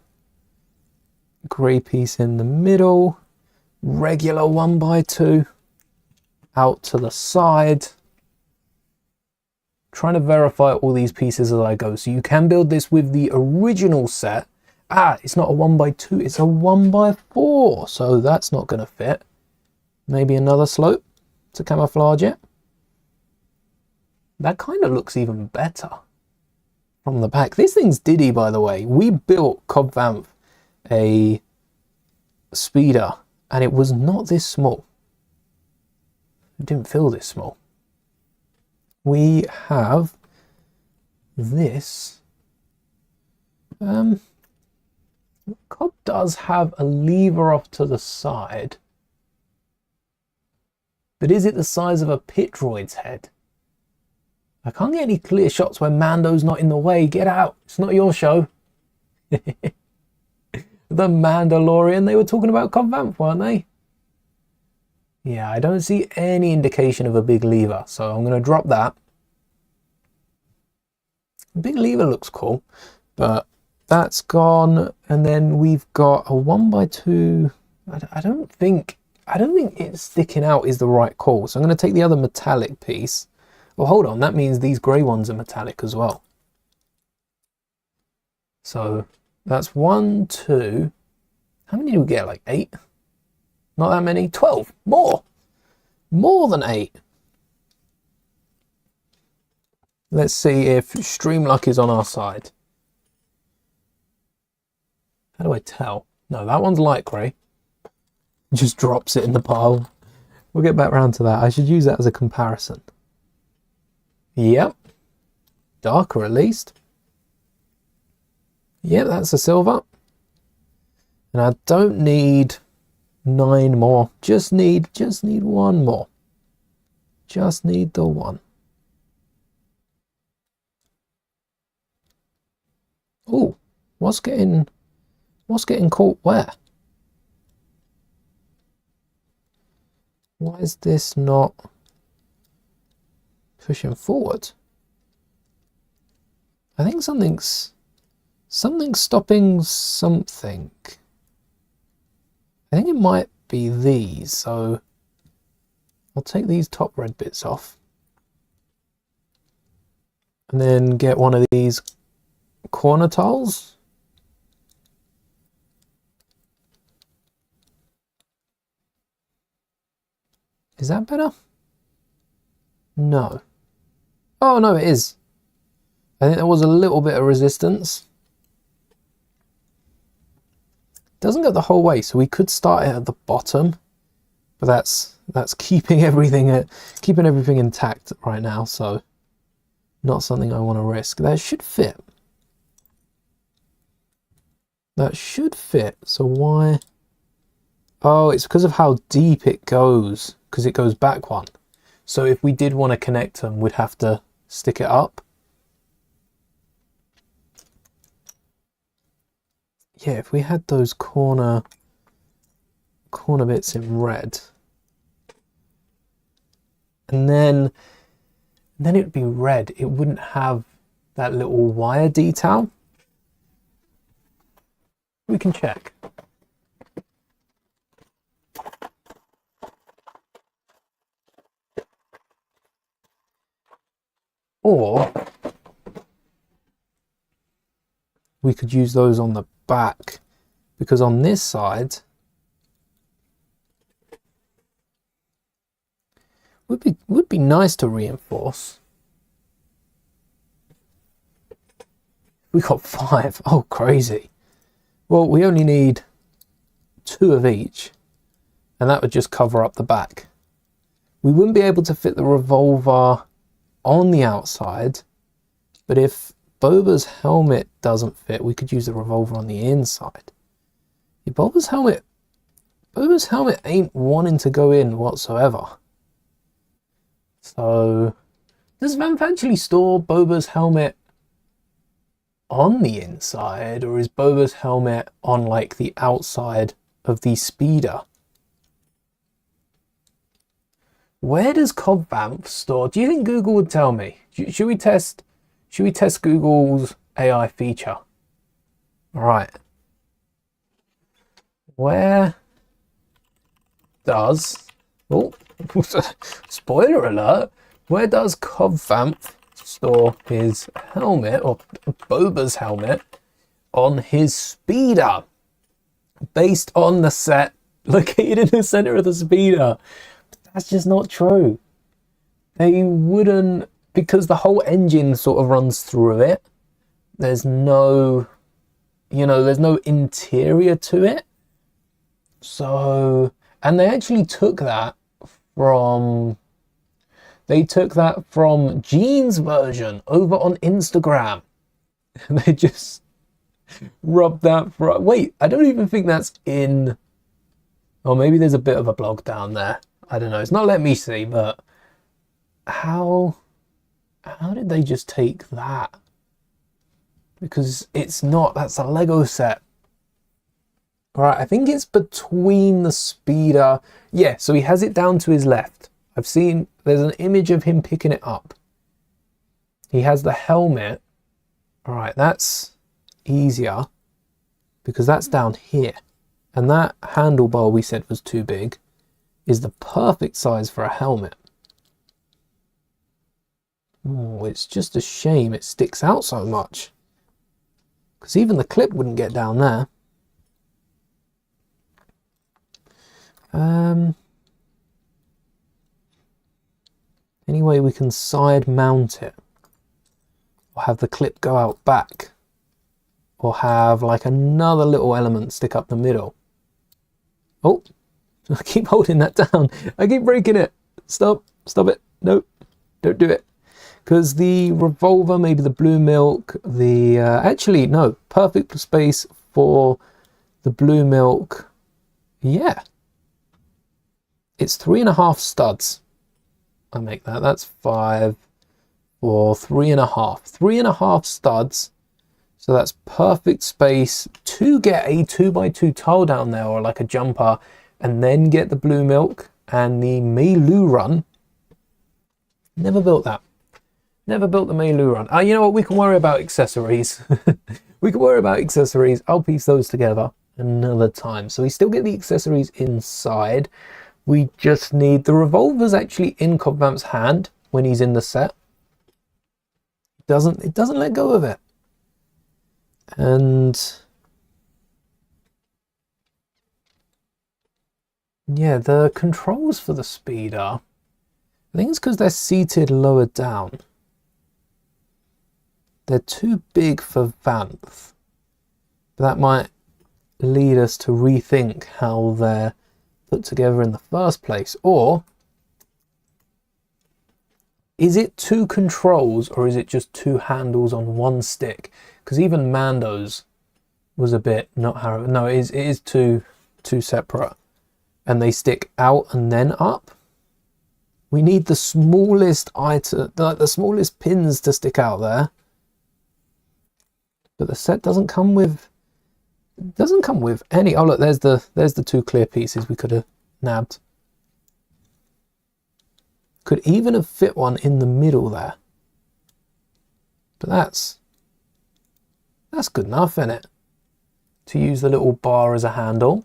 grey piece in the middle. Regular 1x2 out to the side. Trying to verify all these pieces as I go. So you can build this with the original set. Ah, it's not a 1x2, it's a 1x4. So that's not going to fit. Maybe another slope to camouflage it. That kind of looks even better from the back. This thing's diddy, by the way. We built Cobb Vanth a speeder. And it was not this small. It didn't feel this small. We have this. Cobb does have a lever off to the side. But is it the size of a pit droid's head? I can't get any clear shots when Mando's not in the way. Get out. It's not your show. The Mandalorian, they were talking about Cobb Vanth, weren't they? Yeah, I don't see any indication of a big lever, so I'm going to drop that. big lever looks cool, but that's gone. And then we've got a 1x2. I don't think it's sticking out is the right call. So I'm going to take the other metallic piece. Well, hold on, that means these grey ones are metallic as well. So that's 1, 2. How many do we get? Like 8? Not that many. 12. More than 8. Let's see if Stream Luck is on our side. How do I tell? No, that one's light grey. Just drops it in the pile. We'll get back around to that. I should use that as a comparison. Yep. Darker at least. Yep, that's a silver. And I don't need 9 more. Just need 1 more. Just need the 1. Oh, what's getting caught where? Why is this not pushing forward? I think something's stopping something. I think it might be these, so I'll take these top red bits off and then get one of these corner tiles. Is that better? No. Oh no, it is. I think there was a little bit of resistance. Doesn't go the whole way, so we could start it at the bottom, but that's keeping everything intact right now, so not something I want to risk. That should fit. That should fit. So why? Oh, it's because of how deep it goes, because it goes back one. So if we did want to connect them, we'd have to stick it up. Yeah, if we had those corner bits in red, and then it would be red. It wouldn't have that little wire detail. We can check. Or we could use those on the back, because on this side would be nice to reinforce. We got 5. Oh, crazy. Well, we only need 2 of each, and that would just cover up the back. We wouldn't be able to fit the revolver on the outside, but if Boba's helmet doesn't fit, we could use the revolver on the inside. Yeah, Boba's helmet ain't wanting to go in whatsoever. So, does Vamp actually store Boba's helmet on the inside, or is Boba's helmet on like the outside of the speeder? Where does Cobb Vamp store? Do you think Google would tell me? Should we test Google's AI feature? All right. Where does, oh, spoiler alert, where does Cobb Vamp store his helmet, or Boba's helmet, on his speeder? Based on the set located in the center of the speeder. That's just not true. They wouldn't, because the whole engine sort of runs through it. There's no, there's no interior to it. So, and they actually took that from Gene's version over on Instagram. And they just rubbed that for, wait, I don't even think that's in, or maybe there's a bit of a blog down there. I don't know. It's not letting me see, but how did they just take that? Because it's not, that's a Lego set. All right, I think it's between the speeder. Yeah, so he has it down to his left. I've seen, there's an image of him picking it up. He has the helmet All right, that's easier because that's down here. And that handlebar we said was too big is the perfect size for a helmet. Oh, it's just a shame it sticks out so much, because even the clip wouldn't get down there. Any way we can side mount it, or have the clip go out back, or have like another little element stick up the middle. Oh, I keep holding that down. I keep breaking it. Stop it. Nope, don't do it. Because the revolver, maybe the blue milk, the actually no, perfect space for the blue milk. Yeah, it's 3.5 studs. I make that. That's 5 or 3.5. 3.5 studs. So that's perfect space to get a 2x2 tile down there, or like a jumper, and then get the blue milk and the Meilu run. Never built that. Never built the Meilu run. You know what? We can worry about accessories. We can worry about accessories. I'll piece those together another time. So we still get the accessories inside. We just need the revolver's actually in Cobvamp's hand when he's in the set. It doesn't let go of it. And yeah, the controls for the speeder, I think it's because they're seated lower down. They're too big for Vanth. But that might lead us to rethink how they're put together in the first place. Or is it 2 controls, or is it just 2 handles on 1 stick? Because even Mando's was a bit not how. No, it is two separate, and they stick out and then up. We need the smallest item, the smallest pins to stick out there. But the set doesn't come with any. Oh look, there's the 2 clear pieces we could have nabbed. Could even have fit one in the middle there. But that's good enough, isn't it? To use the little bar as a handle.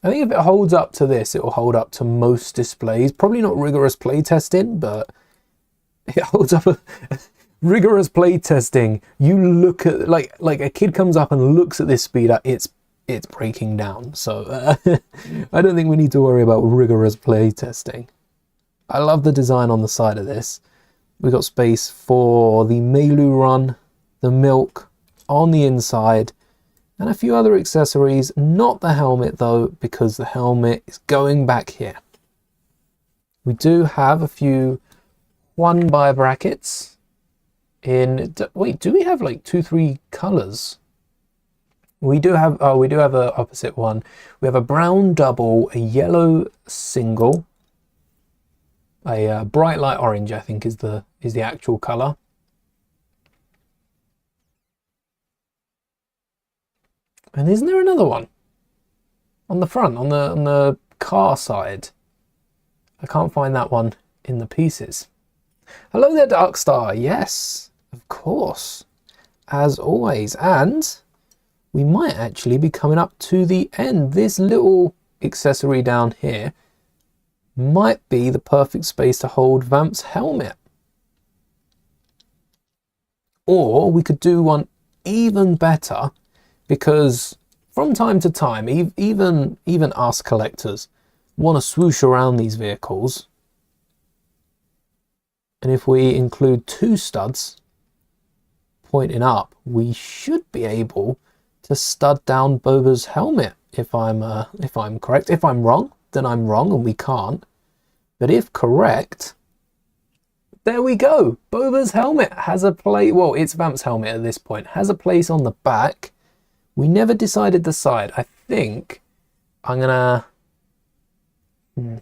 I think if it holds up to this, it will hold up to most displays. Probably not rigorous play testing, but it holds up. Rigorous play testing. You look at like a kid comes up and looks at this speeder, it's breaking down. So I don't think we need to worry about rigorous play testing. I love the design on the side of this. We got space for the Meilu run, the milk on the inside, and a few other accessories. Not the helmet though, because the helmet is going back here. We do have a few 1x brackets in. Wait, do we have like 2-3 colors? We do have. Oh, we do have a opposite one. We have a brown double, a yellow single, a bright light orange, I think is the actual color. And isn't there another one on the front, on the car side? I can't find that one in the pieces. Hello there, Darkstar. Yes, of course, as always. And we might actually be coming up to the end. This little accessory down here might be the perfect space to hold Vamp's helmet. Or we could do one even better, because from time to time, even us collectors want to swoosh around these vehicles. And if we include 2 studs pointing up, we should be able to stud down Boba's helmet. If I'm correct. If I'm wrong, then I'm wrong and we can't. But if correct, there we go. Boba's helmet has a place. Well, it's Vamp's helmet at this point. Has a place on the back. We never decided the side. I think I'm gonna.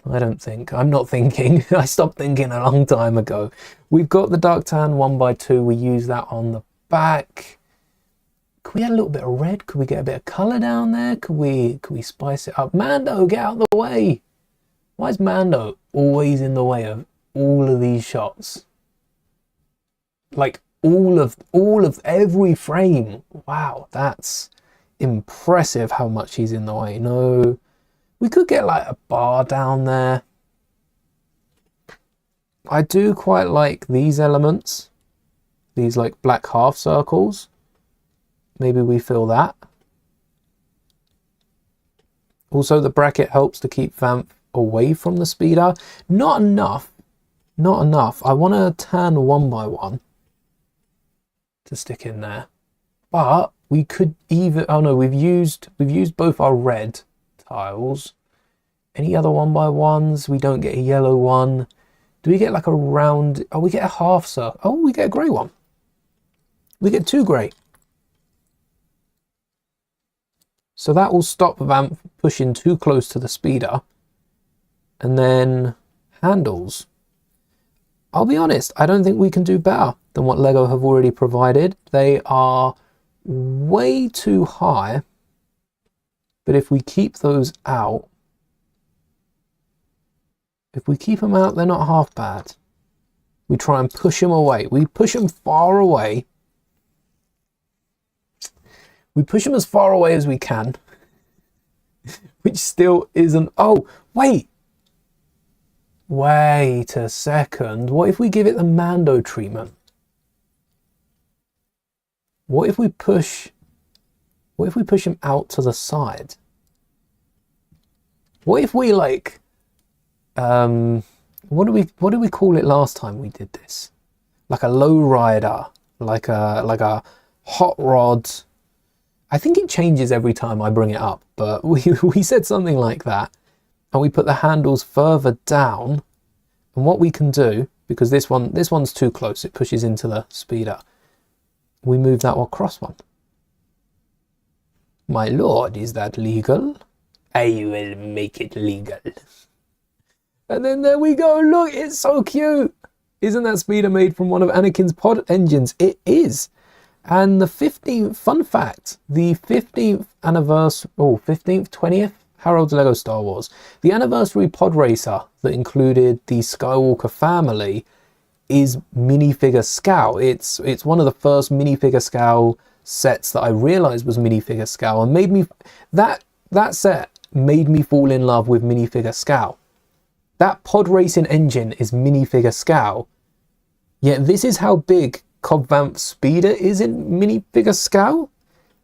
I don't think. I'm not thinking. I stopped thinking a long time ago. We've got the dark tan 1x2. We use that on the back. Could we add a little bit of red? Could we get a bit of colour down there? Could we spice it up? Mando, get out of the way! Why is Mando always in the way of all of these shots? like all of every frame. Wow, that's impressive how much he's in the way. No, we could get like a bar down there. I do quite like these elements, these like black half circles. Maybe we fill that. Also, the bracket helps to keep Vamp away from the speeder. Not enough. Not enough. I want to tan 1x1 to stick in there. But we could even... Oh no, we've used both our red tiles. Any other 1x1s? We don't get a yellow one. Do we get like a round... Oh, we get a half circle. Oh, we get a grey one. We get 2 grey. So that will stop Vamp pushing too close to the speeder. And then handles. I'll be honest, I don't think we can do better than what LEGO have already provided. They are way too high. But if we keep those out, if we keep them out, they're not half bad. We try and push them away. We push them far away. We push them as far away as we can, which still isn't... Oh, wait. Wait a second. What if we give it the Mando treatment? What if we push him out to the side? What if we like... what did we call it last time we did this? Like a low rider, like a hot rod... I think it changes every time I bring it up, but we said something like that, and we put the handles further down. And what we can do, because this one's too close, it pushes into the speeder, we move that across one. My lord, is that legal? I will make it legal. And then there we go. Look, it's so cute. Isn't that speeder made from one of Anakin's pod engines? It is. And the 15th, fun fact, the 15th anniversary, 15th, 20th, Harold's Lego Star Wars, the anniversary pod racer that included the Skywalker family is minifigure scale. It's one of the first minifigure scale sets that I realized was minifigure scale, and made me, that set made me fall in love with minifigure scale. That pod racing engine is minifigure scale, yet this is how big Cobb Vanth's speeder is in minifigure scale,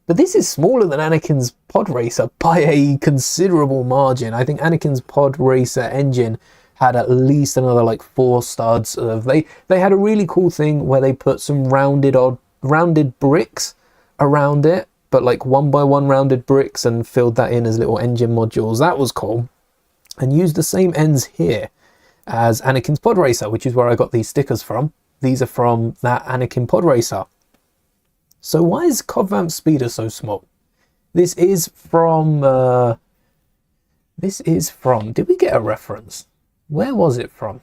but this is smaller than Anakin's pod racer by a considerable margin. I think Anakin's pod racer engine had at least another like 4 studs of... They had a really cool thing where they put some rounded bricks around it, but like 1x1 rounded bricks, and filled that in as little engine modules. That was cool. And used the same ends here as Anakin's pod racer, which is where I got these stickers from. These are from that Anakin pod racer. So why is Cobb Vanth's speeder so small? This is from... Did we get a reference? Where was it from?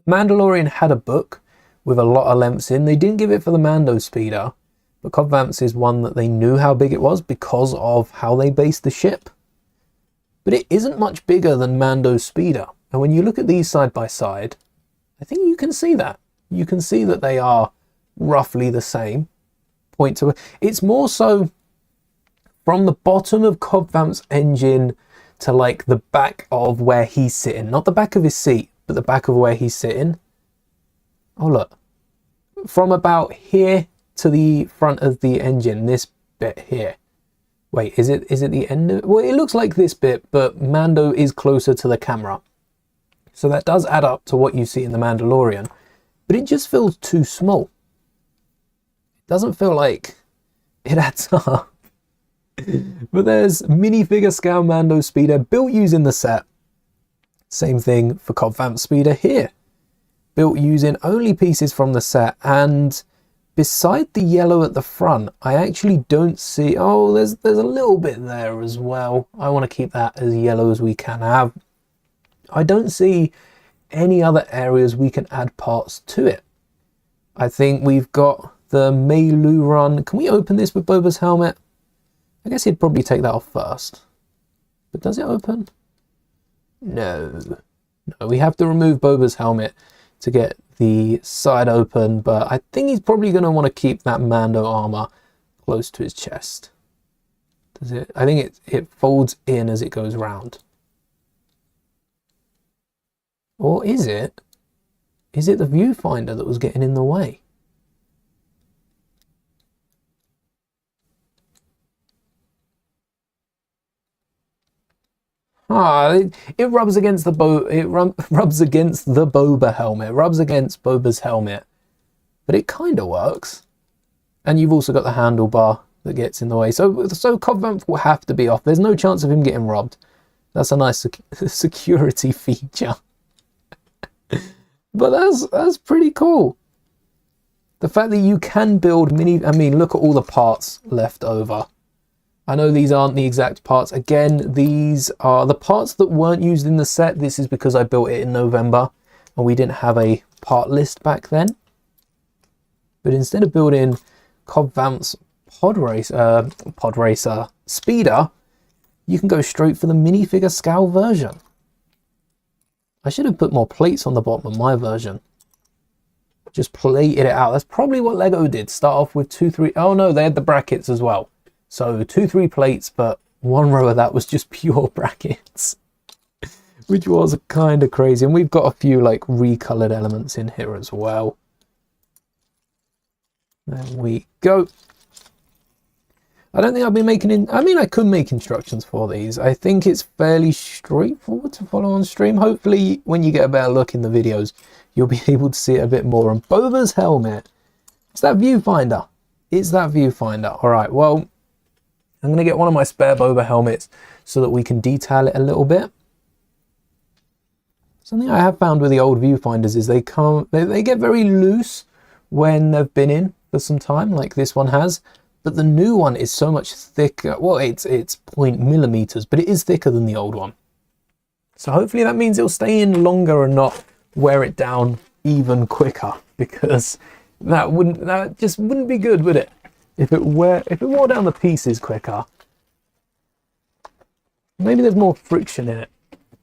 Mandalorian had a book with a lot of lengths in. They didn't give it for the Mando speeder, but Cobb Vanth's is one that they knew how big it was because of how they based the ship. But it isn't much bigger than Mando's speeder. And when you look at these side by side, I think you can see that. You can see that they are roughly the same. It's more so from the bottom of Cobb Vanth's engine to like the back of where he's sitting. Not the back of his seat, but the back of where he's sitting. Oh look. From about here to the front of the engine, this bit here. Wait, is it the end of it? Well, it looks like this bit, but Mando is closer to the camera. So that does add up to what you see in The Mandalorian. But it just feels too small. It doesn't feel like it adds up. But there's minifigure scale Mando speeder built using the set. Same thing for Cobb Vanth's speeder here. Built using only pieces from the set. And beside the yellow at the front, I actually don't see... Oh, there's a little bit there as well. I want to keep that as yellow as we can have. I don't see any other areas we can add parts to it. I think we've got the Meilu run. Can we open this with Boba's helmet? I guess he'd probably take that off first. But does it open? No. No, we have to remove Boba's helmet to get the side open, but I think he's probably going to want to keep that Mando armor close to his chest. Does it? I think it folds in as it goes round. Or is it? Is it the viewfinder that was getting in the way? It rubs against the rubs against the Boba helmet. Rubs against Boba's helmet, but it kind of works. And you've also got the handlebar that gets in the way. So Cobb Vanth will have to be off. There's no chance of him getting robbed. That's a nice security feature. But that's pretty cool. The fact that you can build I mean, look at all the parts left over. I know these aren't the exact parts. Again, these are the parts that weren't used in the set. This is because I built it in November and we didn't have a part list back then. But instead of building Cobb Vanth's pod racer speeder, you can go straight for the minifigure scale version. I should have put more plates on the bottom of my version. Just plated it out. That's probably what Lego did. Start off with 2, 3. Oh no, they had the brackets as well. So 2, 3 plates, but one row of that was just pure brackets, which was kind of crazy. And we've got a few like recolored elements in here as well. There we go. I don't think I'll be making I mean, I could make instructions for these. I think it's fairly straightforward to follow on stream. Hopefully, when you get a better look in the videos, you'll be able to see it a bit more. And Boba's helmet, it's that viewfinder. It's that viewfinder. All right, well, I'm going to get one of my spare Boba helmets so that we can detail it a little bit. Something I have found with the old viewfinders is they get very loose when they've been in for some time, like this one has. But the new one is so much thicker. Well, it's 0.millimeters, but it is thicker than the old one. So hopefully that means it'll stay in longer and not wear it down even quicker, because that just wouldn't be good, would it? If it wore down the pieces quicker. Maybe there's more friction in it.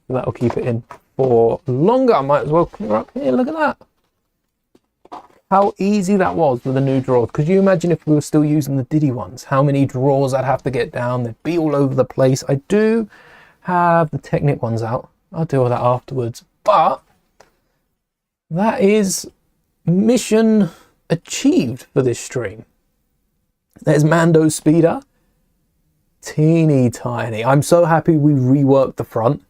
So that'll keep it in for longer. I might as well clear up here. Look at that. How easy that was with the new drawers. Could you imagine if we were still using the Diddy ones? How many drawers I'd have to get down. They'd be all over the place. I do have the Technic ones out. I'll deal with that afterwards. But that is mission achieved for this stream. There's Mando's speeder. Teeny tiny. I'm so happy we reworked the front.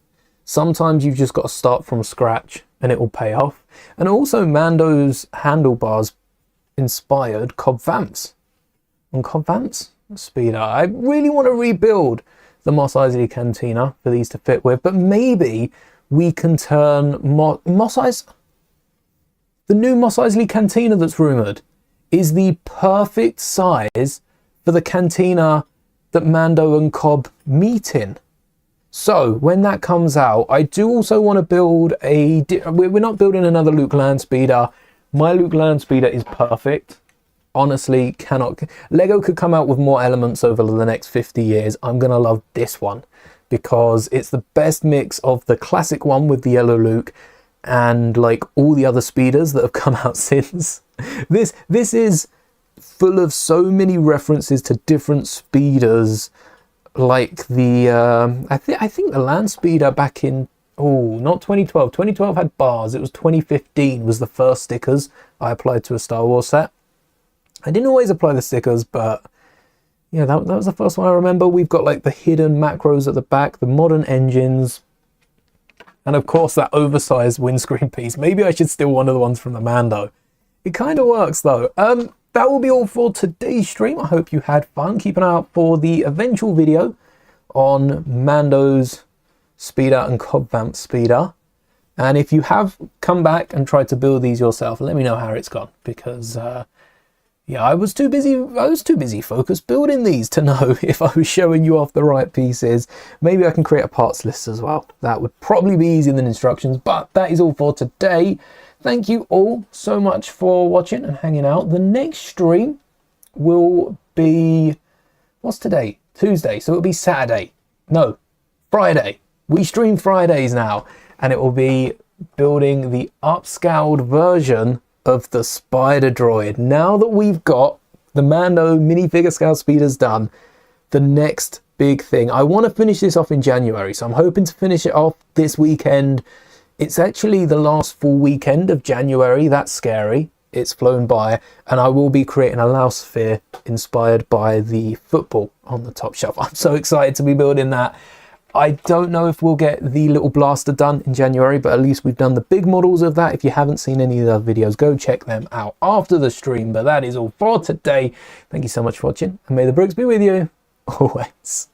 Sometimes you've just got to start from scratch and it will pay off. And also Mando's handlebars inspired Cobb Vanth's. And Cobb Vanth's speeder. I really want to rebuild the Mos Eisley Cantina for these to fit with, but maybe we can turn the new Mos Eisley Cantina that's rumoured is the perfect size for the cantina that Mando and Cobb meet in. So when that comes out, I do also want to build we're not building another Luke Land speeder. My Luke Land speeder is perfect. Honestly, Lego could come out with more elements over the next 50 years. I'm going to love this one because it's the best mix of the classic one with the yellow Luke and like all the other speeders that have come out since. This is full of so many references to different speeders, like the I think the land speeder back in not 2012. 2012 had bars. It was 2015 was the first stickers I applied to a Star Wars set. I didn't always apply the stickers, but yeah, that was the first one I remember. We've got like the hidden macros at the back, the modern engines, and of course that oversized windscreen piece. Maybe I should steal one of the ones from the Mando. It kind of works though. That will be all for today's stream. I hope you had fun. Keep an eye out for the eventual video on Mando's speeder and Cobb Vanth speeder. And if you have come back and tried to build these yourself, let me know how it's gone, because yeah, I was too busy focused building these to know if I was showing you off the right pieces. Maybe I can create a parts list as well. That would probably be easier than instructions, but that is all for today. Thank you all so much for watching and hanging out. The next stream will be, what's today? Tuesday, so it'll be Saturday. No, Friday. We stream Fridays now, and it will be building the upscaled version of the Spider Droid. Now that we've got the Mando minifigure scale speeders done, the next big thing, I want to finish this off in January, so I'm hoping to finish it off this weekend. It's actually the last full weekend of January. That's scary. It's flown by, and I will be creating a Lao sphere inspired by the football on the top shelf. I'm so excited to be building that. I don't know if we'll get the little blaster done in January, but at least we've done the big models of that. If you haven't seen any of the other videos, go check them out after the stream. But that is all for today. Thank you so much for watching, and may the bricks be with you always.